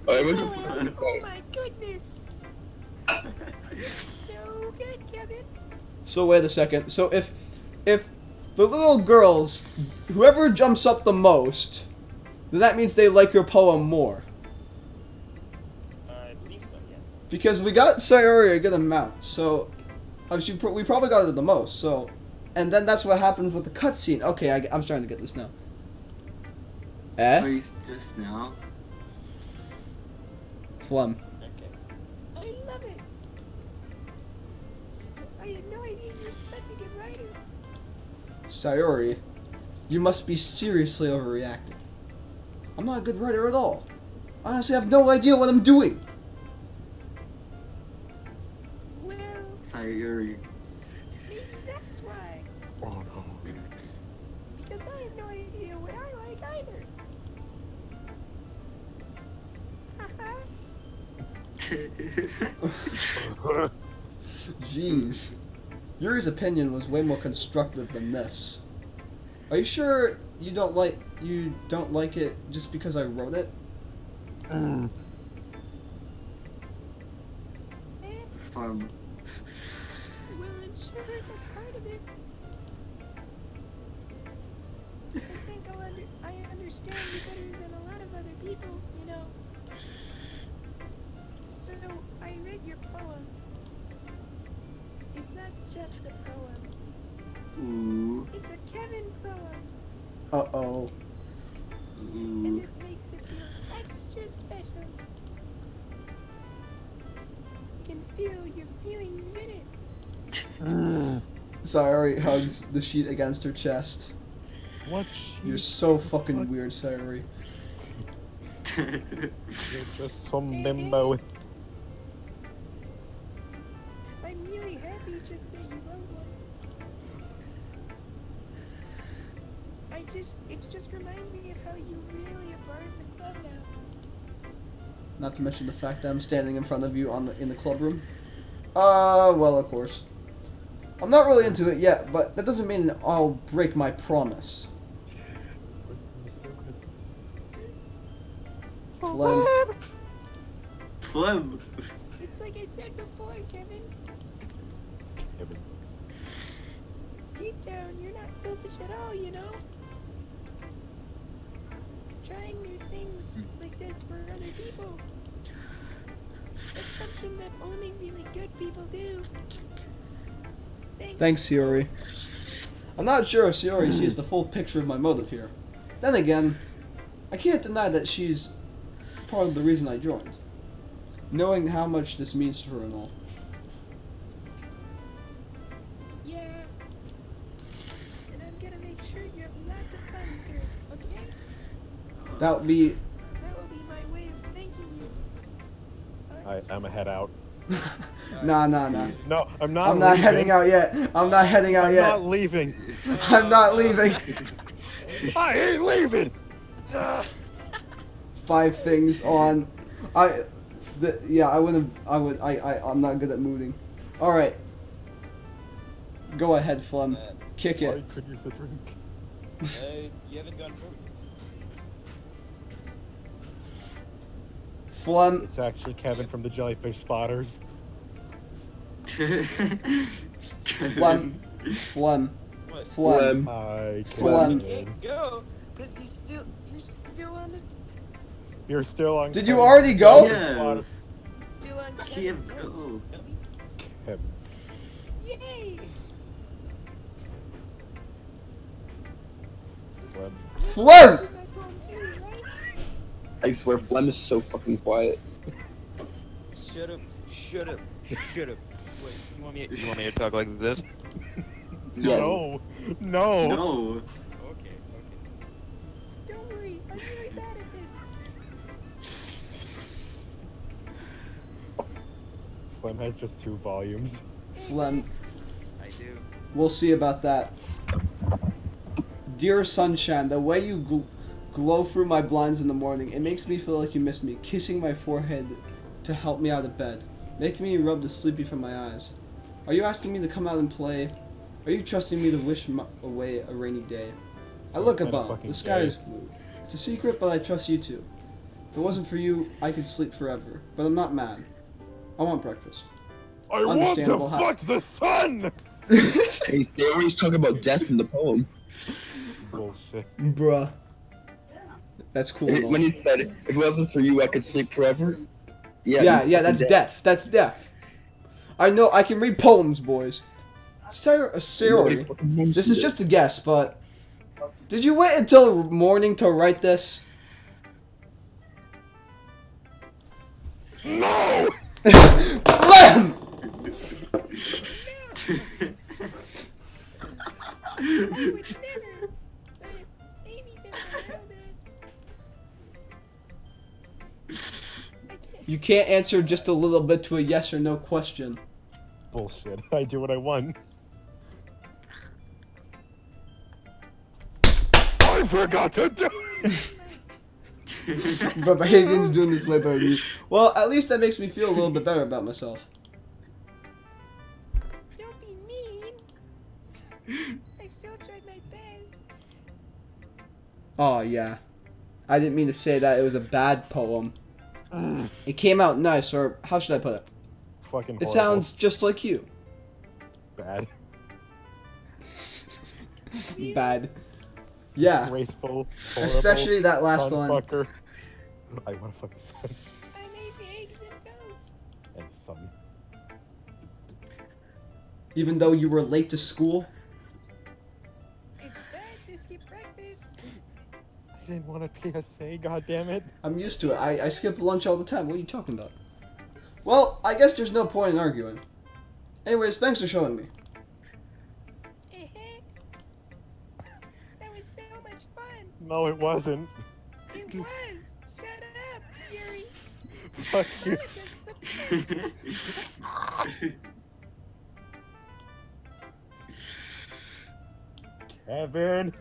Oh my goodness! So good, Kevin. So wait a second. So if the little girls, whoever jumps up the most, then that means they like your poem more. I believe so, yeah. Because we got Sayori a good amount, so we probably got it the most. So, and then that's what happens with the cutscene. Okay, I'm starting to get this now. Please, just now. Flem. Okay. I love it. I had no idea you were such a good writer. Sayori, you must be seriously overreacting. I'm not a good writer at all. I honestly have no idea what I'm doing. Well, Sayori. maybe that's why. Oh no. Because I have no idea what I like either. Haha. Jeez. Yuri's opinion was way more constructive than this. Are you sure you don't like it just because I wrote it? Flem. Well, I'm sure that's part of it. I think I understand you better than a lot of other people, you know. So, I read your poem. It's not just a poem. Ooh. It's a Kevin poem. Uh-oh. And Ooh. it makes it feel extra special. You can feel your feelings in it. Sayori hugs the sheet against her chest. What? You're so fucking weird, Sayori. You're just some bimbo. I'm really happy just that you wrote one. It just reminds me of how you really are part of the club now. Not to mention the fact that I'm standing in front of you in the club room. Well, of course. I'm not really into it yet, but that doesn't mean I'll break my promise. Flem. Flem. It's like I said before, Kevin. Kevin. Deep down, you're not selfish at all, you know? Trying new things like this for other people. That's something that only really good people do. Thanks, Sayori. I'm not sure if Sayori sees the full picture of my motive here. Then again, I can't deny that she's part of the reason I joined. Knowing how much this means to her and all. That would be. That will be my way of thanking you. I'm a head out. Nah. No, I'm not. I'm not leaving. heading out yet. I'm not heading out I'm yet. not leaving. I'm not leaving. I ain't leaving. 5 things on. I'm not good at moving. All right. Go ahead, Flem. Kick I it. could use a drink. You haven't gone forward. Flem. It's actually Kevin from the Jellyfish Spotters. Flem. Flem. What? Flem. I Flem. can't. Go, cause you're still on this. You're still on. Did you Kevin. already go? Yeah. Still on Kyiv, Yes. go. Kevin. Yay! Flem. Flem. You're my phone too, right? I swear, Flem is so fucking quiet. Shut up. Wait, you want me to talk like this? Yeah. No. No. Okay. Don't worry, I'm really bad at this. Flem has just 2 volumes. Flem. I do. We'll see about that. Dear sunshine, the way you glow through my blinds in the morning, it makes me feel like you miss me. Kissing my forehead to help me out of bed. Make me rub the sleepy from my eyes. Are you asking me to come out and play? Are you trusting me to wish away a rainy day? I look kinda above. fucking The sky gay. is blue. It's a secret, but I trust you too. If it wasn't for you, I could sleep forever. But I'm not mad. I want breakfast. I want to Understandable. fuck the sun! Hey, Sayori's talking about death in the poem. Bullshit. Bruh. That's cool. though. When he said, if it wasn't for you, I could sleep forever. Yeah, he's that's fucking deaf. That's deaf. I know. I can read poems, boys. Sayori. This is just a guess, but did you wait until morning to write this? No! Flem! I would never. But maybe just a little bit. I can't. You can't answer just a little bit to a yes or no question. Bullshit. I do what I want. I forgot to do But Bohavian's doing this way better than me. Well, at least that makes me feel a little bit better about myself. Don't be mean. I still tried my best. Oh, yeah. I didn't mean to say that it was a bad poem. It came out nice, or how should I put it? Fucking It horrible. sounds just like you. bad. Bad. Yeah. Graceful. Especially that last son one. Fucker. I want to fuck the sun I made eggs and toast. and the sun. Even though you were late to school. It's bad to skip breakfast. I didn't want a PSA. God damn it. I'm used to it. I skip lunch all the time. What are you talking about? Well, I guess there's no point in arguing. Anyways, thanks for showing me. That was so much fun. No, it wasn't. It was. Shut up, Yuri. Fuck you. That's the best. Kevin.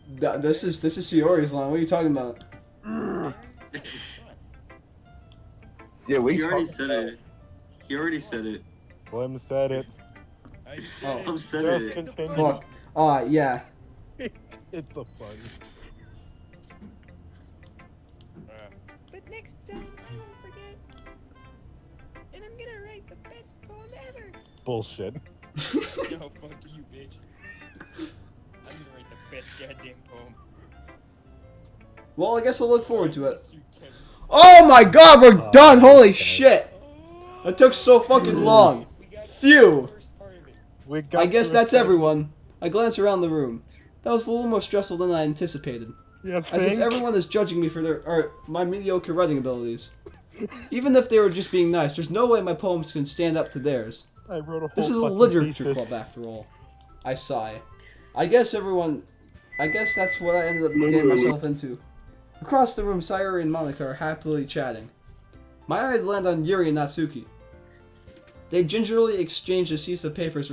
This is Sayori's line. What are you talking about? Yeah, we He already talked said about it. He already said it. Flem said it. I Oh. said Flem said Just it. continue. Fuck. Yeah. It's the fun. But next time, I won't forget. And I'm gonna write the best poem ever. Bullshit. No, fuck you, bitch. I'm gonna write the best goddamn poem. Well, I guess I'll look forward to it. Miss you, Kevin. Oh my god, we're Oh, done! Holy okay. shit! That took so fucking long. We got Phew. the first part of it. We got I guess through that's it. everyone. I glance around the room. That was a little more stressful than I anticipated. You As if think? everyone is judging me for my mediocre writing abilities. Even if they were just being nice, there's no way my poems can stand up to theirs. I wrote a whole This is a fucking literature thesis. club after all. I sigh. I guess everyone I guess that's what I ended up getting myself into. Across the room, Sayori and Monica are happily chatting. My eyes land on Yuri and Natsuki. They gingerly exchange a sheets of papers,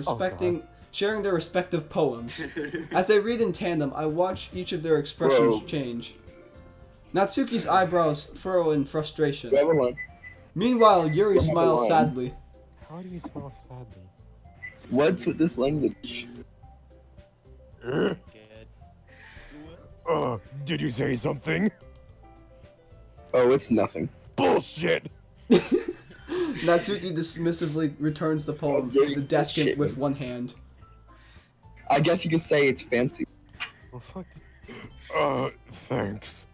sharing their respective poems. As they read in tandem, I watch each of their expressions change. Natsuki's eyebrows furrow in frustration. Meanwhile, Yuri smiles sadly. How do you smile sadly? What's with this language? Did you say something? Oh, it's nothing. Bullshit! Natsuki dismissively returns the poem to the desk with one hand. I guess you could say it's fancy. Well, fuck. Thanks.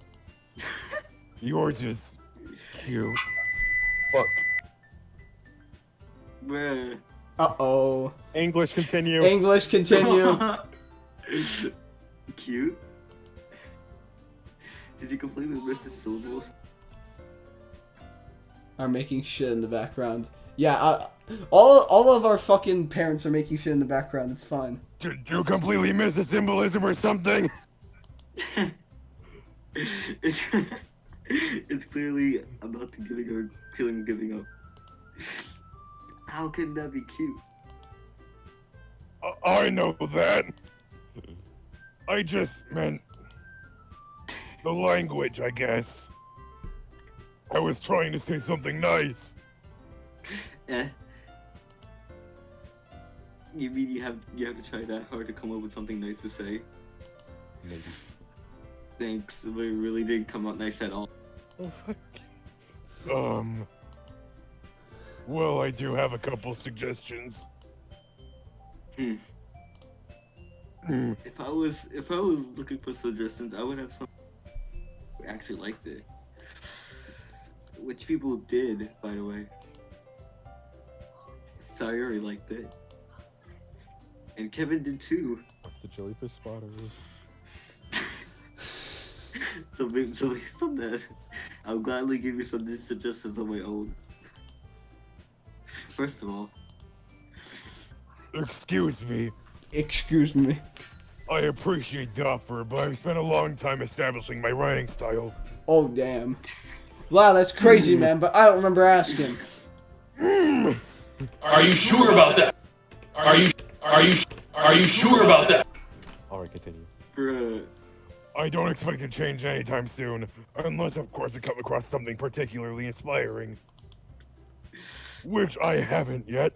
Yours is cute. Fuck. Bruh. Uh-oh. English continue. English continue. Cute? Did you completely miss the syllables? Are making shit in the background. Yeah, all of our fucking parents are making shit in the background. It's fine. Did you completely miss the symbolism or something? It's clearly about to giving up. How can that be cute? I know that. I just meant the language, I guess. I was trying to say something nice. You mean you have to try that hard to come up with something nice to say? Maybe. Thanks, but it really didn't come out nice at all. Oh, fuck. Well, I do have a couple suggestions. If I was looking for suggestions, I would have some who actually liked it. Which people did, by the way. Sayori liked it. And Kevin did too. The jellyfish spotters. So based on that, I'll gladly give you some suggestions on my own. First of all, Excuse me. Excuse me. I appreciate the offer, but I've spent a long time establishing my writing style. Oh damn. Wow, that's crazy, man. But I don't remember asking. Are you sure about that? Are you sure about that? Alright, continue. bruh. I don't expect to change anytime soon, unless of course I come across something particularly inspiring. Which I haven't yet.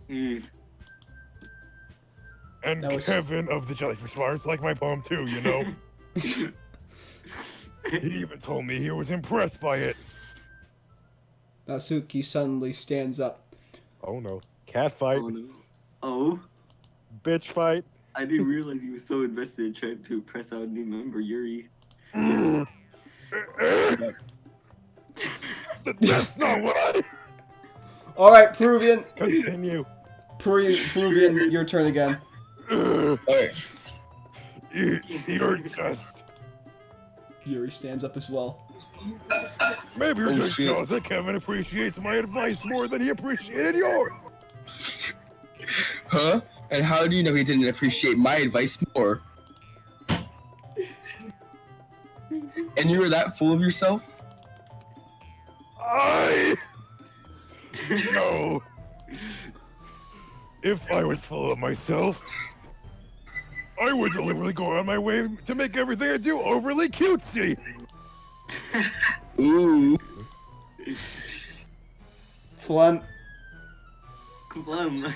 And Kevin of the Jellyfish Bars liked my poem too, you know? He even told me he was impressed by it. Natsuki suddenly stands up. Oh no. Cat fight. Oh no. Oh? Bitch fight. I didn't realize you were so invested in trying to press out a new member, Yuri. That's not what I... Alright, Peruvian. Continue. Peruvian, your turn again. Alright. You're just... Yuri stands up as well. Maybe you're just shit. jealous that Kevin appreciates my advice more than he appreciated yours. Huh? And how do you know he didn't appreciate my advice more? And you were that full of yourself? No. If I was full of myself, I would deliberately go on my way to make everything I do overly cutesy. Ooh. Flem. Flem.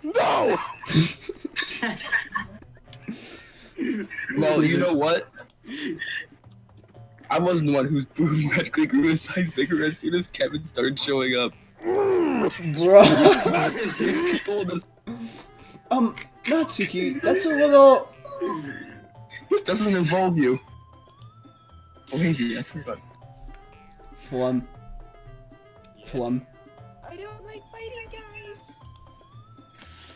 No! Well, you know what? I wasn't the one whose boob magically grew a size bigger as soon as Kevin started showing up. Bro. Natsuki, that's a little... This doesn't involve you. Oh, maybe, that's pretty fun. Flem. Flem. I don't like fighting, guys.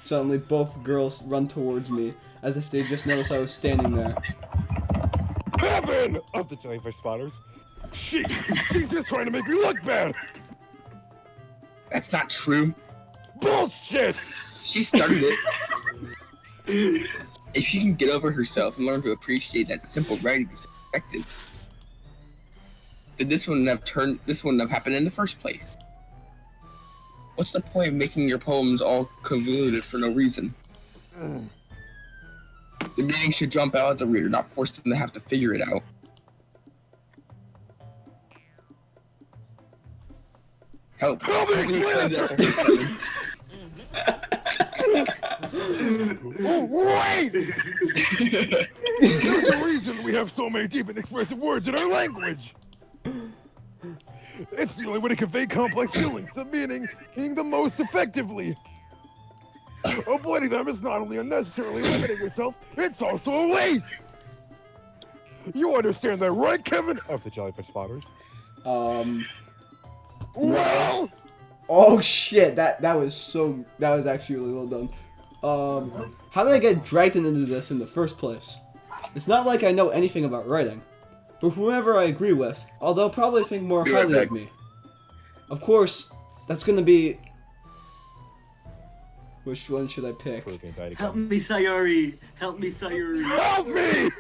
Suddenly, both girls run towards me, as if they just noticed I was standing there. Kevin of the Jellyfish Spotters. She's just trying to make me look bad. That's not true. Bullshit! She started it. If she can get over herself and learn to appreciate that simple writing perspective, then this wouldn't have happened in the first place. What's the point of making your poems all convoluted for no reason? The meaning should jump out at the reader, not force them to have to figure it out. Help me explain that to her, Kevin. Wait! There's a reason we have so many deep and expressive words in our language. It's the only way to convey complex feelings, the meaning being the most effectively. Avoiding them is not only unnecessarily limiting yourself, it's also a waste. You understand that, right, Kevin? Of the jellyfish spotters. Well. Oh shit! That was actually really well done. How did I get dragged into this in the first place? It's not like I know anything about writing, but whoever I agree with, they'll probably think more highly of me. Of course, that's gonna be. Which one should I pick? Help me, Sayori! Help me, Sayori! Help me!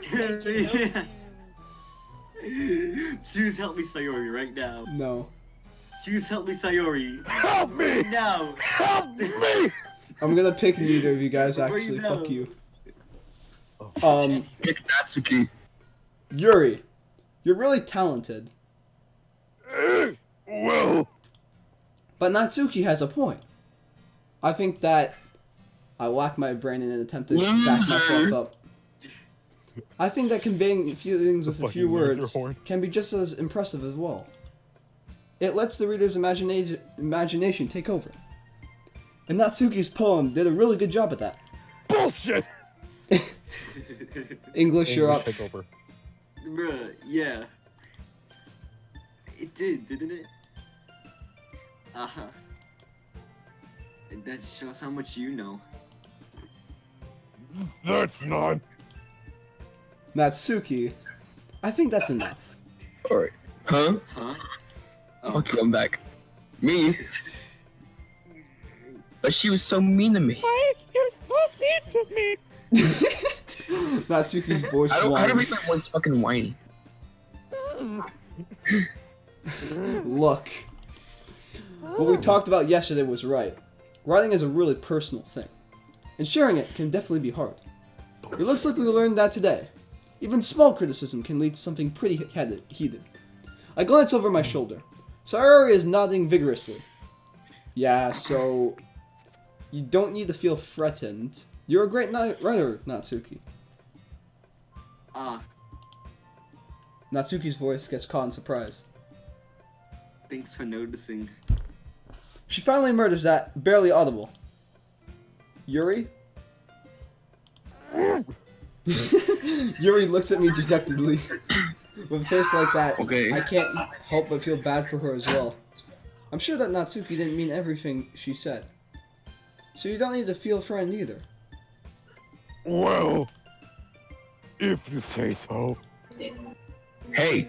Choose help me, Sayori, right now. No. Choose help me, Sayori. Help me! Now! Help me! I'm gonna pick neither of you guys, actually. Fuck you. Pick Natsuki. Yuri, you're really talented. Well. But Natsuki has a point. I think that I whacked my brain in an attempt to back myself up. I think that conveying feelings with a few words can be just as impressive as well. It lets the reader's imagination take over. And Natsuki's poem did a really good job at that. Bullshit! English, you're up. Take over. Bruh, yeah. It did, didn't it? Uh-huh. And that shows how much you know. That's not. Natsuki, I think that's enough. Alright. Huh? Huh? Okay, I'm back. Me? But she was so mean to me. Why you're so mean to me? Natsuki's voice I don't whines. make my voice fucking whiny. Look. What we talked about yesterday was right. Writing is a really personal thing. And sharing it can definitely be hard. It looks like we learned that today. Even small criticism can lead to something pretty heated. I glance over my shoulder. Sayori is nodding vigorously. Yeah, so... You don't need to feel threatened. You're a great writer, Natsuki. Natsuki's voice gets caught in surprise. Thanks for noticing. She finally mutters that, barely audible. Yuri? Yuri looks at me dejectedly. With a face like that, Okay. I can't help but feel bad for her as well. I'm sure that Natsuki didn't mean everything she said. So you don't need to feel frightened either. Well, if you say so. Hey.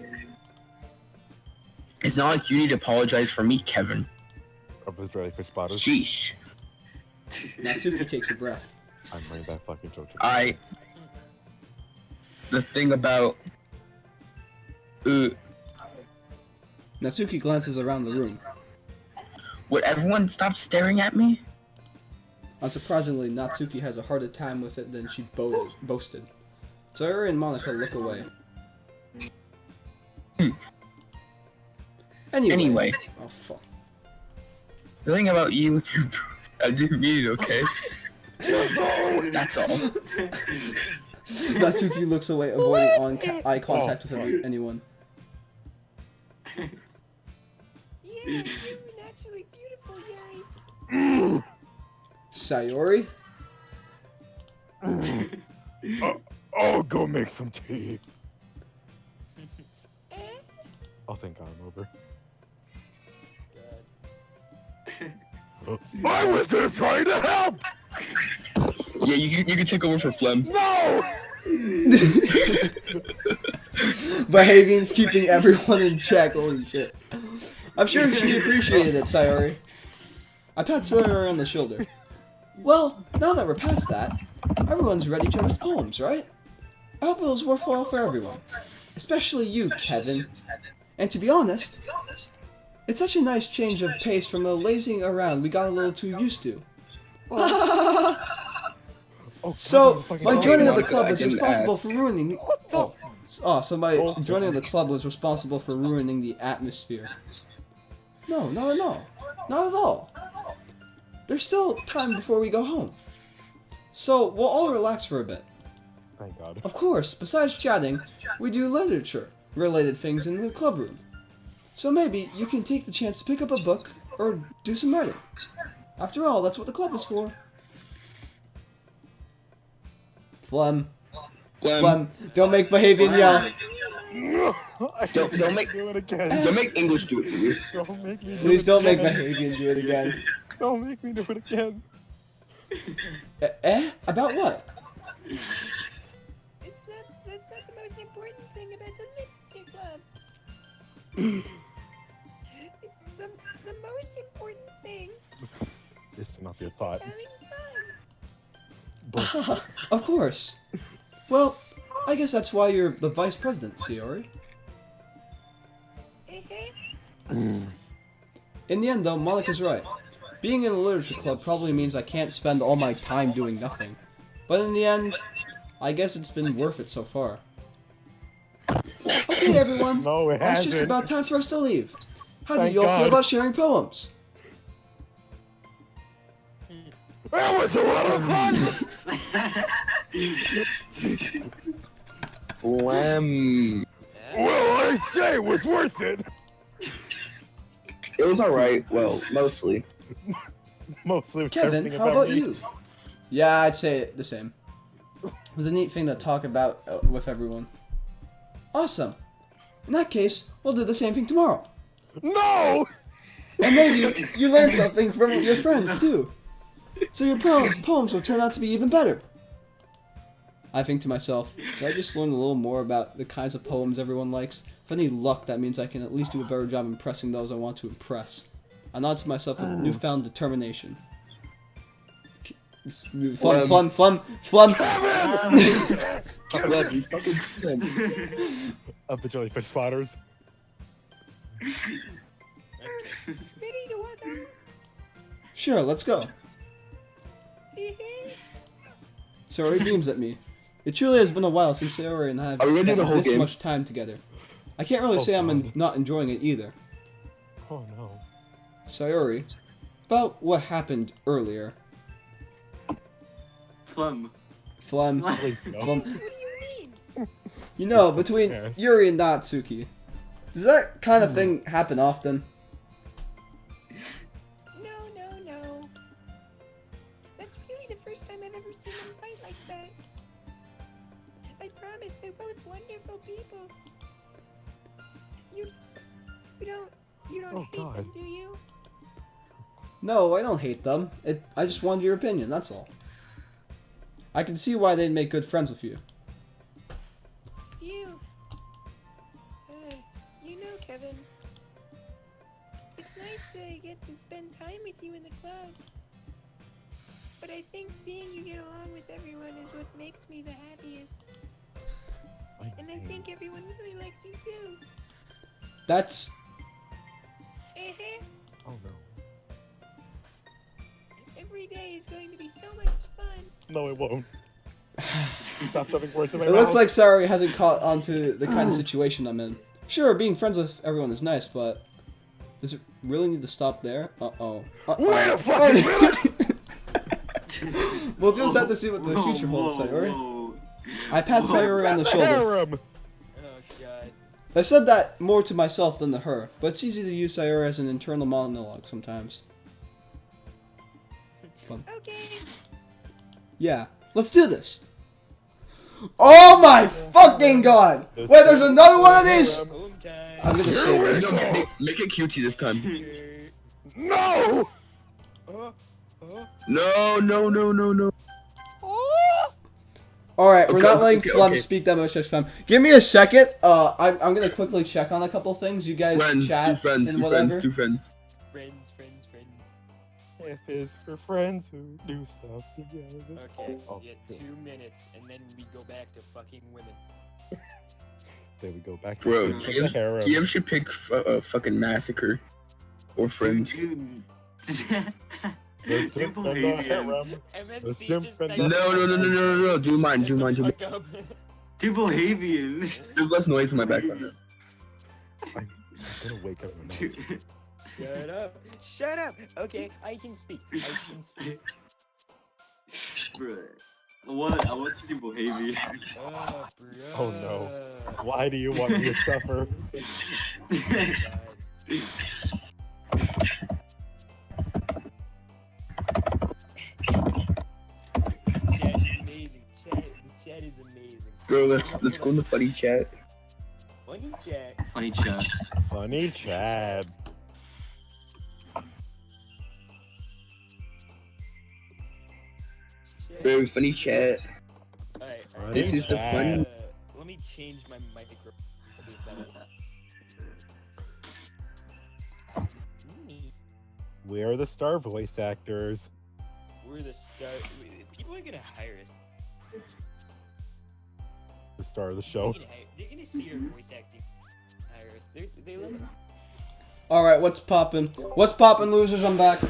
It's not like you need to apologize for me, Kevin. Of the jellyfish spotters. Sheesh. Natsuki takes a breath. I'm bringing that fucking joke. The thing about... Natsuki glances around the room. Would everyone stop staring at me? Unsurprisingly, Natsuki has a harder time with it than she boasted. Sayori and Monica look away. Anyway. Oh, fuck. The thing about you... I didn't mean it, okay? That's all. Natsuki looks away, avoiding eye contact with anyone. Yeah, you're naturally beautiful, Yuri. Sayori? I'll go make some tea. I'll think I'm over. I was just trying to help! Yeah, you can take over for Flem. No! Bohavian's keeping everyone in check, holy shit. I'm sure she appreciated it, Sayori. I pat Sayori on the shoulder. Well, now that we're past that, everyone's read each other's poems, right? I hope it was worthwhile for everyone. Especially you, Kevin. And to be honest, it's such a nice change of pace from the lazing around we got a little too used to. So, my joining of the club was responsible for ruining the... so my joining of the club was responsible for ruining the atmosphere. No, not at all. Not at all. There's still time before we go home. So, we'll all relax for a bit. Thank God. Of course, besides chatting, we do literature-related things in the club room. So maybe you can take the chance to pick up a book or do some writing. After all, that's what the club is for. Flem. Don't make Bohavian yell. Don't make Do it again. Don't make English do it for you. Don't make me do Please it don't make again. Bohavian do it again. Don't make me do it again. About what? That's not the most important thing about the literature club. It's the most important thing. This will not be a thought. Having Of course. Well, I guess that's why you're the vice president, Sayori. fun. In the end, though, Monika's right. Being in a literature club probably means I can't spend all my time doing nothing. But in the end, I guess it's been worth it so far. Okay, everyone. No, it It's just hasn't. about time for us to leave. How do Thank you all feel God. about sharing poems? That was a lot of fun! Flem. Well, I say it was worth it. It was alright. Well, mostly. Mostly with Kevin, everything how about me. you? Yeah, I'd say the same. It was a neat thing to talk about with everyone. Awesome. In that case, we'll do the same thing tomorrow. No! And maybe you learn something from your friends, too. So your poems will turn out to be even better. I think to myself, did I just learn a little more about the kinds of poems everyone likes? With any luck, that means I can at least do a better job impressing those I want to impress. I nod to myself with newfound determination. Flem. I love you. Fucking Flem. Of the jellyfish spotters. Ready to walk out? Sure, let's go. Sayori beams at me. It truly has been a while since Sayori and I have Are we gonna do the spent whole this game? much time together. I can't really say I'm not enjoying it either. Oh no. Sayori, about what happened earlier. Flem. Flem. Please no. Flem. What do you mean? You know, between Yes. Yuri and Natsuki, does that kind of thing happen often? No. That's really the first time I've ever seen them fight like that. I promise they're both wonderful people. You don't Oh, hate God. them, do you? No, I don't hate them. I just wanted your opinion, that's all. I can see why they'd make good friends with you. You. You know, Kevin. It's nice to get to spend time with you in the club. But I think seeing you get along with everyone is what makes me the happiest. And I think everyone really likes you too. That's... Oh no. Every day is going to be so much fun. No, it won't. Stop shoving words in my It mouth. looks like Sayori hasn't caught on to the kind of situation I'm in. Sure, being friends with everyone is nice, but does it really need to stop there? Uh-oh. Wait a fucking minute! We'll just have to see what the future holds, Sayori. Whoa. I pat Sayori on the shoulder. Harem! Oh god. I said that more to myself than to her, but it's easy to use Sayori as an internal monologue sometimes. Fun. Okay. Yeah, let's do this. Oh my fucking god! Wait, there's another one of these! Home time. I'm gonna save this. No, make it cutesy this time. No! No. Alright, we're Okay, not letting okay, Flem okay. speak that much this time. Give me a second. I'm gonna quickly check on a couple things. You guys Friends, chat two friends, and two whatever. friends, two friends. Friends. F is for friends who do stuff together. Okay, Oh, you get 2 minutes, and then we go back to fucking women. There we go back Bro, to the harem. Kyiv should pick fucking Massacre. Or Friends. Dude. The Dude, simp and the Bohavian. harem. MSC simp just and typed No. Do mine. Shut the fuck up. Dude, Bohavian. There's less noise in my background. I'm gonna wake up in a minute. Dude. Shut up. Shut up. Okay, I can speak. I can speak. Bruh. I want to do Bohavian. Bro. Oh no. Why do you want me to suffer? Chat is amazing. The chat is amazing. Bro, let's go in the funny chat. Funny chat. Funny chat. Funny Chad. Bro, funny chat. Alright, This is the fun- let me change my microphone and see if that will. We are the star voice actors. We're the star. People are gonna hire us. The star of the show. They're gonna see our voice acting. Hire us. They love us. Alright, what's poppin'? What's poppin', losers? I'm back.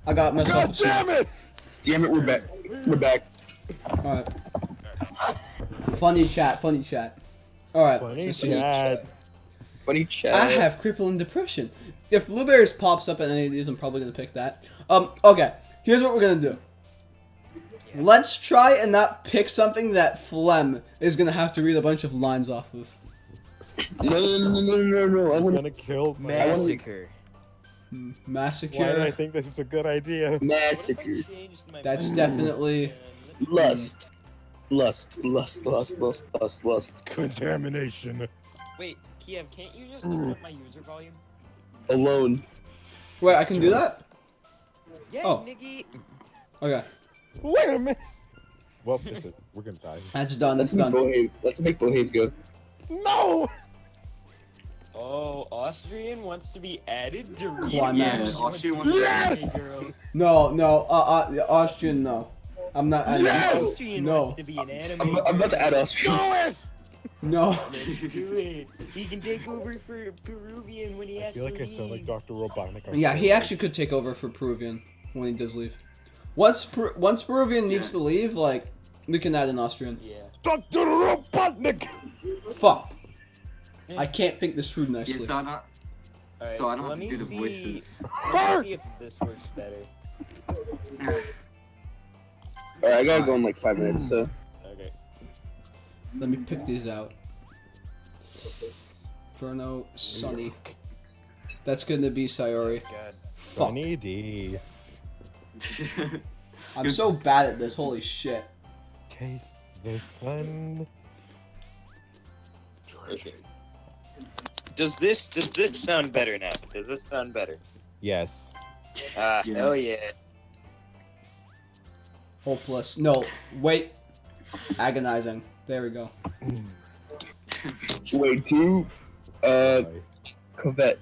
I got myself a God snack. damn it! Damn it, we're back. We're back. Alright. Funny chat. Alright. Funny listen. Chad. Funny chat. I have crippling depression. If Blueberries pops up in any of these, I'm probably gonna pick that. Okay. Here's what we're gonna do. Let's try and not pick something that Flem is gonna have to read a bunch of lines off of. No. I I'm want gonna kill my Massacre. Why did I Massacre. think this is a good idea? Massacre. That's definitely. Lust. Contamination. Wait, Kiev, can't you just turn up my user volume? Alone. Wait, I can do that? Yeah, Oh. nigga. Okay. Wait a minute. Well, listen, we're gonna die. That's done. Let's That's make done. Bohave. Let's make Bohave go. No! Oh, Austrian wants to be added to read. Climax. Yeah, Austrian wants to be Yes! girl. No. Austrian, no. I'm not. Yes! Austrian No. wants to be an anime. I'm about to add Austrian. Do it! No. Let's do it. He can take over for Peruvian when he I has feel to like I leave. sound like Dr. Robotnik. on Yeah, he steroids. actually could take over for Peruvian when he does leave. Once Peruvian needs to leave, like, we can add an Austrian. Yeah. Dr. Robotnik! Fuck. I can't think this through Yeah, nicely. so I don't Alright, have let to me do the see- voices. Let me see if this works better. Alright, I gotta go in like 5 minutes, so. Okay. Let me pick these out. Inferno, Sunny. That's gonna be Sayori. God. Fuck. Sunny D. I'm so bad at this, holy shit. Taste the sun. Okay. Does this sound better now? Does this sound better? Yes. Yeah. Hell yeah. Hopeless. No, wait. Agonizing. There we go. Wait, do Covette.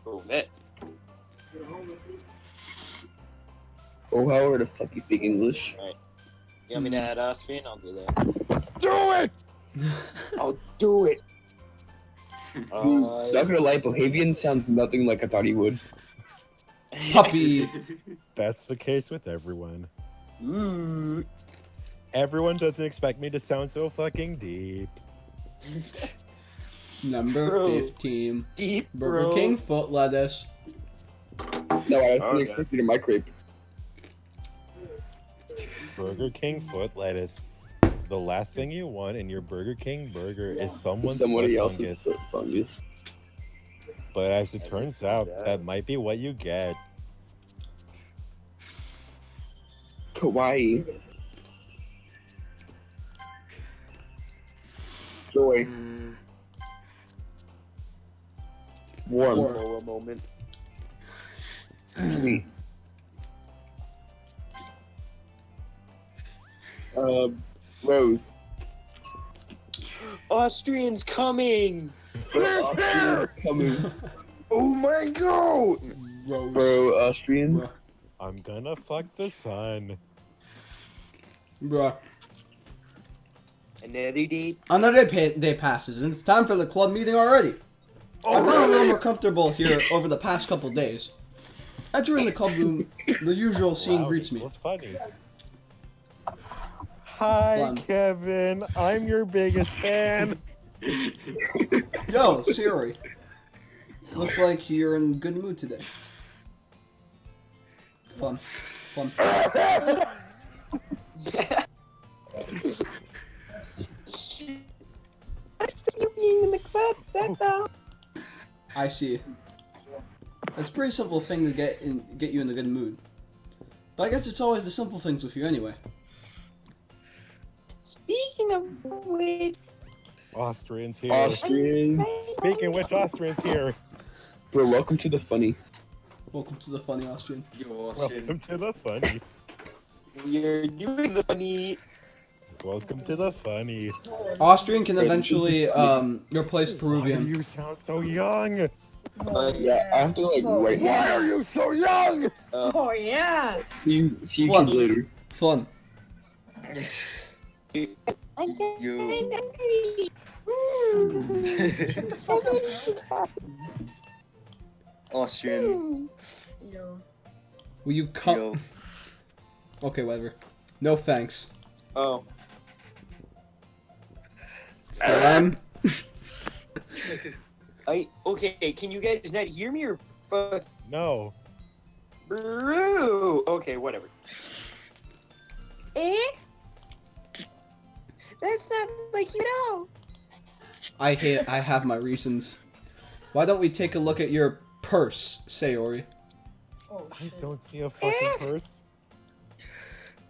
Oh, man. Oh, however the fuck you speak English. You want me to add Austrian? I'll do that. Do it! I'll do it. Not gonna lie, Bohavian sounds nothing like I thought he would. Puppy. That's the case with everyone. Everyone doesn't expect me to sound so fucking deep. Number Bro. 15. Deep, Burger bro. King foot lettuce. No, I actually Okay. expected you to mic rape. Burger King foot lettuce. The last thing you want in your Burger King burger is someone's Somebody foot else's fungus. foot fungus. But as it turns out, that might be what you get. Kawaii. Joy. Warm. For a moment. Sweet. Rose. Austrian's coming! Coming. Oh my god! Rose. Bro, Austrian. Bruh. I'm gonna fuck the sun. Bruh. Another day. Another day passes, and it's time for the club meeting already. I've gotten a little more comfortable here over the past couple days. Entering the club room, the usual scene greets me. What's funny? Hi, Flem. Kevin. I'm your biggest fan. Yo, Sayori. Looks like you're in good mood today. Fun. Fun. You being in the club, that's all. I see. It's a pretty simple thing to get you in a good mood. But I guess it's always the simple things with you anyway. Speaking of which, Austrians here. Austrian. Speaking which, Austrians here. Bro, welcome to the funny. Welcome to the funny Austrian. Yo, Austrian. Welcome to the funny. You're doing the funny. Welcome to the funny. Austrian can eventually replace Why do Peruvian. you sound so young? Yeah, I have to like write. Why are you so young? oh yeah. See you Fun. kids later. Fun. I'm Yo. angry. Austrian. Will you come? Yo. Okay, whatever. No thanks. Oh. Flem. Okay, can you guys not hear me or fuck? No. Bro. Okay, whatever. Eh? That's not like you at all. I have my reasons. Why don't we take a look at your purse, Sayori? I don't see a fucking purse.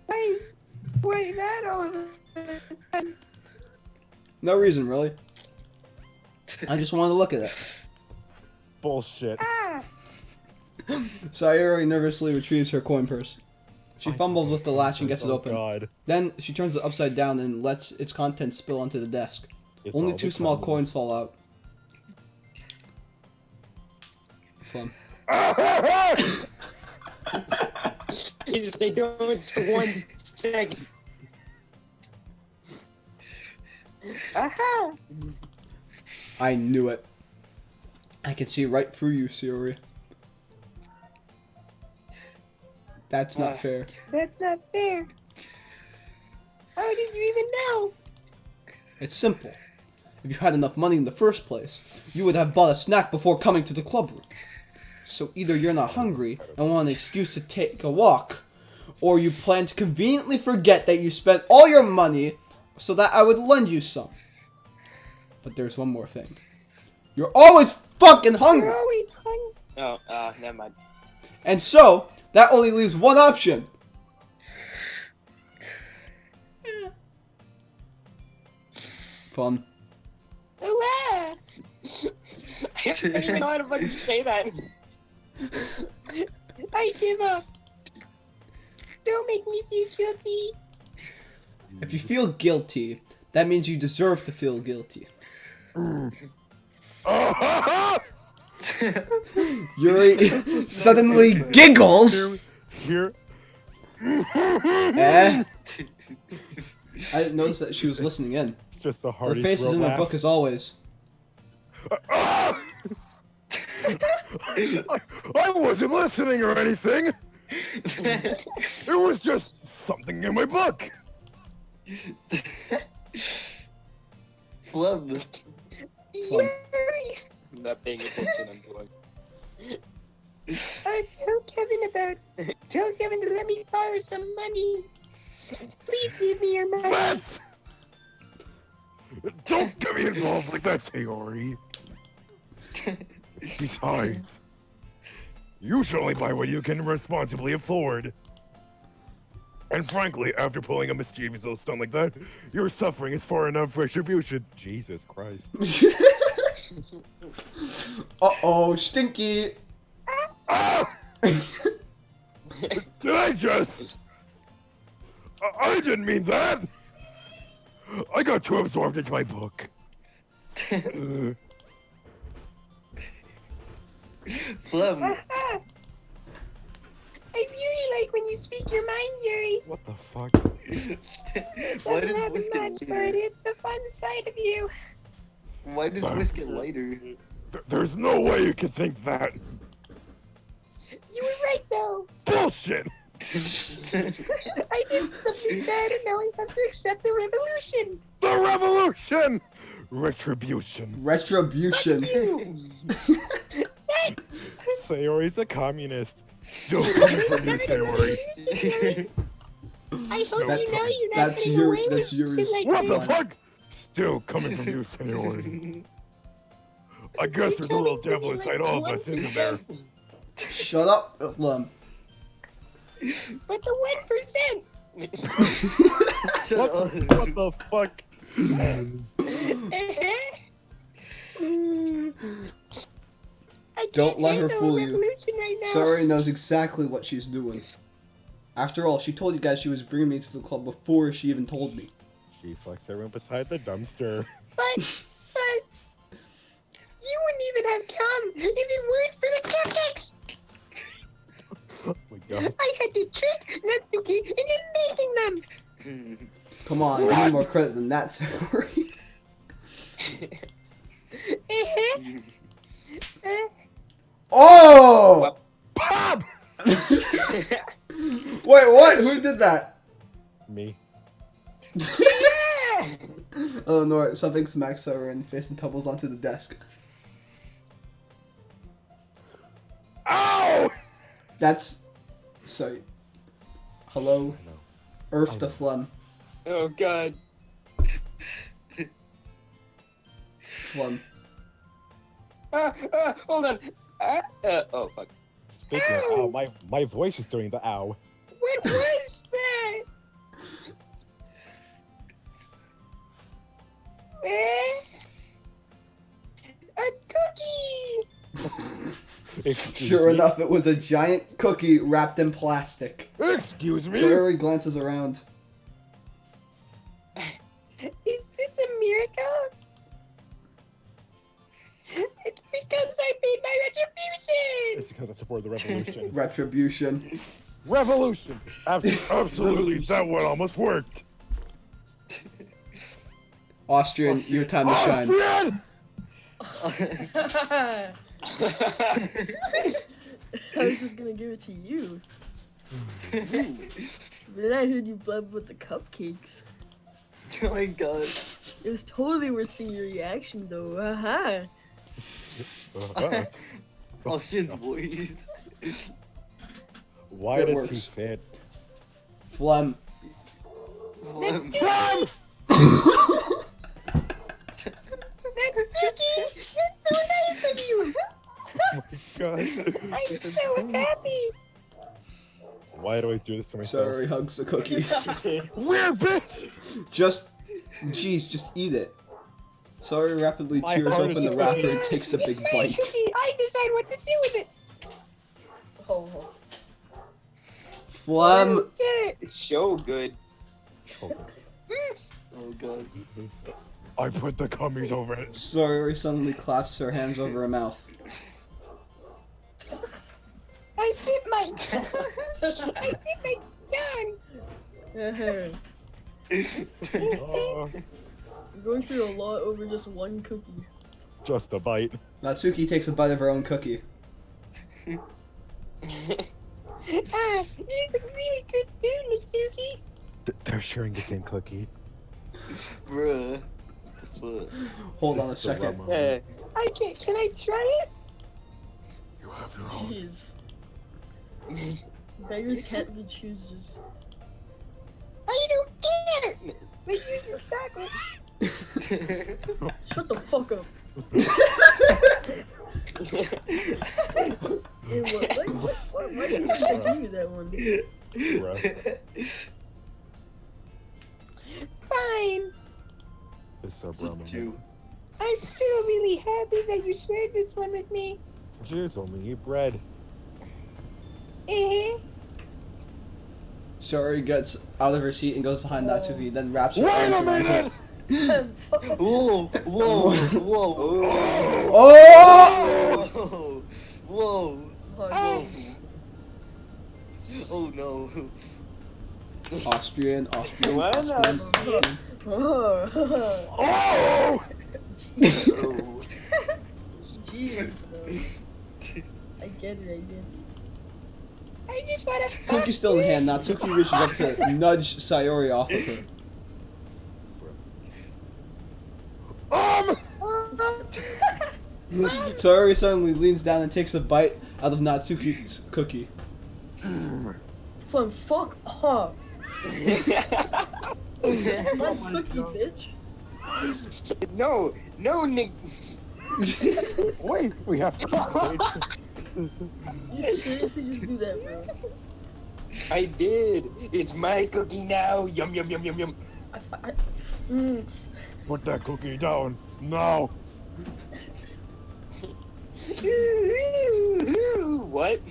Wait, that all of a sudden. No reason, really. I just wanted to look at it. Bullshit. Ah, Sayori nervously retrieves her coin purse. She fumbles with the latch and gets it Oh, open. God. Then she turns it upside down and lets its contents spill onto the desk. It's Only all 2 the small coins. coins fall out. Fun. They don't for 1 second. aha. I knew it. I can see right through you, Sayori. That's not fair. That's not fair. How did you even know? It's simple. If you had enough money in the first place, you would have bought a snack before coming to the club room. So either you're not hungry and want an excuse to take a walk, or you plan to conveniently forget that you spent all your money so that I would lend you some. But there's one more thing. You're always fucking hungry! You're always hungry. Oh, never mind. And so, that only leaves one option. Fun. Oh, ah. I don't even know how to fucking say that. I give up. Don't make me feel guilty. If you feel guilty, that means you deserve to feel guilty. Yuri suddenly giggles. Here. Eh? I didn't notice that she was listening in. It's just a Her hearty face is throat in the laugh. book as always. I wasn't listening or anything. It was just something in my book. Flem. Yuri. I'm not paying attention, I'm going. Tell Kevin to let me borrow some money. Please give me your money. Let's. Don't get me involved like that, Sayori. Besides, you should only buy what you can responsibly afford. And frankly, after pulling a mischievous little stunt like that, your suffering is far enough retribution. Jesus Christ. Uh-oh, stinky. Ah! Did I just... I didn't mean that! I got too absorbed into my book. Flem. I really like when you speak your mind, Yuri. What the fuck? Why Doesn't does happen Whisk get much, but lighter? it's the fun side of you. Why does Whisk get lighter? There's no way you can think that. You were right, though. Bullshit! I did something bad, and now I have to accept the revolution. The revolution! Retribution. Retribution. Sayori's a communist. Still coming from you, Sayori. I hope That- you know you're not that's getting your- away that's with yours. shit like What the this. fuck? Still coming from you, Sayori. I guess there's a little devil inside all of us, isn't there? Shut up, Flem. But the 1%. Shut up. What the fuck? I Don't can't let her handle a fool you. revolution right now. Sayori knows exactly what she's doing. After all, she told you guys she was bringing me to the club before she even told me. She fucks everyone beside the dumpster. But you wouldn't even have come if it weren't for the cupcakes. Oh my god. I had to trick Natsuki into making them. Come on, give me more credit than that, Sayori. Oh! Bob! Wait, what? Who did that? Me. Yeah. Oh no, something smacks Sayori in the face and tumbles onto the desk. Ow! That's... Sorry. Hello? Earth to Flem. Oh god. Flem. Hold on. Oh fuck. Speaking of ow, my voice is doing the ow. What was that? A cookie! Excuse Sure me? enough, it was a giant cookie wrapped in plastic. Excuse me? Sayori glances around. Is this a miracle? It's because I paid my retribution! It's because I support the revolution. Retribution. Revolution! Absolutely, that one almost worked. Austrian, your time to shine. Austrian! I was just gonna give it to you. But then I heard you blab with the cupcakes. Oh my god. It was totally worth seeing your reaction though. Haha. Oh, shit's voice. Why It does works. he fit? Flem. Flem. Natsuki! That's so nice of you! God. I'm so happy! Why do I do this to myself? Sayori hugs the cookie. Weird bitch! Just, jeez, just eat it. Sayori rapidly My tears heart open is the wrapper beating. and takes a big It's my bite. cookie! I decide what to do with it! Oh. Flem. Get it! It's so good. Oh god. I put the gummies over it. Sayori suddenly claps her hands over her mouth. I bit my tongue! I bit my tongue! You're going through a lot over just one cookie. Just a bite. Natsuki takes a bite of her own cookie. It's a really good food, Natsuki! They're sharing the same cookie. Bruh. Fuck. Hold on a This is the second. dilemma. Can I try it? You have your own. Jeez. Beggars can't be choosers. I don't care! My use is chocolate. Shut the fuck up. Hey, why did you give me that one? Bruh. Fine. It's a Brahman. Chew. I'm still really happy that you shared this one with me. Jews only eat bread. Sayori gets out of her seat and goes behind Natsuki, then wraps her Wait arms a around her. minute! Whoa, whoa, whoa, Oh! whoa, Whoa. Oh, Oh no. Austrian, Why not? Austrian. oh. Oh! Jeez, bro. I get it. I just want to. Cookie still in hand. Natsuki reaches up to nudge Sayori off of her. Sayori suddenly leans down and takes a bite out of Natsuki's cookie. Flem, fuck off. My cookie, bitch. No, Nick. Wait, we have to. You seriously just do that, bro? I did. It's my cookie now. Yum yum yum yum yum. Put that cookie down now. What?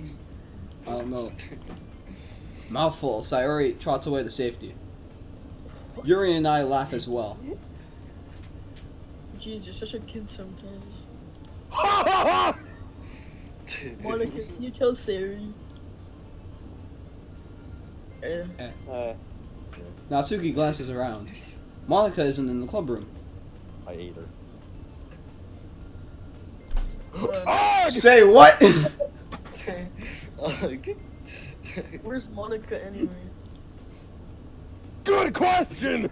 I don't know. Mouthful. Sayori trots away to safety. Yuri and I laugh as well. Jeez, you're such a kid sometimes. Ha ha ha! Monica, can you tell Sayori? Natsuki glances around. Monica isn't in the club room. I ate her. Say what? Where's Monica anyway? Good question!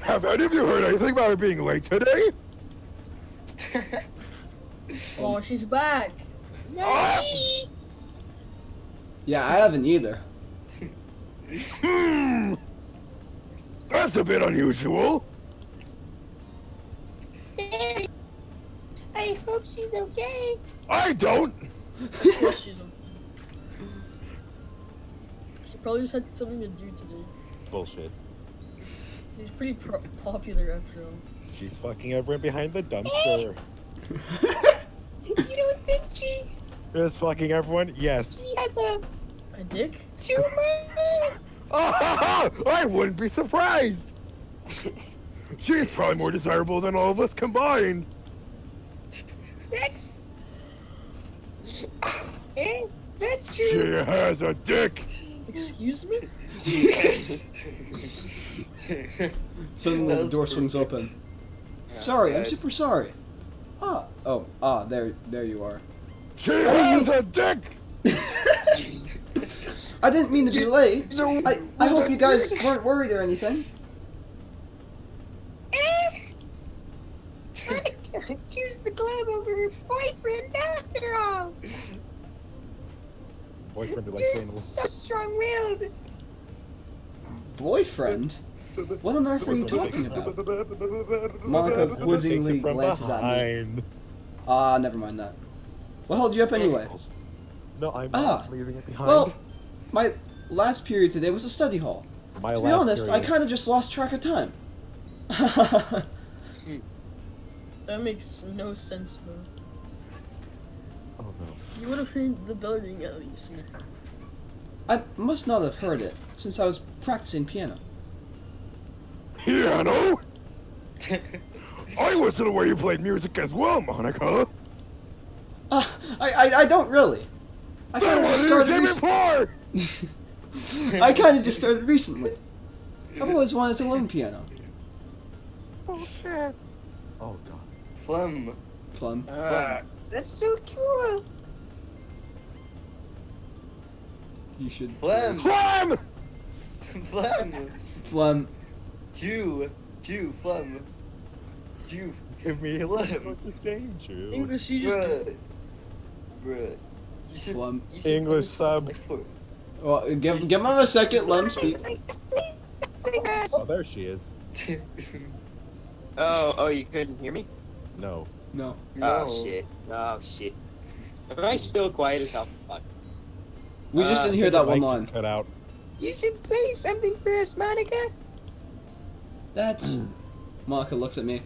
Have any of you heard anything about her being late today? Oh, she's back. Yeah, I haven't either. That's a bit unusual. I hope she's okay. I don't. Of course she's okay. She probably just had something to do today. Bullshit. She's pretty popular after all. She's fucking everyone behind the dumpster. You don't think she's Is fucking everyone? Yes. she has a dick? tumor? I wouldn't be surprised. She's probably more desirable than all of us combined. That's that's She true. has a dick. Excuse me? Suddenly the door swings open. Sorry, I'm super sorry. There you are. She has a dick. I didn't mean to be late. I hope you guys weren't worried or anything. I choose the club over her boyfriend after all. Boyfriend like You're saying, so strong-willed. Boyfriend? What on earth are you talking about? Monica quizzingly glances at me. Never mind that. What held you up anyway? No, I'm not leaving it behind. Well, my last period today was a study hall. To be honest, I kind of just lost track of time. That makes no sense, though. Oh no. You would have heard the bell ring at least. I must not have heard it, since I was practicing piano. Piano? I wasn't aware you played music as well, Monica. I don't really. I kind of just started I kind of just started recently. I've always wanted to learn piano. Oh shit. Oh god. Flem. Flem. That's so cool. You should. Flem. Flem! Flem. Flem. Jew, Flem. Jew. Give me a Flem. What's the same, Jew? English, you just. Bruh. You should, Flem. you should English sub. Well, give him a second. Let him speak. Oh, there she is. Oh, you couldn't hear me? No. No. Oh shit. Am I still quiet as hell? Fuck. We just didn't hear that one line. Cut out. You should play something for us, Monica. That's. Monica looks at me.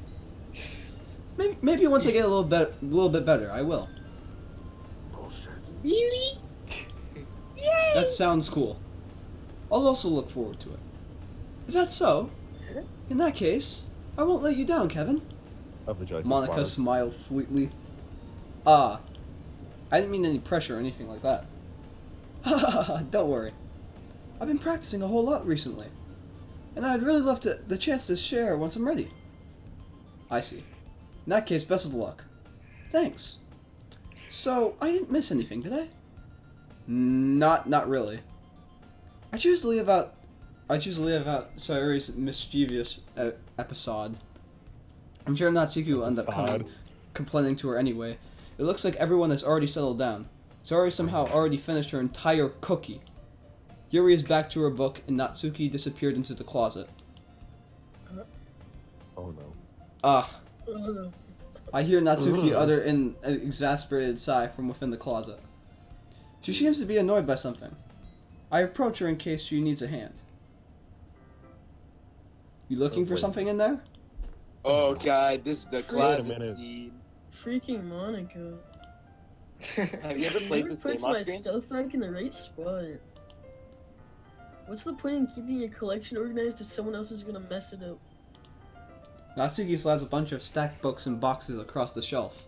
Maybe once I get a little bit better, I will. Bullshit. Really? Yay! That sounds cool. I'll also look forward to it. Is that so? In that case, I won't let you down, Kevin. Of the judge's Monica bar. smiles sweetly. I didn't mean any pressure or anything like that. Don't worry. I've been practicing a whole lot recently, and I'd really love the chance to share once I'm ready. I see. In that case, best of luck. Thanks. So, I didn't miss anything, did I? Not really. I choose to leave out Sayori's mischievous episode. I'm sure Natsuki will end up complaining to her anyway. It looks like everyone has already settled down. Sayori somehow already finished her entire cookie. Yuri is back to her book, and Natsuki disappeared into the closet. Oh no. Ah. I hear Natsuki utter an exasperated sigh from within the closet. She seems to be annoyed by something. I approach her in case she needs a hand. You looking for something in there? Oh god, this is the Wait a closet minute. scene. Freaking Monica. Have you ever played Never this puts game my off screen? stuff back in the right spot. What's the point in keeping your collection organized if someone else is gonna mess it up? Natsuki slides a bunch of stacked books and boxes across the shelf.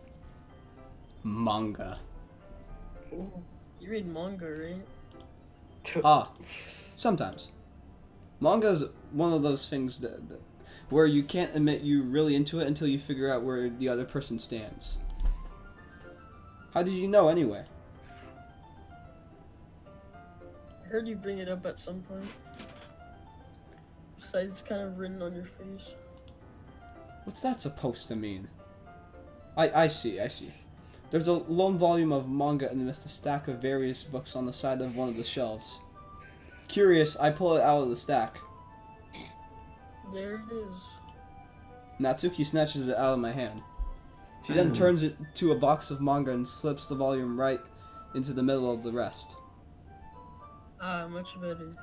Manga. Ooh, you read manga, right? Ah, sometimes. Manga is one of those things that where you can't admit you're really into it until you figure out where the other person stands. How did you know anyway? I heard you bring it up at some point. Besides, it's kind of written on your face. What's that supposed to mean? I see. There's a lone volume of manga amidst a stack of various books on the side of one of the shelves. Curious, I pull it out of the stack. There it is. Natsuki snatches it out of my hand. She then turns it to a box of manga and slips the volume right into the middle of the rest. Ah, much better.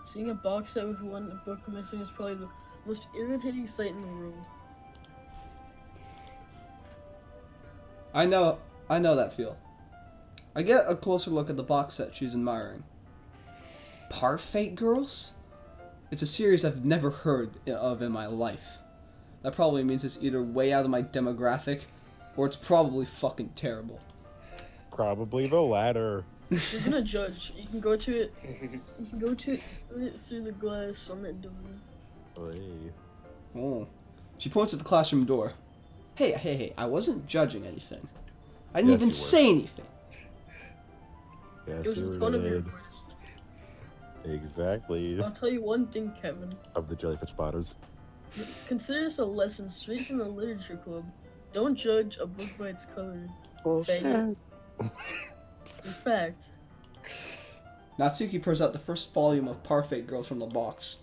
Seeing a box set with one book missing is probably the most irritating sight in the world. I know that feel. I get a closer look at the box set she's admiring. Parfait Girls? It's a series I've never heard of in my life. That probably means it's either way out of my demographic, or it's probably fucking terrible. Probably the latter. You're gonna judge. You can go to it. You can go to it through the glass on that door. Hey. Oh. She points at the classroom door. Hey, I wasn't judging anything. I didn't Yes, even you were. say anything. Yes, It was you the tone of your did. voice. Exactly. I'll tell you one thing, Kevin. Of the jellyfish spotters. Consider this a lesson straight from the literature club. Don't judge a book by its cover. Bullshit. In fact, Natsuki pulls out the first volume of Parfait Girls from the box.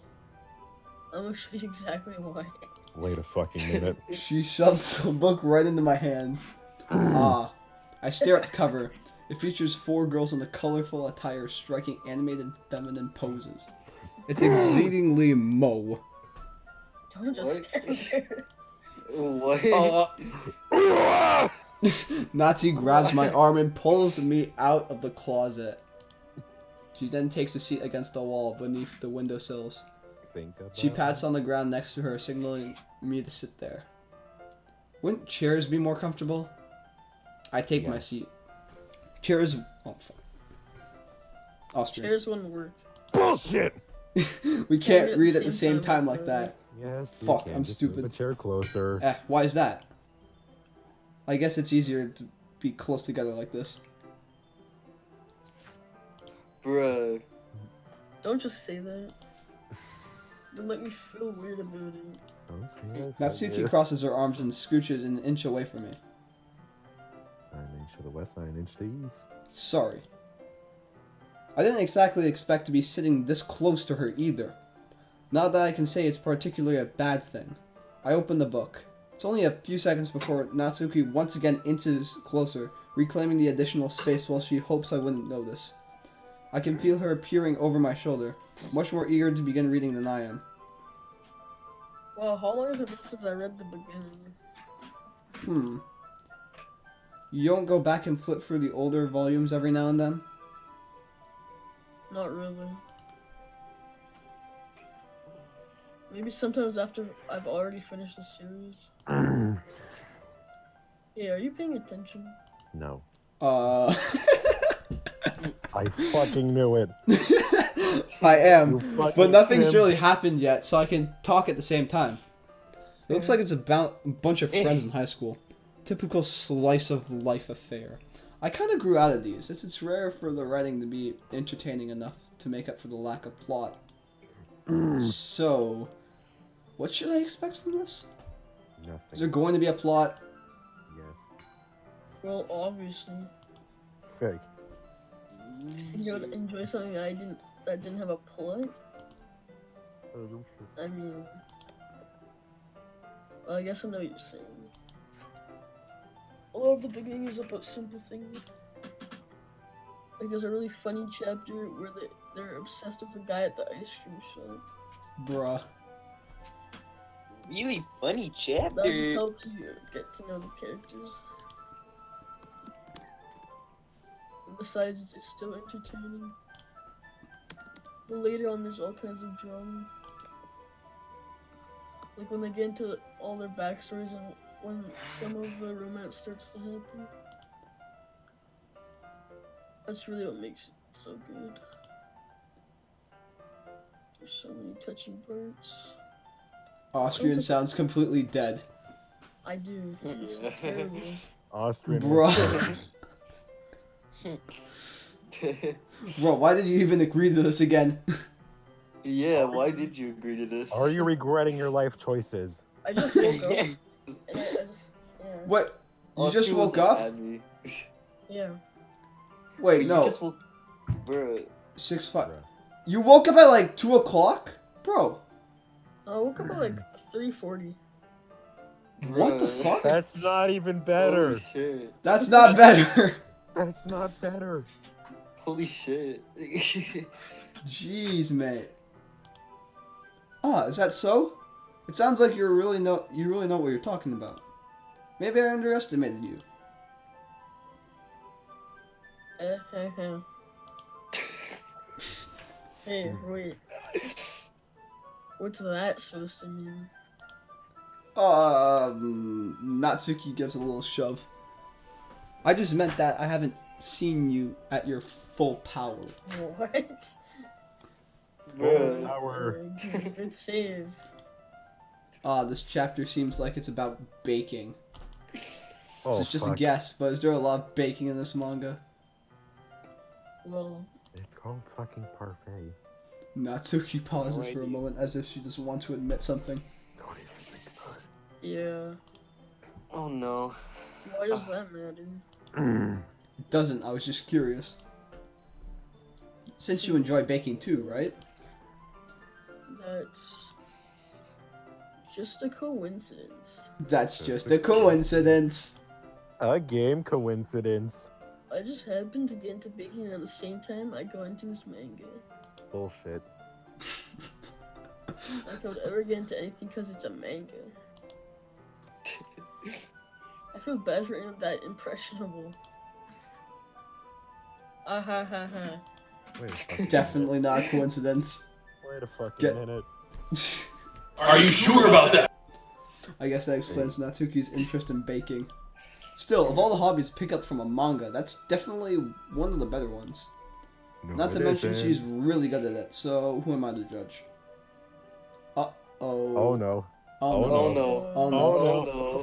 I'm gonna show you exactly why. Wait a fucking minute. She shoves the book right into my hands. Ah. I stare at the cover. It features 4 girls in a colorful attire striking animated feminine poses. It's exceedingly mo. Don't just stand there. What? Nazi grabs my arm and pulls me out of the closet. She then takes a seat against the wall beneath the windowsills. She pats on the ground next to her, signaling me to sit there. Wouldn't chairs be more comfortable? I take my seat. Chairs... Oh, fuck. Austrian. Chairs wouldn't work. Bullshit! We can't read at the same time like that. Yes, you Fuck, can. I'm Just stupid. Move a chair closer. Why is that? I guess it's easier to be close together like this. Bruh. Don't just say that. Don't make me feel weird about it. Natsuki crosses her arms and scooches an inch away from me. An inch to the west, an inch to the east. Sorry. I didn't exactly expect to be sitting this close to her either. Not that I can say it's particularly a bad thing. I open the book. It's only a few seconds before Natsuki once again inches closer, reclaiming the additional space while she hopes I wouldn't notice. I can feel her peering over my shoulder, much more eager to begin reading than I am. Well, how long has it been since I read the beginning? You don't go back and flip through the older volumes every now and then? Not really. Maybe sometimes after I've already finished the series. Hey, are you paying attention? No. I I fucking knew it. am, You fucking but nothing's simp. really happened yet, so I can talk at the same time. It looks like it's about a bunch of friends in high school. Typical slice of life affair. I kind of grew out of these. It's rare for the writing to be entertaining enough to make up for the lack of plot. So, what should I expect from this? Nothing. Is there going to be a plot? Yes. Well, obviously. Fake. You think I would enjoy something that didn't have a plot? I mean, well, I guess I know what you're saying. A lot of the beginning is about simple things. Like, there's a really funny chapter where they're obsessed with the guy at the ice cream shop. Bruh. Really funny chapter. That just helps you get to know the characters. And besides, it's still entertaining. But later on, there's all kinds of drama. Like when they get into all their backstories and when some of the romance starts to happen. That's really what makes it so good. There's so many touching parts. Austrian sounds completely dead. I do. This is terrible. Austrian. Bruh. Bro, why did you even agree to this again? Yeah, why did you agree to this? Are you regretting your life choices? I just woke up. And I just, yeah. What? You Oh, just she woke wasn't up? at me. Yeah. Wait, You no. just woke... Bruh. 6-5. You woke up at like 2 o'clock? Bro. I woke up at like 3:40. What the Bruh. fuck? That's not even better. Holy shit. That's not better. That's not better. Holy shit. Jeez, mate. Ah, is that so? It sounds like you really know what you're talking about. Maybe I underestimated you. Hey, wait. What's that supposed to mean? Natsuki gives a little shove. I just meant that I haven't seen you at your full power. What? Bruh. Power. Good save. This chapter seems like it's about baking. Oh, It's just fuck. a guess, but is there a lot of baking in this manga? Well, It's called fucking parfait. Natsuki pauses No for a idea. moment as if she doesn't want to admit something. Don't even think about yeah. Oh no. Why does that matter? it. It doesn't, I was just curious. Since you enjoy baking too, right? That's just a coincidence. That's just a coincidence. A game coincidence. I just happened to get into baking at the same time I go into this manga. Bullshit. Like I would ever get into anything because it's a manga. I feel bad for anyone that impressionable. Ah ha ha ha. Wait a fucking Definitely not a coincidence. Wait a fucking Get- minute. Are you sure about that? I guess that explains Natsuki's interest in baking. Still, of all the hobbies to pick up from a manga, that's definitely one of the better ones. No, Not to it mention isn't. she's really good at it, so who am I to judge? Uh-oh. Oh no. Oh no. Oh no. Oh no.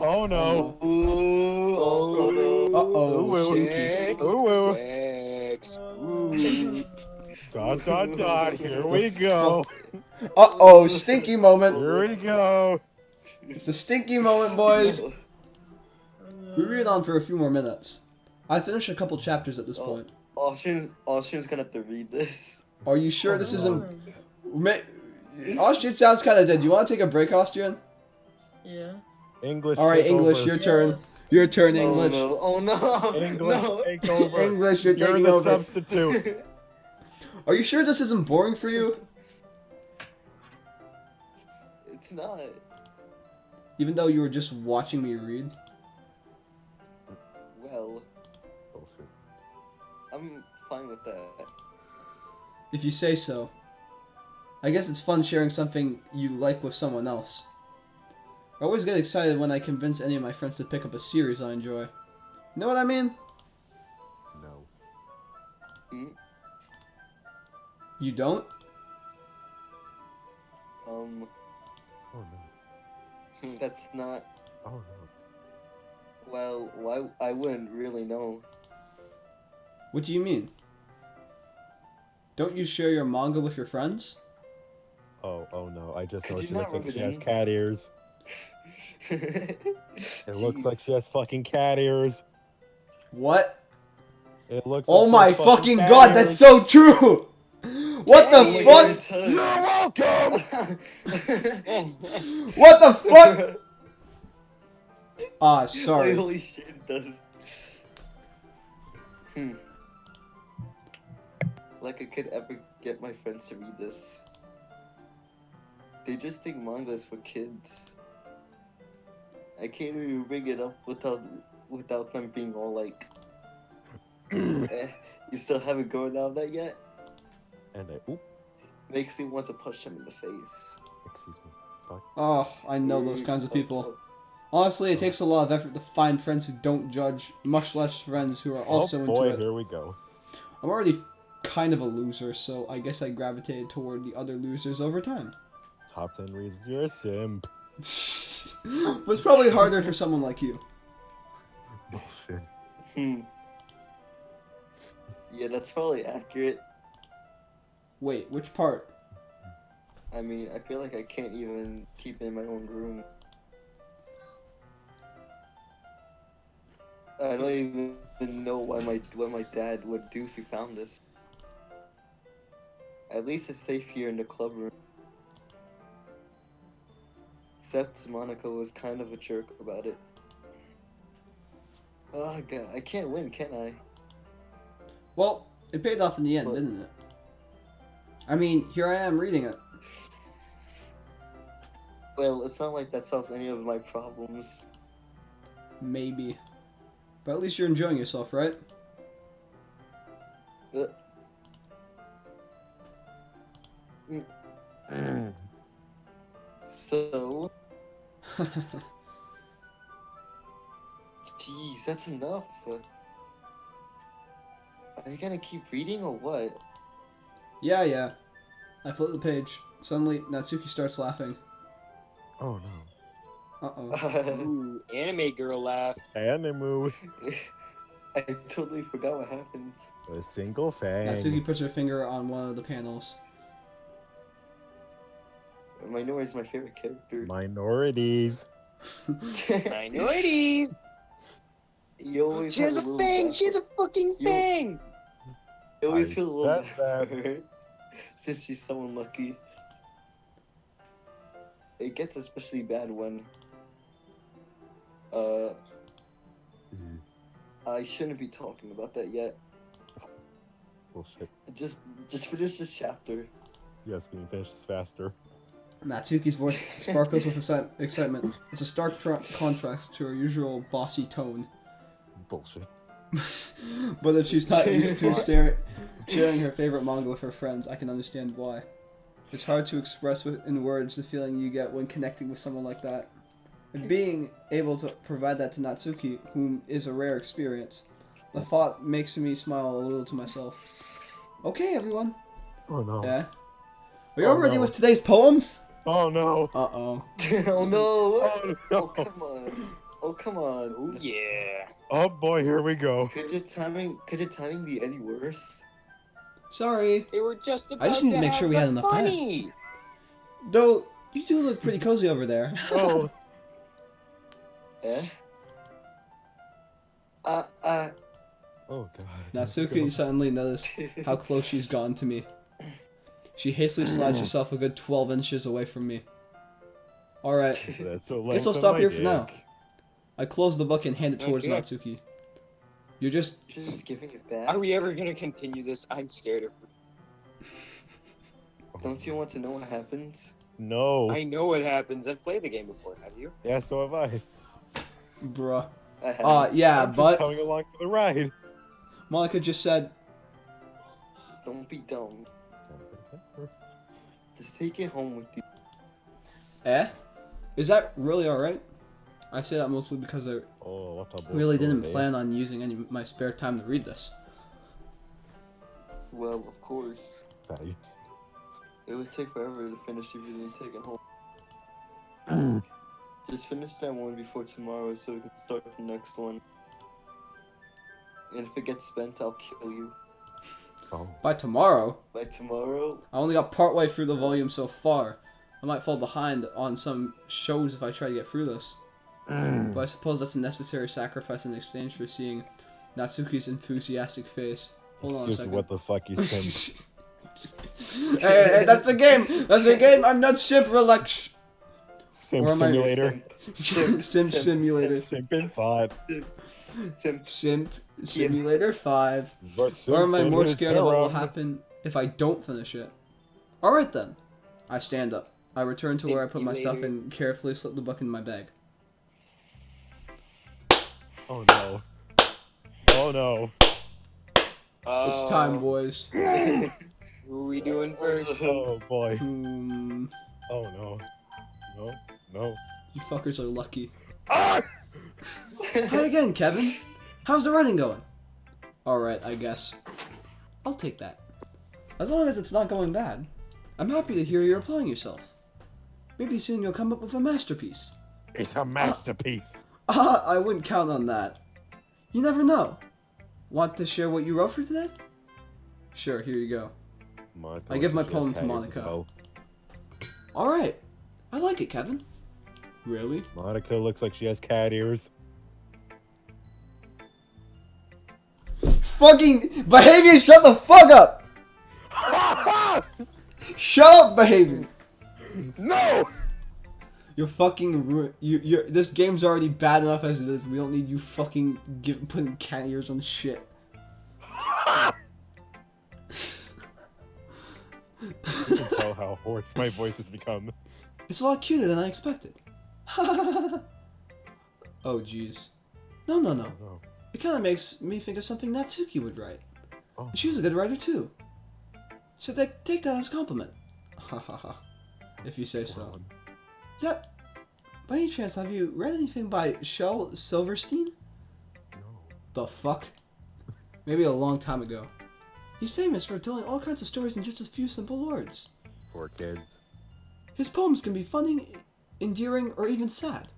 Oh no. Oh no. Ooh. Oh no. Uh-oh. Ooh, Stinky. Ooh. Sex. Dot dot dot. Here we go. Uh-oh, stinky moment. Here we go. It's a stinky moment, boys. We read on for a few more minutes. I finished a couple chapters at this point. Austrian's gonna have to read this. Are you sure this isn't... Austrian sounds kind of dead. You want to take a break, Austrian? Yeah. English. Alright, take English, over. your turn. Your turn, Oh English. no. Oh no. English, No. take over. English, you're You're taking the over. substitute. Are you sure this isn't boring for you? It's not. Even though you were just watching me read? Well, Bullshit. I'm fine with that. If you say so. I guess it's fun sharing something you like with someone else. I always get excited when I convince any of my friends to pick up a series I enjoy. You know what I mean? Hmm? You don't? Oh no. That's not. Oh no. Well, why? I wouldn't really know. What do you mean? Don't you share your manga with your friends? Oh no. I just Could know you she not looks like rub it she has in? cat ears. It looks like she has fucking cat ears. What? It looks Oh like my she has fucking cat god, ears. that's so true! What Oh the my fuck? God, You're welcome! What the fuck? Ah, Wait, sorry. holy shit, it does. Like I could ever get my friends to read this. They just think manga is for kids. I can't even bring it up without them being all like, you still haven't grown out of that yet? And oop, Makes me want to punch them in the face. excuse me. Fuck. Oh, I know those kinds of people. Honestly, it takes a lot of effort to find friends who don't judge, much less friends who are also Oh boy, into it. here we go. I'm already kind of a loser, so I guess I gravitated toward the other losers over time. Top 10 reasons you're a simp. But it's probably harder for someone like you. Bullshit. Yeah, that's probably accurate. Wait, which part? I mean, I feel like I can't even keep it in my own room. I don't even know what my dad would do if he found this. At least it's safe here in the club room. Except Monica was kind of a jerk about it. Oh god, I can't win, can I? Well, it paid off in the end, What? didn't it? I mean, here I am reading it. Well, it's not like that solves any of my problems. Maybe. But at least you're enjoying yourself, right? So... Jeez, that's enough. Are you gonna keep reading or what? Yeah. I flip the page. Suddenly, Natsuki starts laughing. Oh no. Uh-oh. Ooh, anime girl laugh. Anime. I totally forgot what happens. A single fang. Natsuki puts her finger on one of the panels. Minori is my favorite character. Minorities. Minority. You always She has a have little fang. bad She has a fucking You- fang. I always I feel a little said bad that. for her, since she's so unlucky. It gets especially bad when, I shouldn't be talking about that yet. Bullshit. Just finish this chapter. Yes, we can finish this faster. Natsuki's voice sparkles with excitement. It's a stark contrast to her usual bossy tone. Bullshit. But if she's not used to sharing her favorite manga with her friends, I can understand why. It's hard to express in words the feeling you get when connecting with someone like that. And being able to provide that to Natsuki, whom is a rare experience, the thought makes me smile a little to myself. Okay, everyone. Oh no. Yeah. Are you all ready with today's poems? Oh no. Uh-oh. Oh no! Oh no. Oh come on! Oh come on! Oh yeah. Oh boy, here we go. Could the timing be any worse? Sorry. They were just about I just need to make sure we had enough time. funny. Though, you do look pretty cozy over there. Oh. Eh? Oh god. Natsuki suddenly noticed how close she's gotten to me. She hastily slides herself a good 12 inches away from me. Alright, That's the guess length I'll of stop my here for now. dick. I close the book and hand it towards Okay. Natsuki. You're just... Just giving it back. Are we ever gonna continue this? I'm scared of her. Don't you want to know what happens? No. I know what happens. I've played the game before. Have you? Yeah, so have I. Bruh. I have. Yeah, I'm just but... coming along for the ride. Monica just said... Don't be dumb. Just take it home with you. Eh? Is that really alright? I say that mostly because I Oh, what a really didn't bullshit, eh? plan on using any of my spare time to read this. Well, of course. Fatty. It would take forever to finish if you didn't take it home. Just finish that one before tomorrow so we can start the next one. And if it gets spent, I'll kill you. Oh. By tomorrow? By tomorrow? I only got partway through the volume so far. I might fall behind on some shows if I try to get through this. But I suppose that's a necessary sacrifice in exchange for seeing Natsuki's enthusiastic face. Hold on a Excuse me, second. what the fuck you think? Hey, that's the game! That's the game! I'm not ship relax. Simp simulator. Simp simulator. Simp in 5. Simp simulator 5. Or am I more scared of what will happen if I don't finish it? Alright then. I stand up. I return to where I put my stuff and carefully slip the book in my bag. Oh no. Oh no. It's time, boys. Who are we doing first? Oh boy. Hmm. Oh no. No. No. You fuckers are lucky. Ah! Hi again, Kevin. How's the running going? Alright, I guess. I'll take that. As long as it's not going bad. I'm happy to hear you're applying yourself. Maybe soon you'll come up with a masterpiece. It's a masterpiece. I wouldn't count on that. You never know. Want to share what you wrote for today? Sure, here you go. I give my poem to Monica. Alright. I like it, Kevin. Really? Monica looks like she has cat ears. Fucking Bohavian, shut the fuck up! Shut up, Bohavian! No! You're fucking you're this game's already bad enough as it is. We don't need you fucking putting cat ears on shit. You can tell how hoarse my voice has become. It's a lot cuter than I expected. Oh jeez. No. It kind of makes me think of something Natsuki would write. Oh. She's a good writer too. So take that as a compliment. Ha ha ha. If you say so. Yep. By any chance, have you read anything by Shel Silverstein? No. The fuck? Maybe a long time ago. He's famous for telling all kinds of stories in just a few simple words. For kids. His poems can be funny, endearing, or even sad.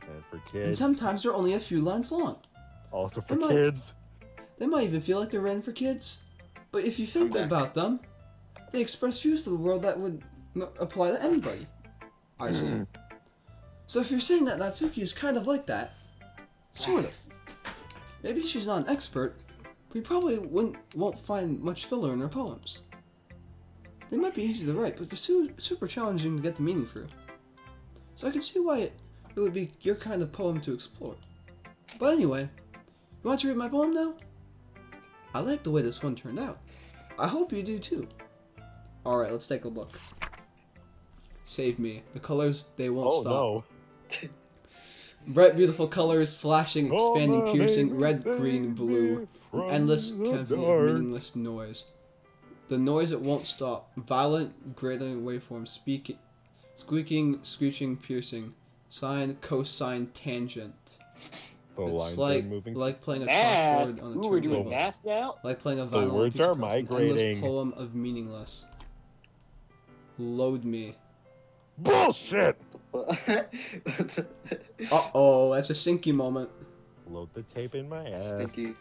And for And kids. sometimes they're only a few lines long. Also for kids. They might even feel like they're written for kids. But if you think about them, they express views to the world that would apply to anybody. I see. So if you're saying that Natsuki is kind of like that, sort of. Maybe she's not an expert, but you probably won't find much filler in her poems. They might be easy to write, but they're super challenging to get the meaning through. So I can see why it would be your kind of poem to explore. But anyway, you want to read my poem now? I like the way this one turned out. I hope you do too. Alright, let's take a look. Save me. The colors, they won't stop. Oh no. Bright, beautiful colors, flashing, expanding, piercing, red, green, blue. An endless, convenient, meaningless noise. The noise, it won't stop. Violent, grating waveform, squeaking, screeching, piercing. Sine, cosine, tangent. The It's lines are moving. like playing a Math. chalkboard on a Ooh, we're doing turntable. math now? Like playing a The violin on a words piece of are cross, an migrating. endless poem of meaningless. Load me. Bullshit! Uh-oh, that's a sinky moment. Load the tape in my ass. Stinky.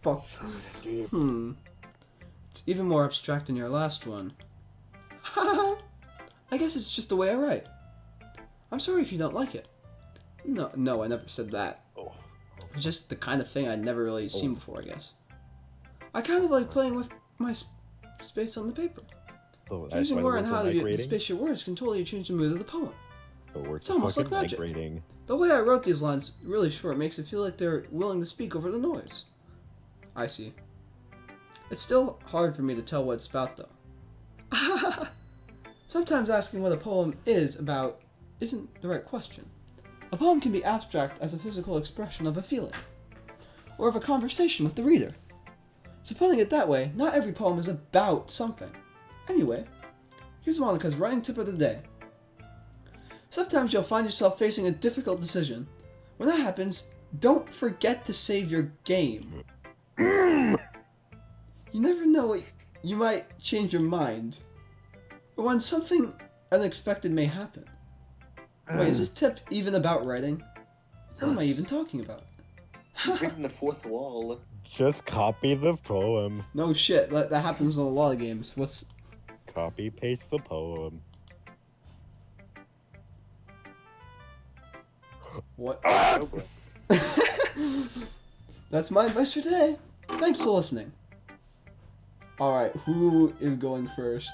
Fuck. It's even more abstract than your last one. I guess it's just the way I write. I'm sorry if you don't like it. No, I never said that. It's just the kind of thing I'd never really seen before, I guess. I kind of like playing with my space on the paper. Choosing where and how to space your words can totally change the mood of the poem. It's almost like magic. The way I wrote these lines really short makes it feel like they're willing to speak over the noise. I see. It's still hard for me to tell what it's about, though. Sometimes asking what a poem is about isn't the right question. A poem can be abstract as a physical expression of a feeling, or of a conversation with the reader. So putting it that way, not every poem is about something. Anyway, here's Monica's writing tip of the day. Sometimes you'll find yourself facing a difficult decision. When that happens, don't forget to save your game. Mm. You never know, you might change your mind. Or when something unexpected may happen. Wait, is this tip even about writing? What am I even talking about? You're breaking the fourth wall. Just copy the poem. No shit, that happens in a lot of games. What's... Copy paste the poem. What? Oh boy. That's my advice for today. Thanks for listening. Alright, who is going first?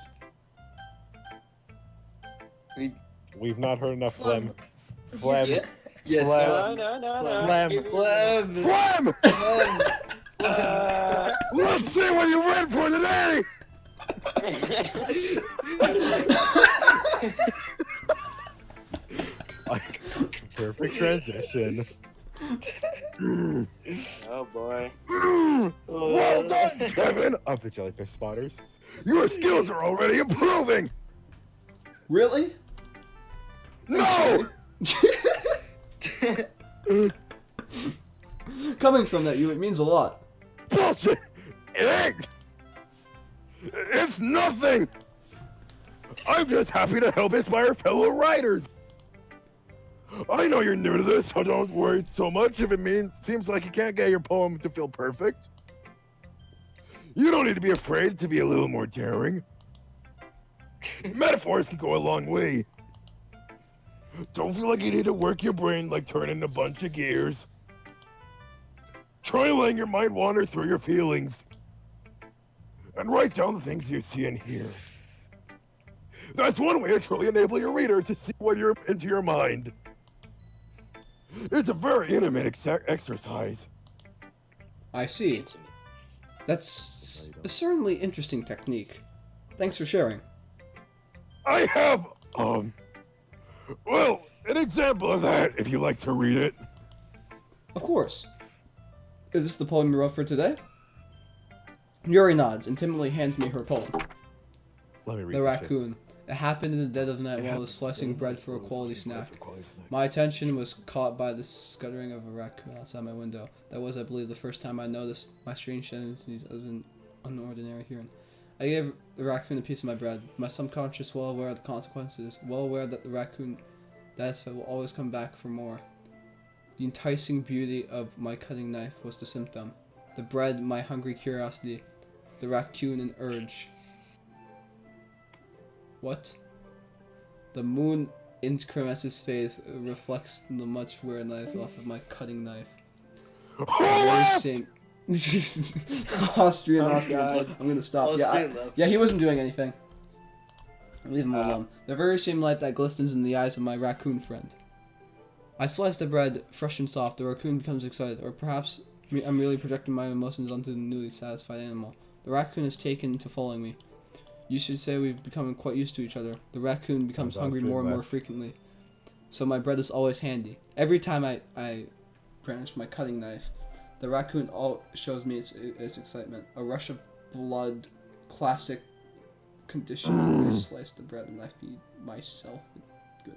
We've not heard enough Flem. Flem. Yes. Yes. Flem. No. Flem. Flem. Flem. Let's see what you read for today. Perfect transition. Oh boy. Well done, Kevin, of the Jellyfish Spotters. Your skills are already improving. Really? No. Coming from that you, it means a lot. Bullshit. It ain't. It's nothing. I'm just happy to help inspire fellow writers. I know you're new to this, so don't worry so much if it seems like you can't get your poem to feel perfect. You don't need to be afraid to be a little more daring. Metaphors can go a long way. Don't feel like you need to work your brain like turning a bunch of gears. Try letting your mind wander through your feelings. And write down the things you see and hear. That's one way to truly enable your reader to see what you're into your mind. It's a very intimate exercise. I see. Intimate. That's a certainly interesting technique. Thanks for sharing. I have, well, an example of that, if you like to read it. Of course. Is this the poem you wrote for today? Yuri nods and timidly hands me her poem. Let me read The this shit. Raccoon. It happened in the dead of night while I was slicing bread for a quality snack. My attention was caught by the scuttering of a raccoon outside my window. That was, I believe, the first time I noticed my strange tendencies of an unordinary hearing. I gave the raccoon a piece of my bread, my subconscious well aware of the consequences, well aware that the raccoon that is fed will always come back for more. The enticing beauty of my cutting knife was the symptom. The bread, my hungry curiosity. The raccoon, an urge. What? The moon increments his face, reflects the much wear knife off of my cutting knife. Austrian. I'm gonna stop. Yeah, he wasn't doing anything. Leave him alone. The very same light that glistens in the eyes of my raccoon friend. I slice the bread, fresh and soft. The raccoon becomes excited, or perhaps I'm really projecting my emotions onto the newly satisfied animal. The raccoon is taken to following me. You should say we've become quite used to each other. The raccoon becomes hungry more and more frequently, so my bread is always handy. Every time I brandish my cutting knife, the raccoon all shows me its excitement. A rush of blood, classic condition. I slice the bread and I feed myself. Good.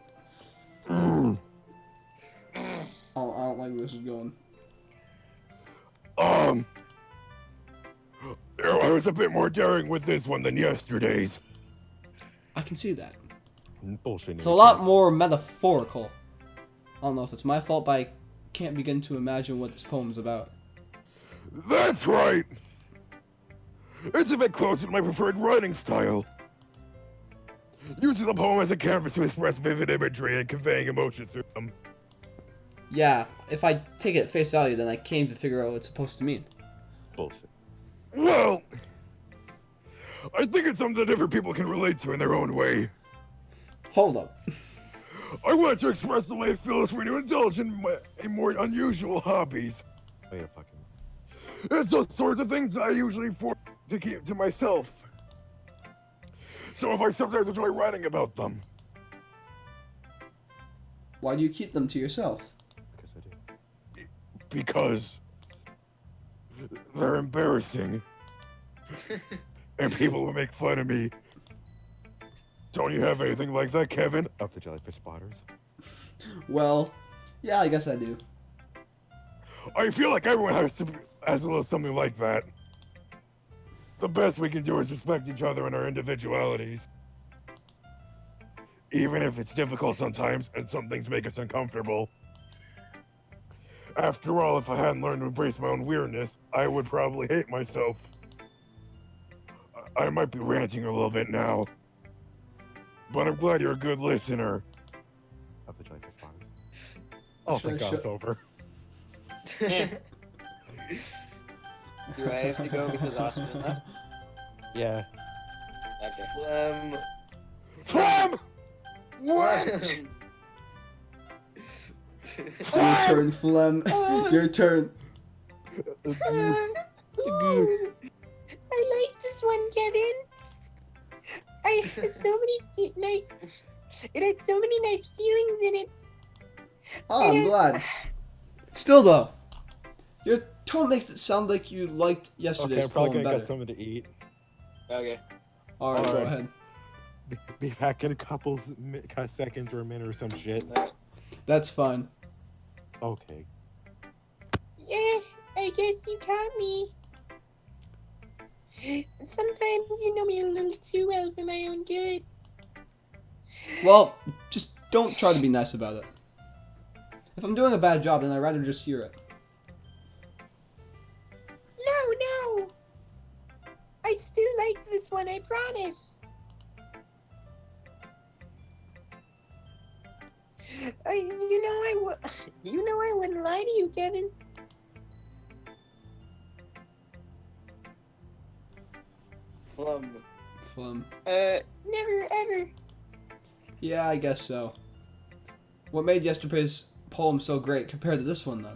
I don't like where this is going. I was a bit more daring with this one than yesterday's. I can see that. Bullshit. It's a lot more metaphorical. I don't know if it's my fault, but I can't begin to imagine what this poem's about. That's right! It's a bit closer to my preferred writing style. Using the poem as a canvas to express vivid imagery and conveying emotions through them. Yeah, if I take it at face value, then I can't even figure out what it's supposed to mean. Bullshit. Well, I think it's something that different people can relate to in their own way. Hold up. I want to express the way it feels for me to indulge in more unusual hobbies. Wait a fucking... It's those sorts of things I usually force to keep to myself. So if I sometimes enjoy writing about them. Why do you keep them to yourself? Because I do. Because they're embarrassing. And people will make fun of me. Don't you have anything like that, Kevin? Of the Jellyfish Spotters. Well, yeah, I guess I do. I feel like everyone has a little something like that. The best we can do is respect each other and our individualities. Even if it's difficult sometimes and some things make us uncomfortable. After all, if I hadn't learned to embrace my own weirdness, I would probably hate myself. I might be ranting a little bit now. But I'm glad you're a good listener. Officially responds. Oh, thank God it's over. Do I have to go because Oscar left? Yeah. Okay. Flem! What? Your turn, Flem. Your turn. I like this one, Kevin. It has so many nice feelings in it. Oh, I'm glad. Still though, your tone makes it sound like you liked yesterday's I'm probably poem gonna better. get something to eat. Okay. Alright, go ahead. Be back in a couple seconds or a minute or some shit. That's fine. Okay. Yeah, I guess you caught me. Sometimes you know me a little too well for my own good. Well, just don't try to be nice about it. If I'm doing a bad job, then I'd rather just hear it. No. I still like this one, I promise. You know I wouldn't lie to you, Kevin. Flem. Never ever. Yeah, I guess so. What made yesterday's poem so great compared to this one, then?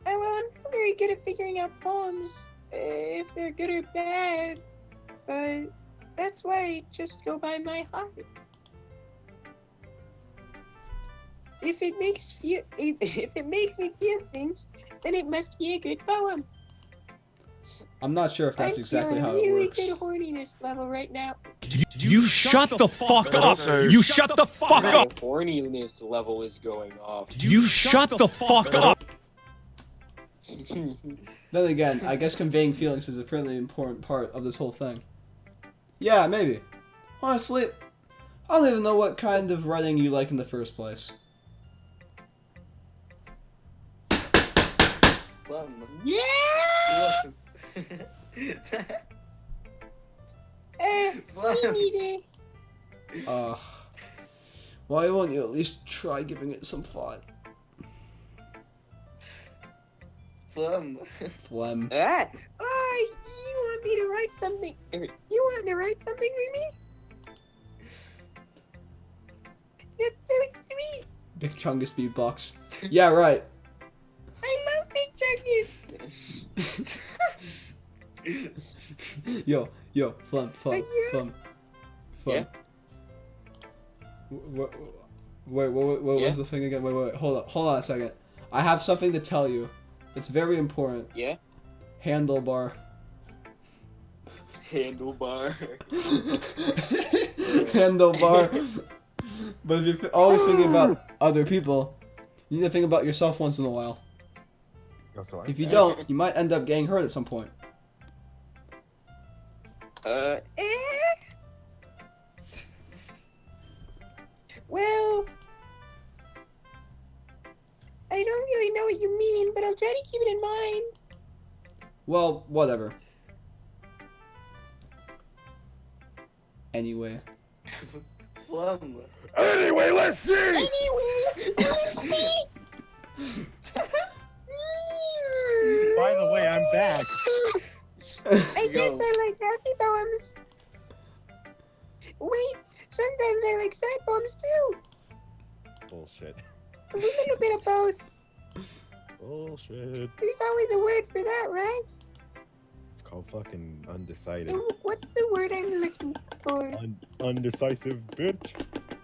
Well, I'm not very good at figuring out poems, if they're good or bad, but that's why I just go by my heart. If it makes me feel things, then it must be a good poem. I'm not sure if that's exactly how it I'm works. feeling really good horniness level right now. You shut the fuck up! You shut the fuck up! The horniness level is going off. You shut the fuck up! Then again, I guess conveying feelings is a pretty important part of this whole thing. Yeah, maybe. Honestly, I don't even know what kind of writing you like in the first place. Yeah! Why won't you at least try giving it some thought? Flem. Flem. Oh, you want me to write something? You want to write something for me? That's so sweet. Big Chungus beatbox. Yeah, right. I love Big Chungus. Yo, Flem. Yeah? What was the thing again? Wait, hold on a second. I have something to tell you. It's very important. Yeah? Handlebar. Handlebar. Handlebar. But if you're always thinking about other people, you need to think about yourself once in a while. If you don't, you might end up getting hurt at some point. Well, I don't really know what you mean, but I'll try to keep it in mind. Well, whatever. Anyway. Flem. Anyway, let's see! By the way, I'm back. I guess I like happy poems. Wait, sometimes I like sad poems too. Bullshit. A little bit of both. Bullshit. There's always a word for that, right? It's called fucking undecided. What's the word I'm looking for? Undecisive bitch.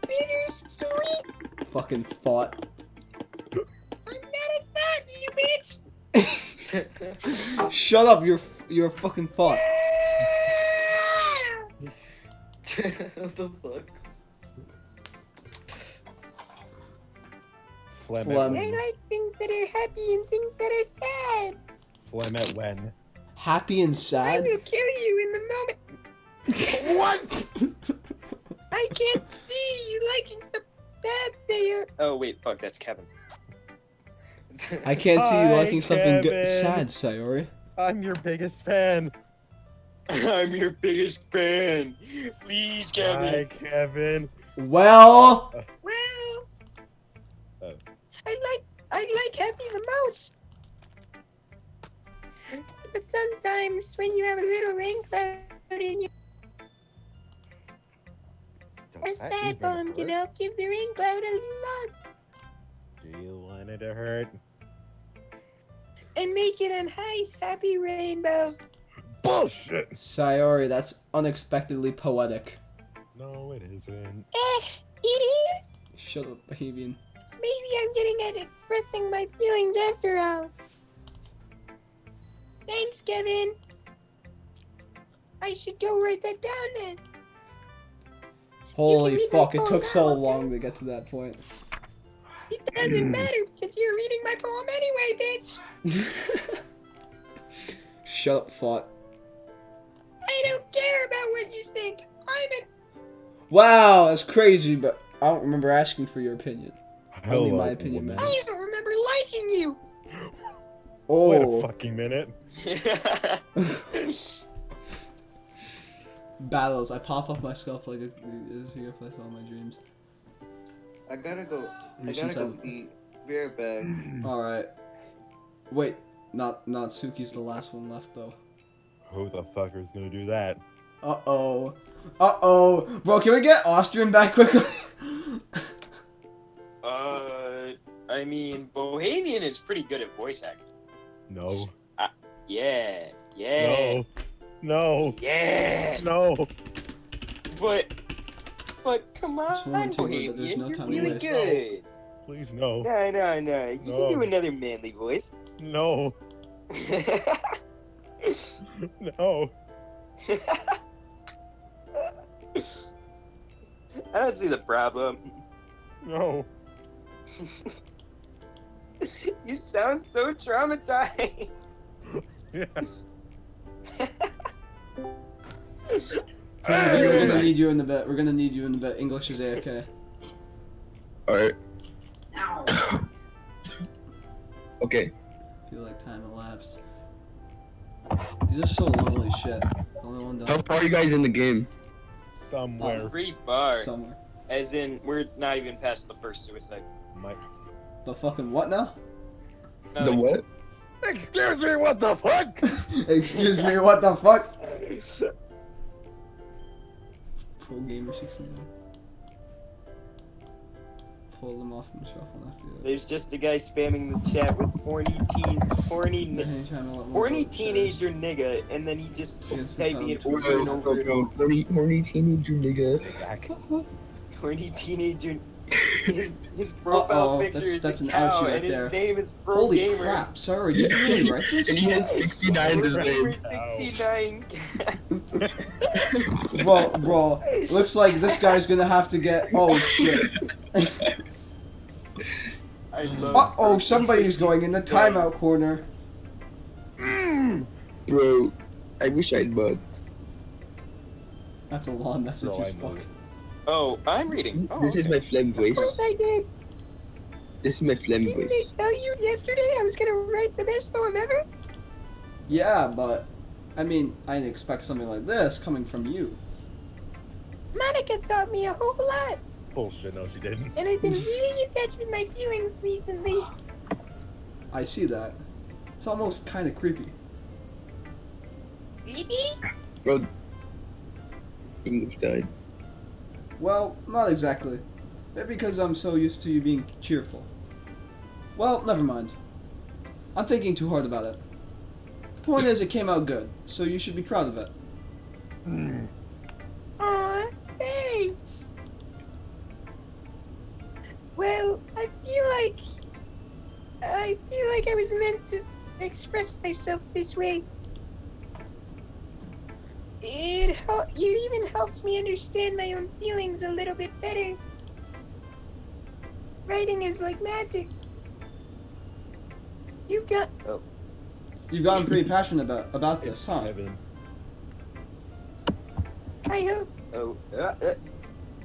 Bittersweet. Fucking thought. I'm not a thought, you bitch. Shut up, you're a fucking thought. What the fuck? Flem Flem. at I when? like things that are happy and things that are sad. Flem at when? Happy and I sad? will kill you in the moment. What? I can't see you liking some sad, Sayer. Oh wait, fuck, that's Kevin. I can't see you Hi, liking something Kevin. sad, Sayori. I'm your biggest fan. I'm your biggest fan. Please, Kevin. Hi, Kevin. Well, Well, Oh. I like happy the most. But sometimes when you have a little rain cloud in you, a Does that sad even poem can hurt? help give the rain cloud a lot Do you want it to hurt? and make it a nice happy rainbow. Bullshit! Sayori, that's unexpectedly poetic. No, it isn't. It is. Shut up, Bohavian. Maybe I'm getting at expressing my feelings after all. Thanks, Kevin. I should go write that down then. Holy read fuck, my it poem took now, so okay? long to get to that point. It doesn't matter because you're reading my poem anyway, bitch. Shut up, fought. I don't care about what you think. Wow, that's crazy, but I don't remember asking for your opinion. Only Hello, my opinion woman. matters. I don't remember liking you. Wait a Oh, fucking minute. battles. I pop up myself like a secret place of all my dreams. I gotta go. I Ever gotta since go eat. Be right back. Alright. Wait, not Suki's the last one left though. Who the fucker's gonna do that? Uh-oh. Uh-oh. Bro, can we get Austrian back quickly? I mean, Bohavian is pretty good at voice acting. No. Yeah. No. No. Yeah. No. But come on, It's one too good, but there's Bohavian, no you're time to really waste. good. Please, no. No. You can No. do another manly voice. No. No. I don't see the problem. No. You sound so traumatized. Yeah. We're gonna need you in the bit. We're gonna need you in the bit. English is AFK. Alright. Okay. I feel like time elapsed. These are so long, holy shit. Only one How done. far are you guys in the game? Somewhere. Pretty far. Somewhere. As in, we're not even past the first suicide. My... The fucking what now? No, The what? Excuse me, what the fuck? Excuse me, what the fuck? Pro Gamer 69. Pull them off from the shelf and after that. There's just a guy spamming the chat with horny teenager nigga, and then he just keeps typing it over and over and over. Horny teenager nigga. Horny teenager. His profile picture is that's a an cow, ouchie right and his there. name is Pro Holy Gamer. crap, sorry, did you really write this? And he has 69 in his name. 69. Bro, looks like this guy's gonna have to get. Oh shit. Uh-oh, somebody's going in the timeout corner. Bro, I wish I'd bud. That's a long message Bro, as I know fuck. it. Oh, I'm reading. Oh, This is my phlegm Of voice. course I did. This is my phlegm Didn't voice. I tell you yesterday I was gonna write the best poem ever? Yeah, but I mean, I didn't expect something like this coming from you. Monica taught me a whole lot, Bullshit, no, she didn't. and I've been really in touch with my feelings recently. I see that. It's almost kind of creepy. Creepy? Bro, English died. Well, not exactly. Maybe because I'm so used to you being cheerful. Well, never mind. I'm thinking too hard about it. The point is, it came out good, so you should be proud of it. Aw, thanks. Well, I feel like I was meant to express myself this way. You even helped me understand my own feelings a little bit better. Writing is like magic. You've got. Oh. You've gotten pretty passionate about this, huh? I hope. Oh.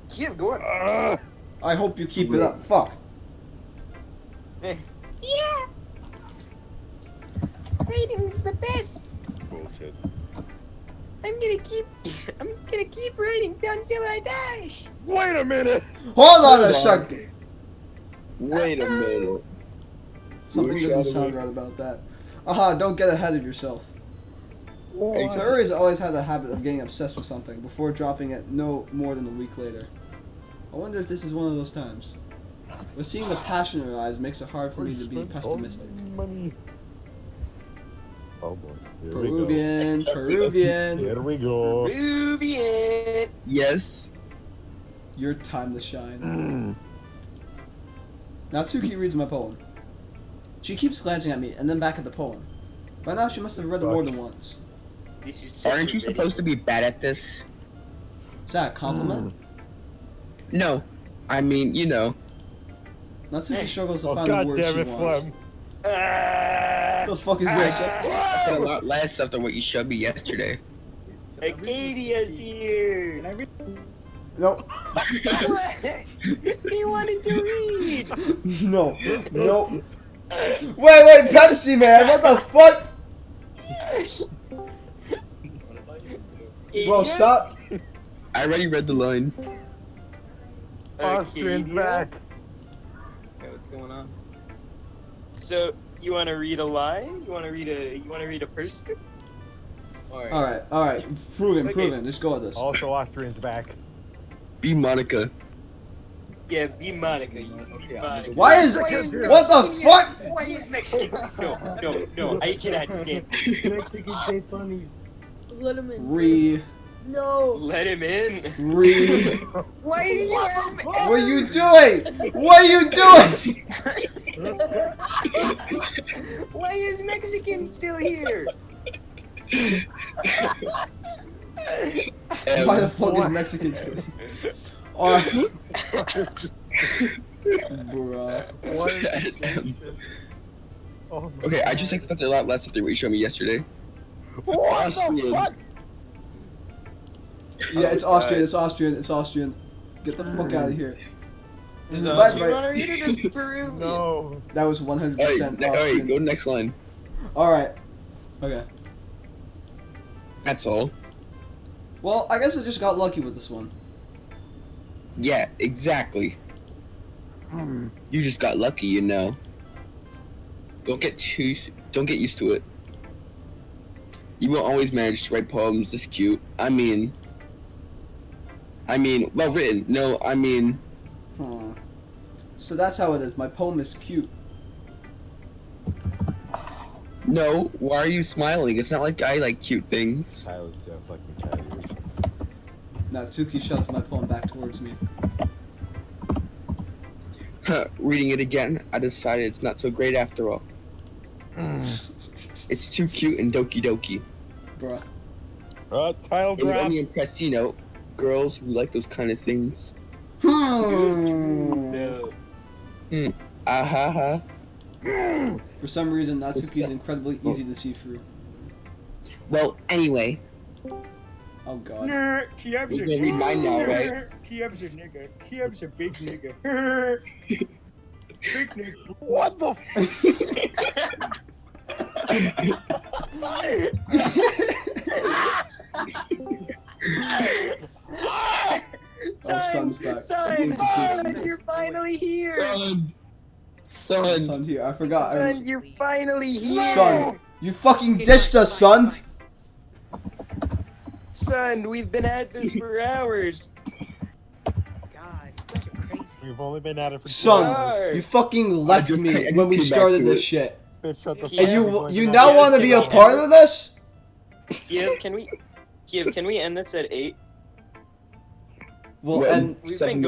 Kyiv, go on. I hope you keep it up. Fuck. Eh. Yeah. Writing's the best. Bullshit. I'm gonna keep writing until I die. Wait a minute! Hold on a second. Wait a minute. Something doesn't sound right about that. Aha, don't get ahead of yourself. Sayori has always had the habit of getting obsessed with something before dropping it no more than a week later. I wonder if this is one of those times. But seeing the passion in her eyes makes it hard for me to be pessimistic. Money. Oh boy. Here Peruvian, Peruvian. Here we go. Peruvian. Yes. Your time to shine. Natsuki reads my poem. She keeps glancing at me and then back at the poem. By now she must have read it more than once. This is such Aren't a you video. supposed to be bad at this? Is that a compliment? No. I mean, you know. Natsuki struggles to Oh find the god words damn she it, wants. Flem. What the fuck is this? I feel a lot less after what you showed me yesterday. Acadia's here. Nope. He wanted to read. No. Nope. Wait, Pepsi man, what the fuck? Bro, stop. I already read the line. Austrian's back. Okay, what's going on? So, you want to read a line? You want to read a person? Alright. Proven. Just go with this. Also, Austrian's back. Be Monica. Yeah, be Monica. You be Monica. What the fuck? Why is Mexican? No, I cannot stand. Mexican say funnies. Let him in. No. Let him in. Why is What are you doing? What are you doing? Why is Mexican still here? Why the fuck is Mexican still? Alright. Bruh. Okay, I just expected a lot less after what you showed me yesterday. What the fuck? Yeah, it's Austrian. Get the fuck out of here. Does Bye, Austrian bye. want to read it as Peruvian? No. That was 100% Alright, Austrian. go to the next line. Alright. Okay. That's all. Well, I guess I just got lucky with this one. Yeah, exactly. You just got lucky, you know. Don't get used to it. You won't always manage to write poems this cute. I mean, well written. No, I mean. Huh. So that's how it is. My poem is cute. No, why are you smiling? It's not like I like cute things. Tyler's dead fucking cat ears. Natsuki shoves my poem back towards me. Reading it again, I decided it's not so great after all. It's too cute and doki doki. Bruh. Tile It would drop. only impress, you know, girls who like those kind of things. No. Ha. For some reason, Natsuki is incredibly easy to see through. Well, anyway. Oh god. Kyiv's a nigga. Read mine now, right? Kyiv's a nigga. Kyiv's a big nigga. Big nigga. What the Oh, Son's back. Son, you're finally here. Son. Here. I forgot. Son, you're finally here. Son, you fucking ditched us, son. Son, we've been at this for hours. God, you guys are crazy. We've only been at it for 2 Son, hours. you fucking left just me came when we back started to this it. shit. Bitch, shut the And fuck up. you now want to be a part of this? Kyiv, can we end this at 8? Well, Well, and We've 7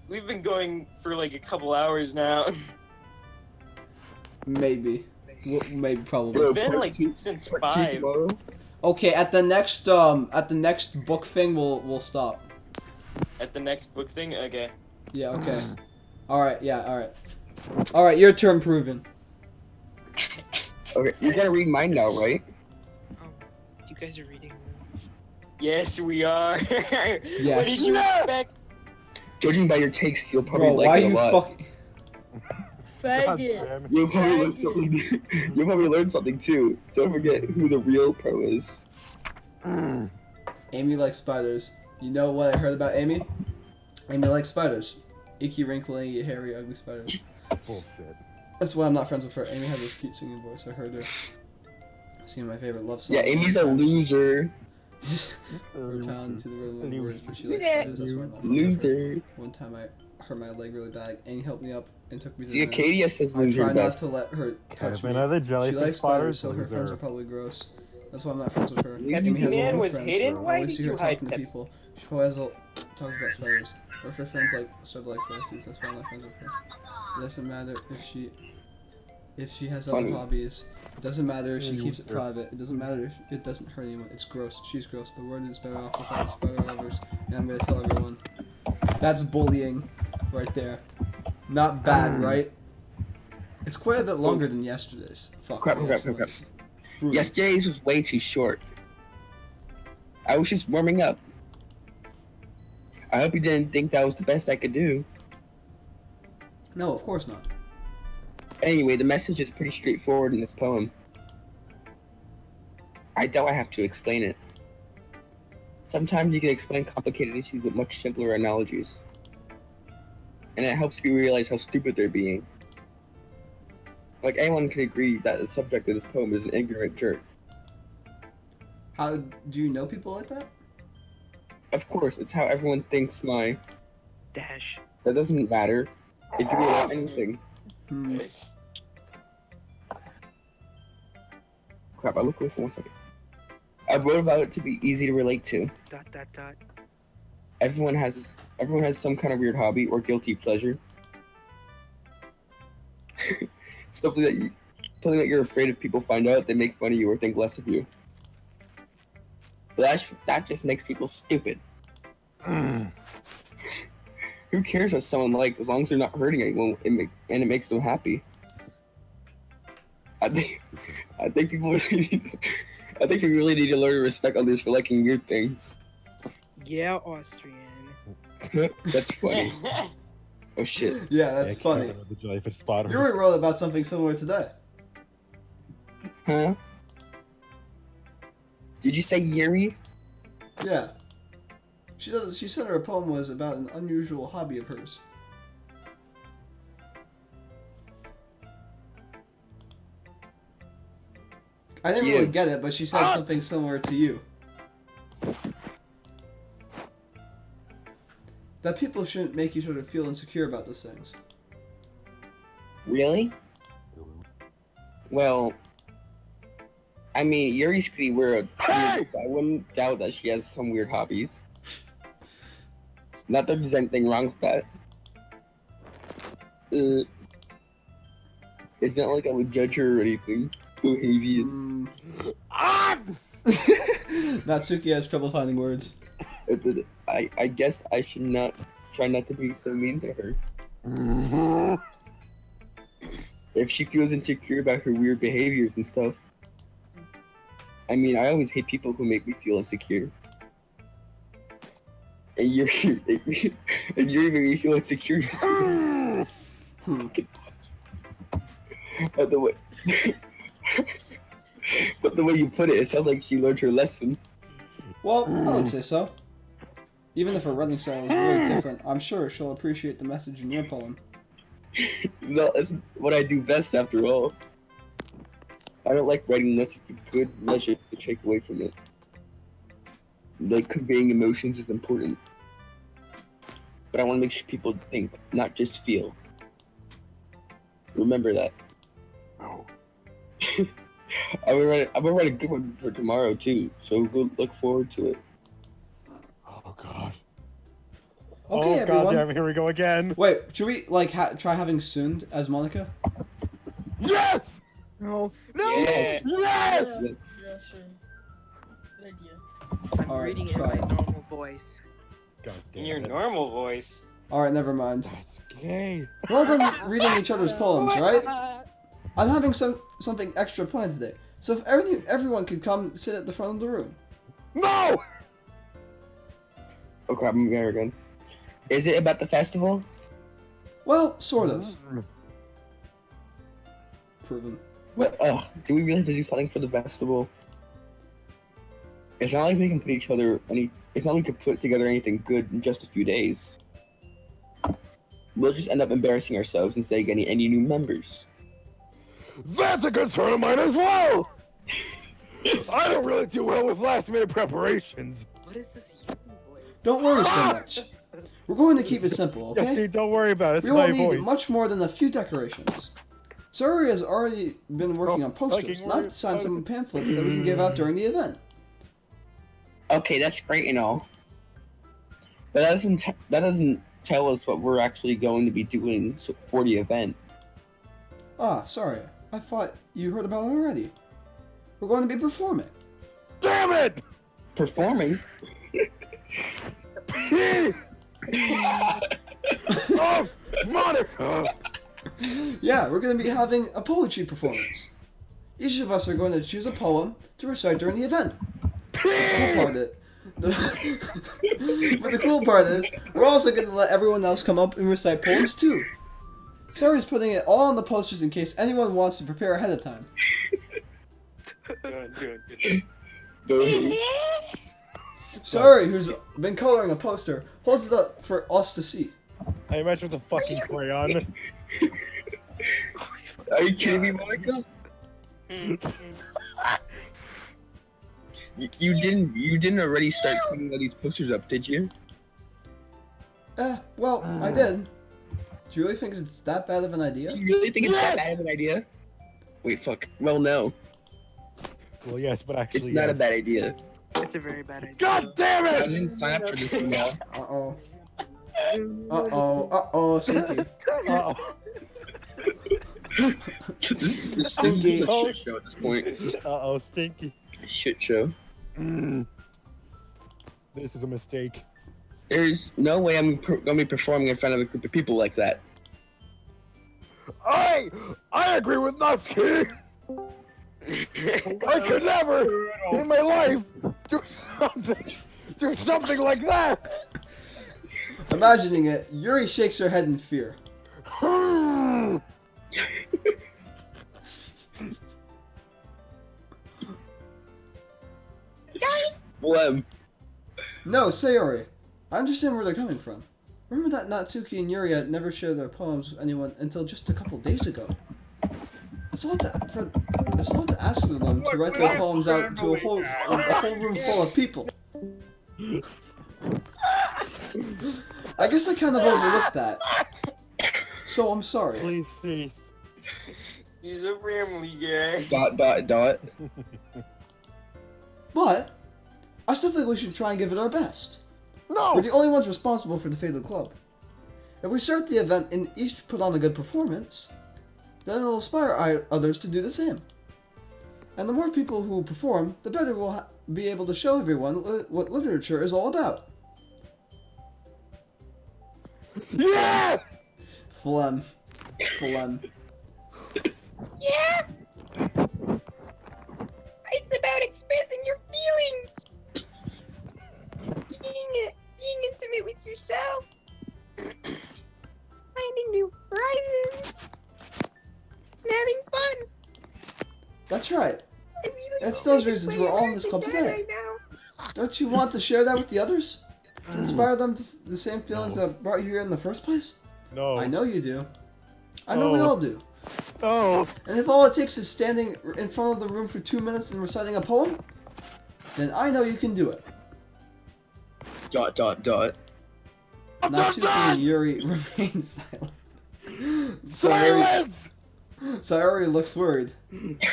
been going for like a couple hours now. maybe. Well, maybe, probably. It's been like since Part 2 5. tomorrow? Okay, at the next book thing, we'll stop. At the next book thing? Okay. Yeah. Okay. All right. Yeah. All right. All right. Your turn, Proven. Okay, you're gonna read mine now, right? You guys are reading this. Yes, we are. What Yes. did you expect? Judging by your takes, you'll probably Bro, like why it a you lot. fucking... Faggot. You'll probably learn something. You'll probably learn something too. Don't forget who the real pro is. Amy likes spiders. You know what I heard about Amy? Amy likes spiders. Icky, wrinkly, hairy, ugly spiders. Bullshit. That's why I'm not friends with her. Amy had this cute singing voice. I heard her singing my favorite love song. Yeah, Amy's a loser. Her talent to the rhythm of words, but she likes Loser. spiders. That's why I'm not friends with her. Loser. One time I hurt my leg really bad. Amy helped me up and took me to See, the nurse. Acadia says I loser try not best. to let her touch me. Kevin, are the She jellyfish likes spiders? spiders, so her friends are probably gross. That's why I'm not friends with her. Captain Amy has a lot Man of with friends. Hayden? I Why always did see you her hide talking to Pepsi? people. She always talks about spiders. Or if her friends start to like spiders, that's why I'm not friends with her. It doesn't matter if she has other Funny. hobbies. It doesn't matter if she keeps it Loser. private. It doesn't matter if it doesn't hurt anyone. It's gross. She's gross. The word is better off without spider lovers. And I'm gonna tell everyone. That's bullying right there. Not bad, right? It's quite a bit longer than yesterday's. Fuck. Crap, yeah, crap, it's crap, crap. like brutal. Yesterday's was way too short. I was just warming up. I hope you didn't think that was the best I could do. No, of course not. Anyway, the message is pretty straightforward in this poem. I doubt I have to explain it. Sometimes you can explain complicated issues with much simpler analogies. And it helps people realize how stupid they're being. Like, anyone can agree that the subject of this poem is an ignorant jerk. How do you know people like that? Of course, it's how everyone thinks my... Dash. That doesn't matter. It could be about anything. Hmm. Crap, I look away for 1 second. I wrote about it to be easy to relate to. ... Everyone has some kind of weird hobby or guilty pleasure. Something that you're afraid if people find out, they make fun of you or think less of you. But that just makes people stupid. Who cares what someone likes as long as they're not hurting anyone and it makes them happy? I think people really need to learn to respect others for liking weird things. Yeah, Austrian. That's funny. Oh shit. Yeah, that's funny. The jellyfish spiders. You already wrote about something similar today. Huh? Did you say Yuri? Yeah. She said her poem was about an unusual hobby of hers. I didn't really get it, but she said something similar to you. That people shouldn't make you sort of feel insecure about those things. Really? Well, I mean, Yuri's pretty weird. I wouldn't doubt that she has some weird hobbies. Not that there's anything wrong with that. It's not like I would judge her or anything. Bohavian. Natsuki has trouble finding words. I guess I should try not to be so mean to her. If she feels insecure about her weird behaviors and stuff. I mean, I always hate people who make me feel insecure. And you're making me feel insecure. But the way you put it sounds like she learned her lesson. Well, I would say so. Even if her writing style is really different, I'm sure she'll appreciate the message in your poem. That's what I do best, after all. I don't like writing unless it's a good message to take away from it. Like, conveying emotions is important. But I want to make sure people think, not just feel. Remember that. Oh. I'm gonna write a good one for tomorrow too, so we'll look forward to it. Oh god. Okay, oh everyone. god damn, here we go again. Wait, should we like try having Sund as Monica? Yes! No. Yeah. Yes! Yeah, sure. Good idea. I'm Alright, reading it in try my it. normal voice. God damn In your it. normal voice. Alright, never mind. That's gay. Well done reading each other's poems, right? I'm having something extra planned today, so if everyone could come sit at the front of the room. No! Oh crap, I'm here again. Is it about the festival? Well, sort of. Proven. What? Do we really have to do something for the festival? It's not like we can it's not like we can put together anything good in just a few days. We'll just end up embarrassing ourselves instead of getting any new members. That's a concern of mine as well! I don't really do well with last-minute preparations. What is this? Don't worry so much. We're going to keep it simple, okay? Yeah, see, don't worry about it. It's We my won't need voice. much more than a few decorations. Sayori has already been working on posters, fucking not to sign some pamphlets that we can give out during the event. Okay, that's great and all, but that doesn't tell us what we're actually going to be doing for the event. Ah, sorry. I thought you heard about it already. We're going to be performing. Damn it! Performing? Oh, Monica! Yeah, we're going to be having a poetry performance. Each of us are going to choose a poem to recite during the event. But the cool part is, we're also going to let everyone else come up and recite poems too. Sayori's putting it all on the posters in case anyone wants to prepare ahead of time. Sayori, who's been coloring a poster, holds it up for us to see. I imagine with a fucking crayon. Are you kidding me, Monica? You didn't already start putting all these posters up, did you? Well, I did. Do you really think it's that bad of an idea? You really think it's that bad of an idea? Wait, fuck. Well, no. Well, yes, but actually, it's not a bad idea. It's a very bad idea. God damn I it! didn't sign up for this email. Uh-oh. Uh-oh. Stinky. Uh-oh. This is a shit show at this point. Uh-oh, stinky. Shit show. This is a mistake. There's no way I'm gonna be performing in front of a group of people like that. I agree with Natsuki! I could never, in my life, do something like that! Imagining it, Yuri shakes her head in fear. Flem. No, Sayori. I understand where they're coming from. Remember that Natsuki and Yuri had never shared their poems with anyone until just a couple days ago. It's a lot to ask of them to write their poems out to a whole room full of people. I guess I kind of overlooked that. So I'm sorry. Please cease. He's a family guy. Dot. But I still think we should try and give it our best. No! We're the only ones responsible for the fate of the club. If we start the event and each put on a good performance, then it'll inspire others to do the same. And the more people who perform, the better we'll be able to show everyone what literature is all about. Yeah! Flem. Yeah! It's about expressing your feelings! Being intimate with yourself! Finding new horizons! And having fun! That's right. I really That's hope those I can reasons play we're a all in this part club like that today. right now. Don't you want to share that with the others? To inspire them to the same feelings that brought you here in the first place? No. I know you do. I know we all do. Oh. And if all it takes is standing in front of the room for 2 minutes and reciting a poem, then I know you can do it. Dot. Natsuki and Yuri remain silent. Silence! Sayori looks worried.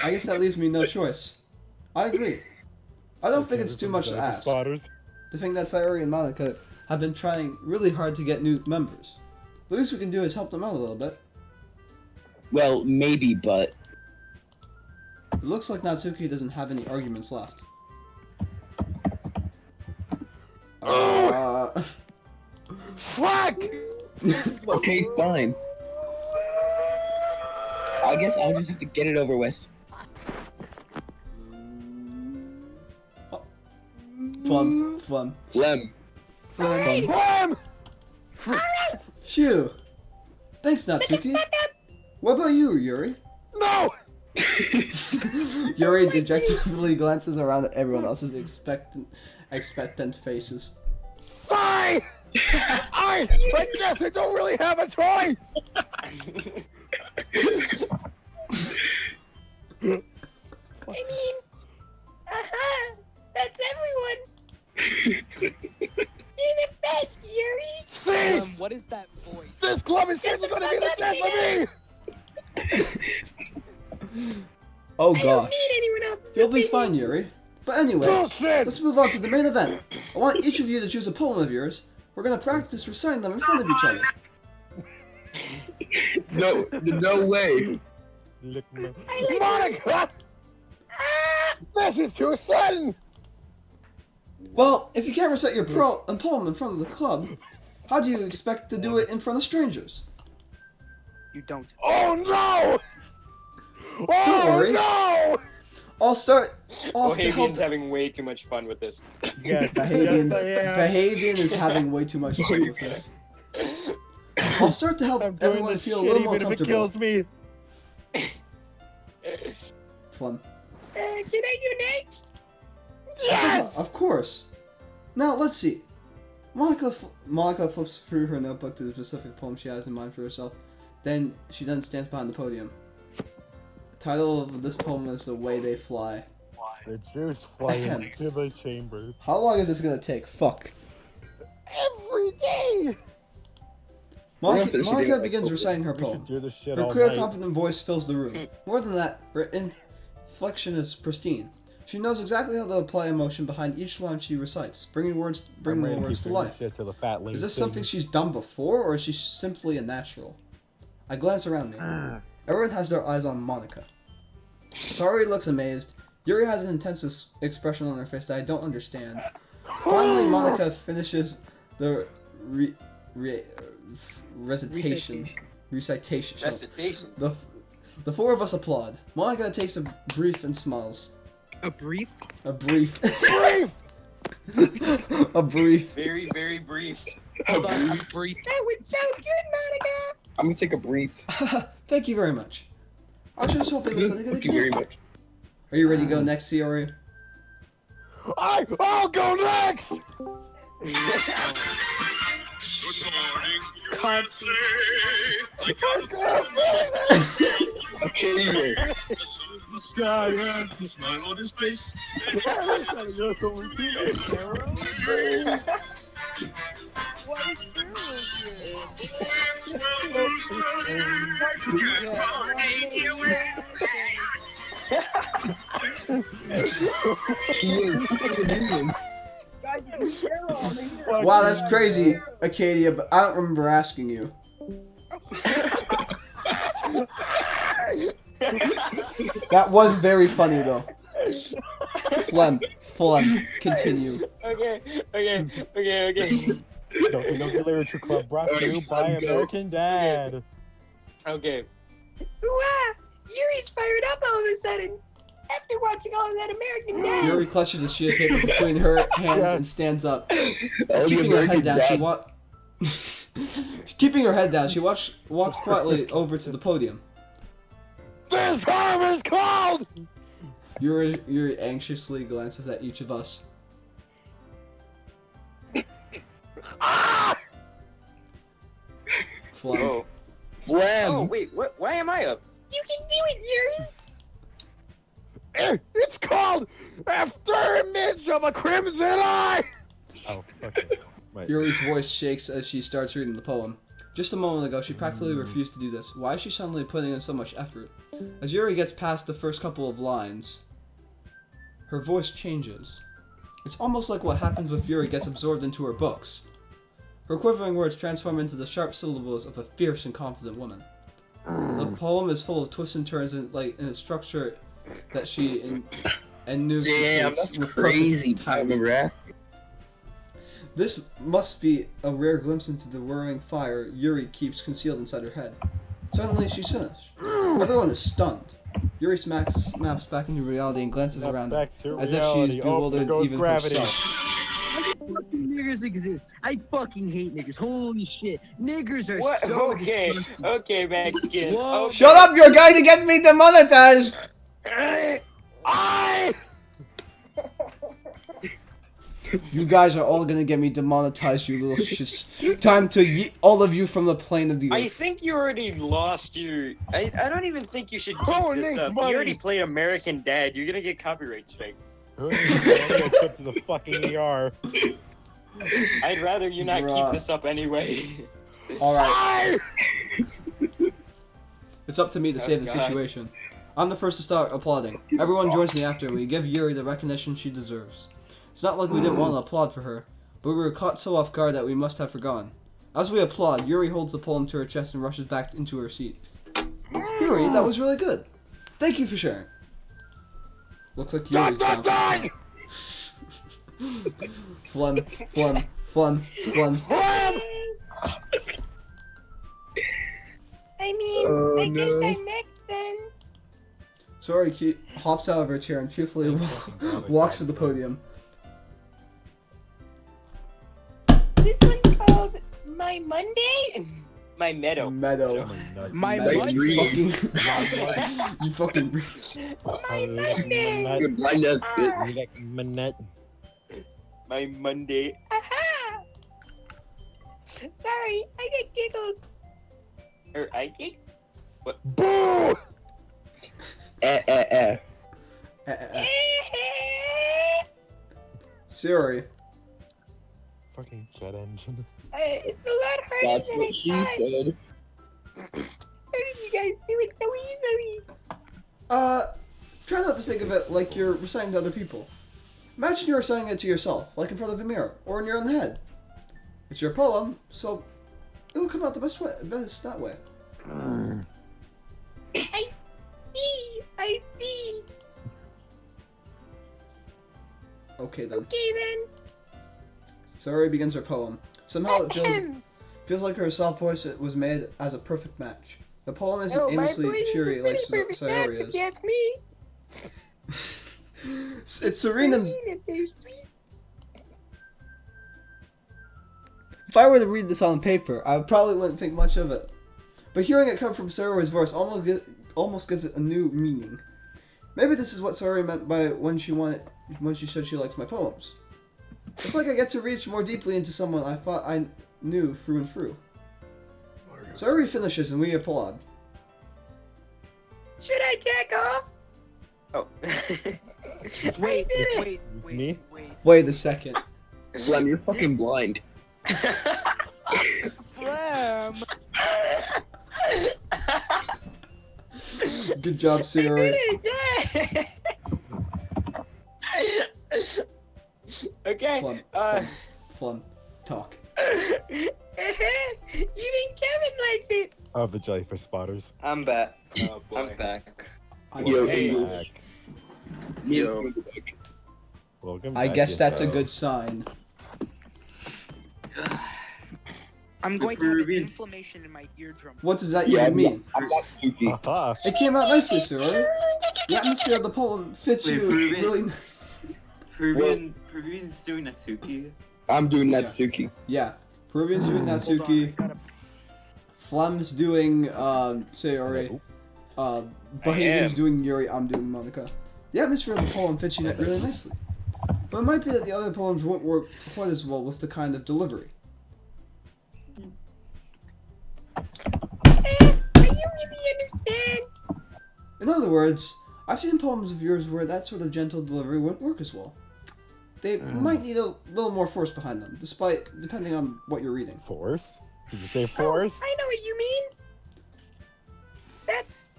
I guess that leaves me no choice. I agree. I don't think it's too much to ask. Spotters. To think that Sayori and Monica have been trying really hard to get new members. The least we can do is help them out a little bit. Well, maybe, but... It looks like Natsuki doesn't have any arguments left. Fuck! Okay, fine. I guess I'll just have to get it over with. Flem. Flem. Flem! Phew. Thanks, Natsuki. What about you, Yuri? No! Yuri dejectedly glances around at everyone else's expectant faces. Sorry! I guess I don't really have a choice! I mean, that's everyone. You're the best, Yuri. Cease! What is that voice? This club is seriously going to be the death of me! Oh I don't gosh. need anyone else. You'll be fine, Yuri. But anyway, Bullshit! let's move on to the main event. I want each of you to choose a poem of yours. We're gonna practice reciting them in front of each other. No way. Monica! This is too sudden! Well, if you can't recite your poem in front of the club, how do you expect to do it in front of strangers? You don't. Oh no! Don't Oh worry. no! I'll start off to help. Bohavian's having way too much fun with this. Yes, Bohavian is having way too much fun with this. I'll start to help everyone feel a little more even comfortable. if it kills me. Flem. Can I go next? Yes! Of course. Now, let's see. Monica flips through her notebook to the specific poem she has in mind for herself. Then she stands behind the podium. The title of this poem is The Way They Fly. The juice flying into the chamber. How long is this gonna take? Fuck. Every day! Monica begins reciting her We poem. should do this shit Her all clear, night. confident voice fills the room. More than that, her inflection is pristine. She knows exactly how to apply emotion behind each line she recites, bringing the words to life. Is this something she's done before, or is she simply a natural? I glance around me. Everyone has their eyes on Monica. Sayori looks amazed. Yuri has an intense expression on her face that I don't understand. Finally, Monica finishes the recitation. The four of us applaud. Monica takes a brief and smiles. A brief? A brief. Brief! A brief. Very, very brief. Hold on, a brief. That would sound good, Monica. I'm gonna take a breeze. Thank you very much. I was just hoping for something good Thank you very example. much. Are you ready to go next, Sayori? I'll go next! Can't say. Okay, The sky and the smile on his face. Wow, that's crazy, Acadia, but I don't remember asking you. That was very funny, though. Flem, continue. Okay. Doki Doki Literature Club brought to you by American Dad. Okay. Wow, Yuri's fired up all of a sudden. After watching all of that American Dad. Yuri clutches a sheet of paper between her hands and stands up. Keeping her head down, she walks quietly over to the podium. This harm is called! Yuri anxiously glances at each of us. Ah! Flem. Oh. Flem! Oh, wait, what? Why am I up? You can do it, Yuri. It's called After Image of a Crimson Eye! Oh, okay. Wait. Yuri's voice shakes as she starts reading the poem. Just a moment ago, she practically refused to do this. Why is she suddenly putting in so much effort? As Yuri gets past the first couple of lines, her voice changes. It's almost like what happens when Yuri gets absorbed into her books. Her quivering words transform into the sharp syllables of a fierce and confident woman. The poem is full of twists and turns in its structure that she Damn, that's crazy. I remember that. This must be a rare glimpse into the whirring fire Yuri keeps concealed inside her head. Suddenly, she's finished. Everyone is stunned. Yuri snaps back into reality and glances around back to as if she is reality. Oh, there bewildered goes even gravity. herself. Fucking niggers exist. I fucking hate niggers. Holy shit. Niggers are What? so Okay, disgusting. okay, Mexican. Whoa. Okay. Shut up! You're going to get me demonetized! You guys are all gonna get me demonetized, you little shits. Time to yeet all of you from the plane of the I earth. think you already lost your. I don't even think you should keep Oh, this thanks, up. buddy. You already played American Dad. You're gonna get copyright strike. I'm gonna get to the fucking ER. I'd rather you not Bruh. keep this up anyway. Alright. It's up to me to save the God. situation. I'm the first to start applauding. Everyone joins me after we give Yuri the recognition she deserves. It's not like we didn't want to applaud for her, but we were caught so off guard that we must have forgotten. As we applaud, Yuri holds the poem to her chest and rushes back into her seat. Yuri, that was really good. Thank you for sharing. Looks like Yuri's down. Flem. I mean, I guess I'm next then. Sayori hops out of her chair and cheerfully walks to the podium. This one's called My Monday. My meadow. Meadow. My Meadow, you Monday. fucking... you fucking... You're blind as it. My Monday. Aha! Sorry, I get giggled. Or I gig? What? Boo! Sayori. Fucking jet engine. It's a lot harder That's than what I she thought. said. How did you guys do it so easily? Try not to think of it like you're reciting to other people. Imagine you're reciting it to yourself, like in front of a mirror, or in your own head. It's your poem, so it'll come out the best that way. I see. Okay then. Okay then. Sayori begins her poem. Somehow it feels like her soft voice was made as a perfect match. The poem isn't Oh, my aimlessly voice is a cheery like pretty perfect match, Sayori if is. you ask me. It's serene and... It's so sweet. If I were to read this on paper, I probably wouldn't think much of it. But hearing it come from Sayori's voice almost gives it a new meaning. Maybe this is what Sayori meant by when she said she likes my poems. It's like I get to reach more deeply into someone I thought I knew through and through. Sayori finishes and we applaud. Should I jack off? Oh. Wait. Me? Wait a second. Flem, you're fucking blind. Flem. Good job, Sayori. Okay. Flem, talk. Even Kevin liked it. Oh, the jellyfish spotters. I'm back. Oh boy. I'm back. Yo, Hey, English. Yo. Welcome I back, guess that's a Info. good sign. I'm going to have an inflammation in my eardrum. What does that Yeah, even mean? I'm not Suki. Haha. It came out nicely, Sayori. The atmosphere of the poem fits Wait, you Peruvian- really nice. Peruvian's doing Natsuki. I'm doing Natsuki. Yeah. Peruvian's doing Natsuki. Flem's doing Sayori. Bohavian's doing Yuri. I'm doing Monica. The atmosphere of the poem fits you really nicely. But it might be that the other poems won't work quite as well with the kind of delivery. You really understand? In other words, I've seen poems of yours where that sort of gentle delivery wouldn't work as well. They might need a little more force behind them, depending on what you're reading. Force? Did you say force? I know what you mean.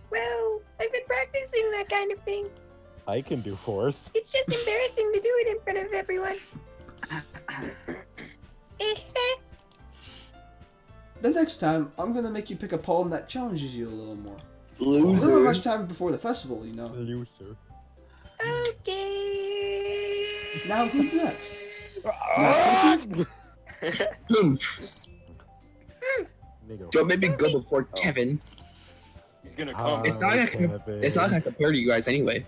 Well, I've been practicing that kind of thing. I can do force. It's just embarrassing to do it in front of everyone. The next time, I'm gonna make you pick a poem that challenges you a little more. Loser. We don't have much time before the festival, you know. Loser. Okay. Now who's next? Natsuki? Don't make me go before Kevin. He's gonna come. It's not gonna compare to you guys anyway.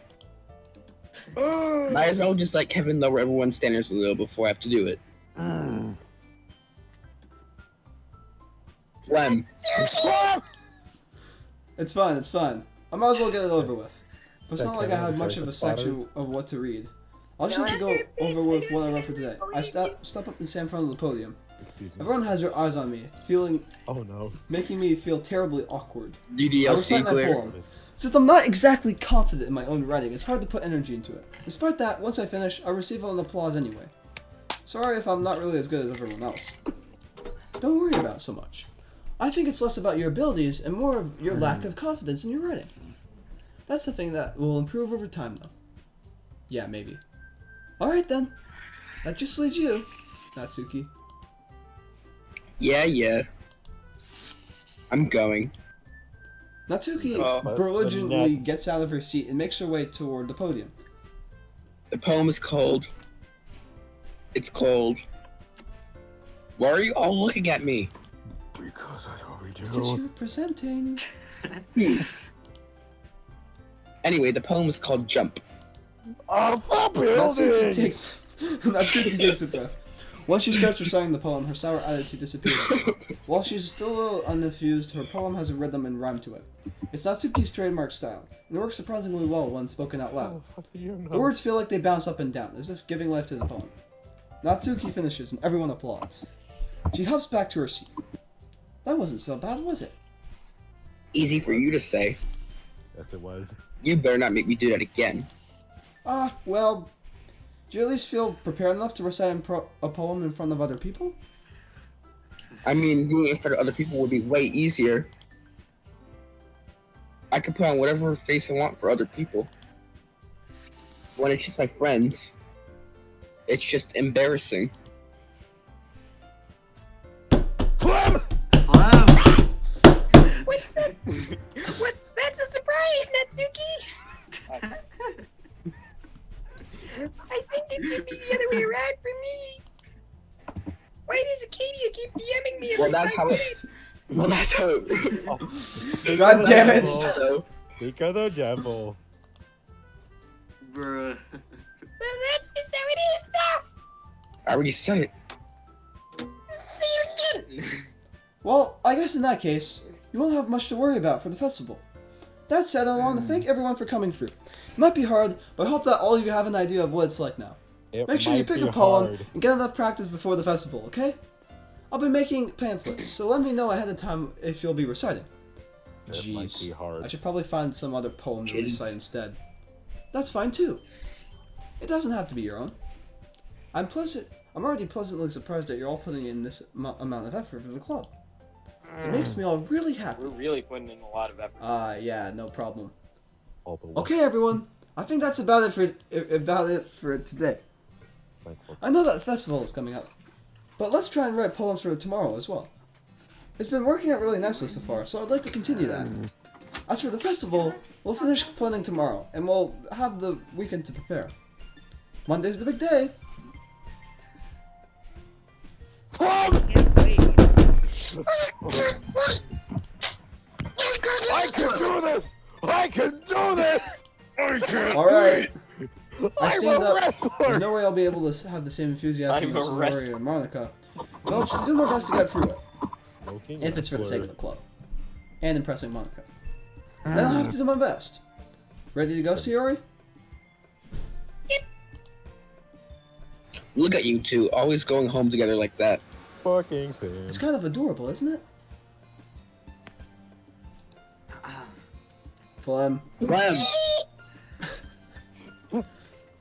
Might as well just let Kevin lower everyone's standards a little before I have to do it. Flem. It's fine, it's fine. I might as well get it over with. It's not like I had much of a section of what to read. I'll just have to go over with what I wrote for today. I step up and stand in front of the podium. Everyone has their eyes on me, making me feel terribly awkward. I recite my poem. Since I'm not exactly confident in my own writing, it's hard to put energy into it. Despite that, once I finish, I receive an applause anyway. Sorry if I'm not really as good as everyone else. Don't worry about it so much. I think it's less about your abilities and more of your lack of confidence in your writing. That's something that will improve over time, though. Yeah, maybe. Alright then. That just leaves you, Natsuki. Yeah. I'm going. Natsuki belligerently gets out of her seat and makes her way toward the podium. The poem is cold. It's cold. Why are you all looking at me? Because that's what we do. Because you're presenting. Anyway, the poem is called Jump. Natsuki takes a breath. Once she starts reciting the poem, her sour attitude disappears. While she's still a little uninfused, her poem has a rhythm and rhyme to it. It's Natsuki's trademark style, and it works surprisingly well when spoken out loud. The words feel like they bounce up and down, as if giving life to the poem. Natsuki finishes, and everyone applauds. She huffs back to her seat. That wasn't so bad, was it? Easy for you to say. Yes, it was. You better not make me do that again. Well, do you at least feel prepared enough to recite a poem in front of other people? I mean, doing it in front of other people would be way easier. I can put on whatever face I want for other people. When it's just my friends, it's just embarrassing. Flem! What? That's a surprise, Natsuki! I think it should be the other way around for me. Why does Acadia keep DMing me every That's how it... God damn it! Pico the devil. Bruh. Well, that is how it is now! I already said it. See you again! Well, I guess in that case, you won't have much to worry about for the festival. That said, I want to thank everyone for coming through. It might be hard, but I hope that all of you have an idea of what it's like now. Make sure you pick a poem and get enough practice before the festival, okay? I'll be making pamphlets, so let me know ahead of time if you'll be reciting. Jeez, I should probably find some other poem to recite instead. That's fine too. It doesn't have to be your own. I'm already pleasantly surprised that you're all putting in this amount of effort for the club. It makes me all really happy. We're really putting in a lot of effort. Yeah, no problem. Okay, everyone. I think that's about it for today. I know that the festival is coming up, but let's try and write poems for tomorrow as well. It's been working out really nicely so far, so I'd like to continue that. As for the festival, we'll finish planning tomorrow, and we'll have the weekend to prepare. Monday's the big day. I can do this! I can do this! I can. Alright. I I'm stand a up. wrestler! There's no way I'll be able to have the same enthusiasm I'm as a Sayori wrestler. and Monica. But I'll just do my best to get through it. Smoking If it's for the sake of wrestler. the club. And impressing Monica. Then I'll have to do my best. Ready to go, Sayori? Look at you two, always going home together like that. Fucking Sam. It's kind of adorable, isn't it? Flem. Flem!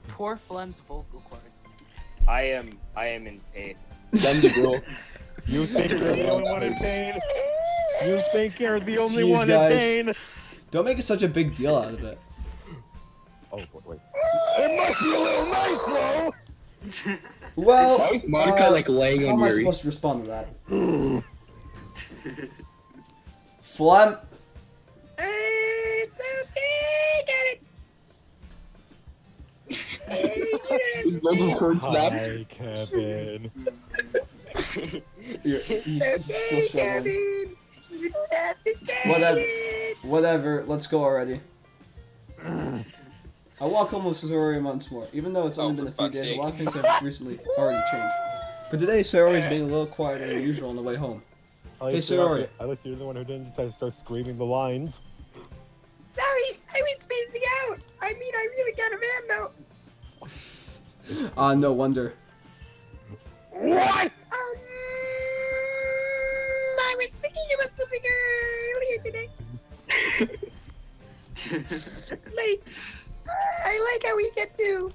Poor Flem's vocal cord. I am in pain. Flem's a girl. You think you're the only one in pain? You think you're the only Jeez, one guys. in pain? Don't make it such a big deal out of it. Oh, wait. It must be a little nice, though! Well, Why is Monica like laying how on am I Yuri? supposed to respond to that? Flem. It's okay, got it. His vocal cord snapped. Hi, Kevin. He's still Okay, struggling. Kevin. You don't have to say Whatever. it. Whatever, let's go already. I walk home with Sayori once more. Even though it's only been a few days, a lot of things have recently already changed. But today, Sayori's being a little quieter than usual on the way home. Hey, Sayori. At least you're the one who didn't decide to start screaming the lines. Sorry, I was spacing out. I mean, I really got a van though. No wonder. What? I was thinking about something earlier today. Like, I like how we get to.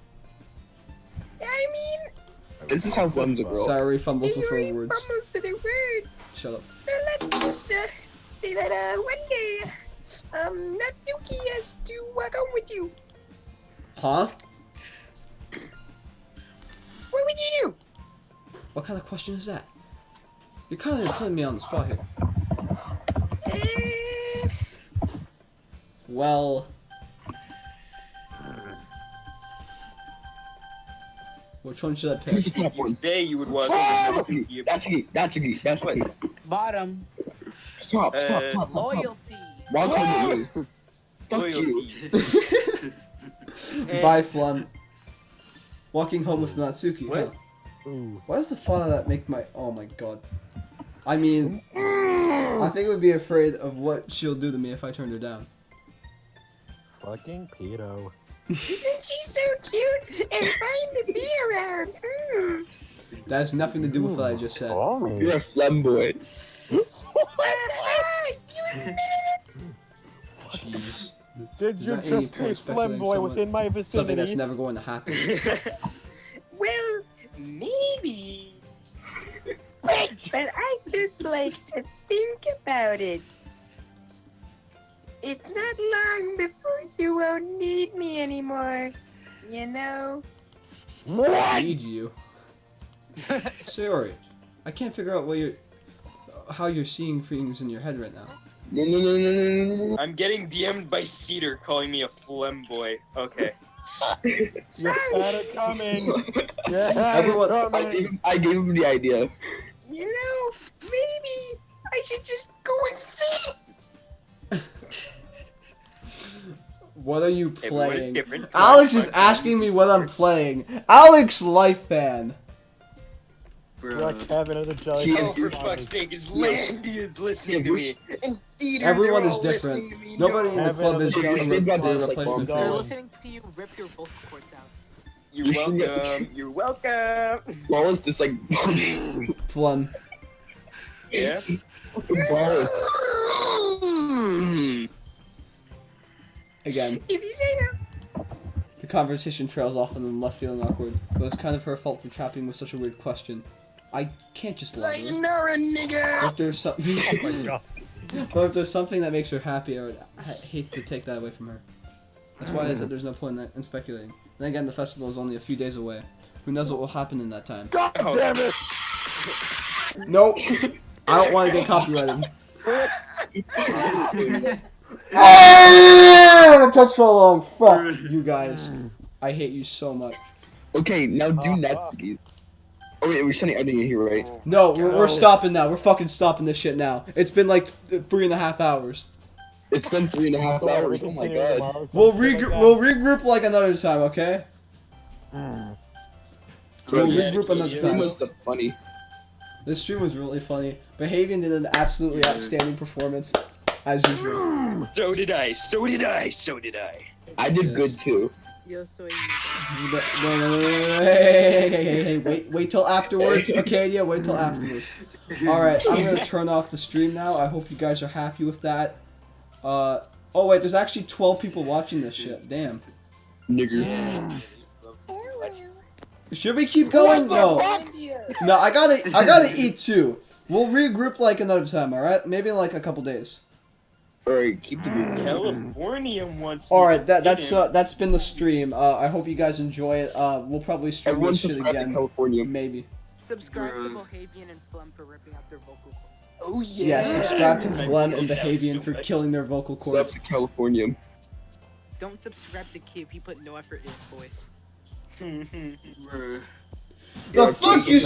I mean. This is how Flem's a girl. Sorry, fumbles with her words. Fumbles for their words. Shut up. So let's just say that one day, that Doki has to walk home with you. Huh? What would you do? What kind of question is that? You're kind of putting me on the spot here. Well... Which one should I pick? Who's the top one? Say you would walk That's a geek. Bottom. Top. Loyalty. Walk home with me. Fuck you. Bye, Flem. Walking home with Natsuki, huh? Ooh. Why does the fun of that make my... Oh my god. I mean... I think I would be afraid of what she'll do to me if I turned her down. Fucking pedo. Isn't she so cute and fine to be around? That has nothing to do with what I just said. You're a Flem boy. Jeez. Did you Not any just point say Flem boy speculating within my vicinity? something that's never going to happen. Well, maybe. But I just like to think about it. It's not long before you won't need me anymore, you know? I need you. Sayori, I can't figure out how you're seeing things in your head right now. No. I'm getting DM'd by Cedar calling me a Flem boy. Okay. You had it coming. I gave him the idea. You know, maybe I should just go and see. What are you playing? Different. Alex is asking me what I'm playing. Alex Life Fan. You're like Kevin of the Jelly. Oh, for fuck's sake, is Landy is listening to me. And Cedar, Everyone they're is all different. listening to me. Nobody in the Kevin club of is the a Jelly. replacement They're for listening to you rip your vocal cords out. You're welcome. You're welcome. Wallace just like Flem. Yeah. fucking balls. Again. If you say that. The conversation trails off and then left feeling awkward. But it's kind of her fault for trapping with such a weird question. I can't just lie to her. Sayonara, nigga. If there's something, Oh my god. but if there's something that makes her happy, I would hate to take that away from her. That's why I said there's no point in speculating. Then again, the festival is only a few days away. Who knows what will happen in that time? God damn it! Nope. I don't want to get copyrighted. Oh, it took so long. Fuck you guys. I hate you so much. Okay, now do Natsuki. Oh wait, we're sending editing here, right? No, we're stopping now. We're fucking stopping this shit now. It's been like 3.5 hours. It's been 3.5 hours. Oh my god. We'll regroup like another time, okay? We'll regroup another This time. was the funny. This stream was really funny. Bohavian did an absolutely outstanding performance, as usual. So did I. So did I. So did I. I did good too. Yo soy Hey, wait till afterwards, Acadia, wait till afterwards. Alright, I'm gonna turn off the stream now. I hope you guys are happy with that. Oh wait, there's actually 12 people watching this shit. Damn. Nigger. Should we keep going? No. No, I gotta eat too. We'll regroup like another time, alright? Maybe in like a couple days. Alright, keep the group. California wants. Alright, that's been the stream. I hope you guys enjoy it. We'll probably stream Everyone this shit subscribe to again. California. Maybe. Subscribe to Bohavian and Flem for ripping out their vocal cords. Oh yeah. Yeah, subscribe to Flem and Bohavian for killing their vocal Stop cords. to California. Don't subscribe to Kyiv, he put no effort in his voice. The fuck you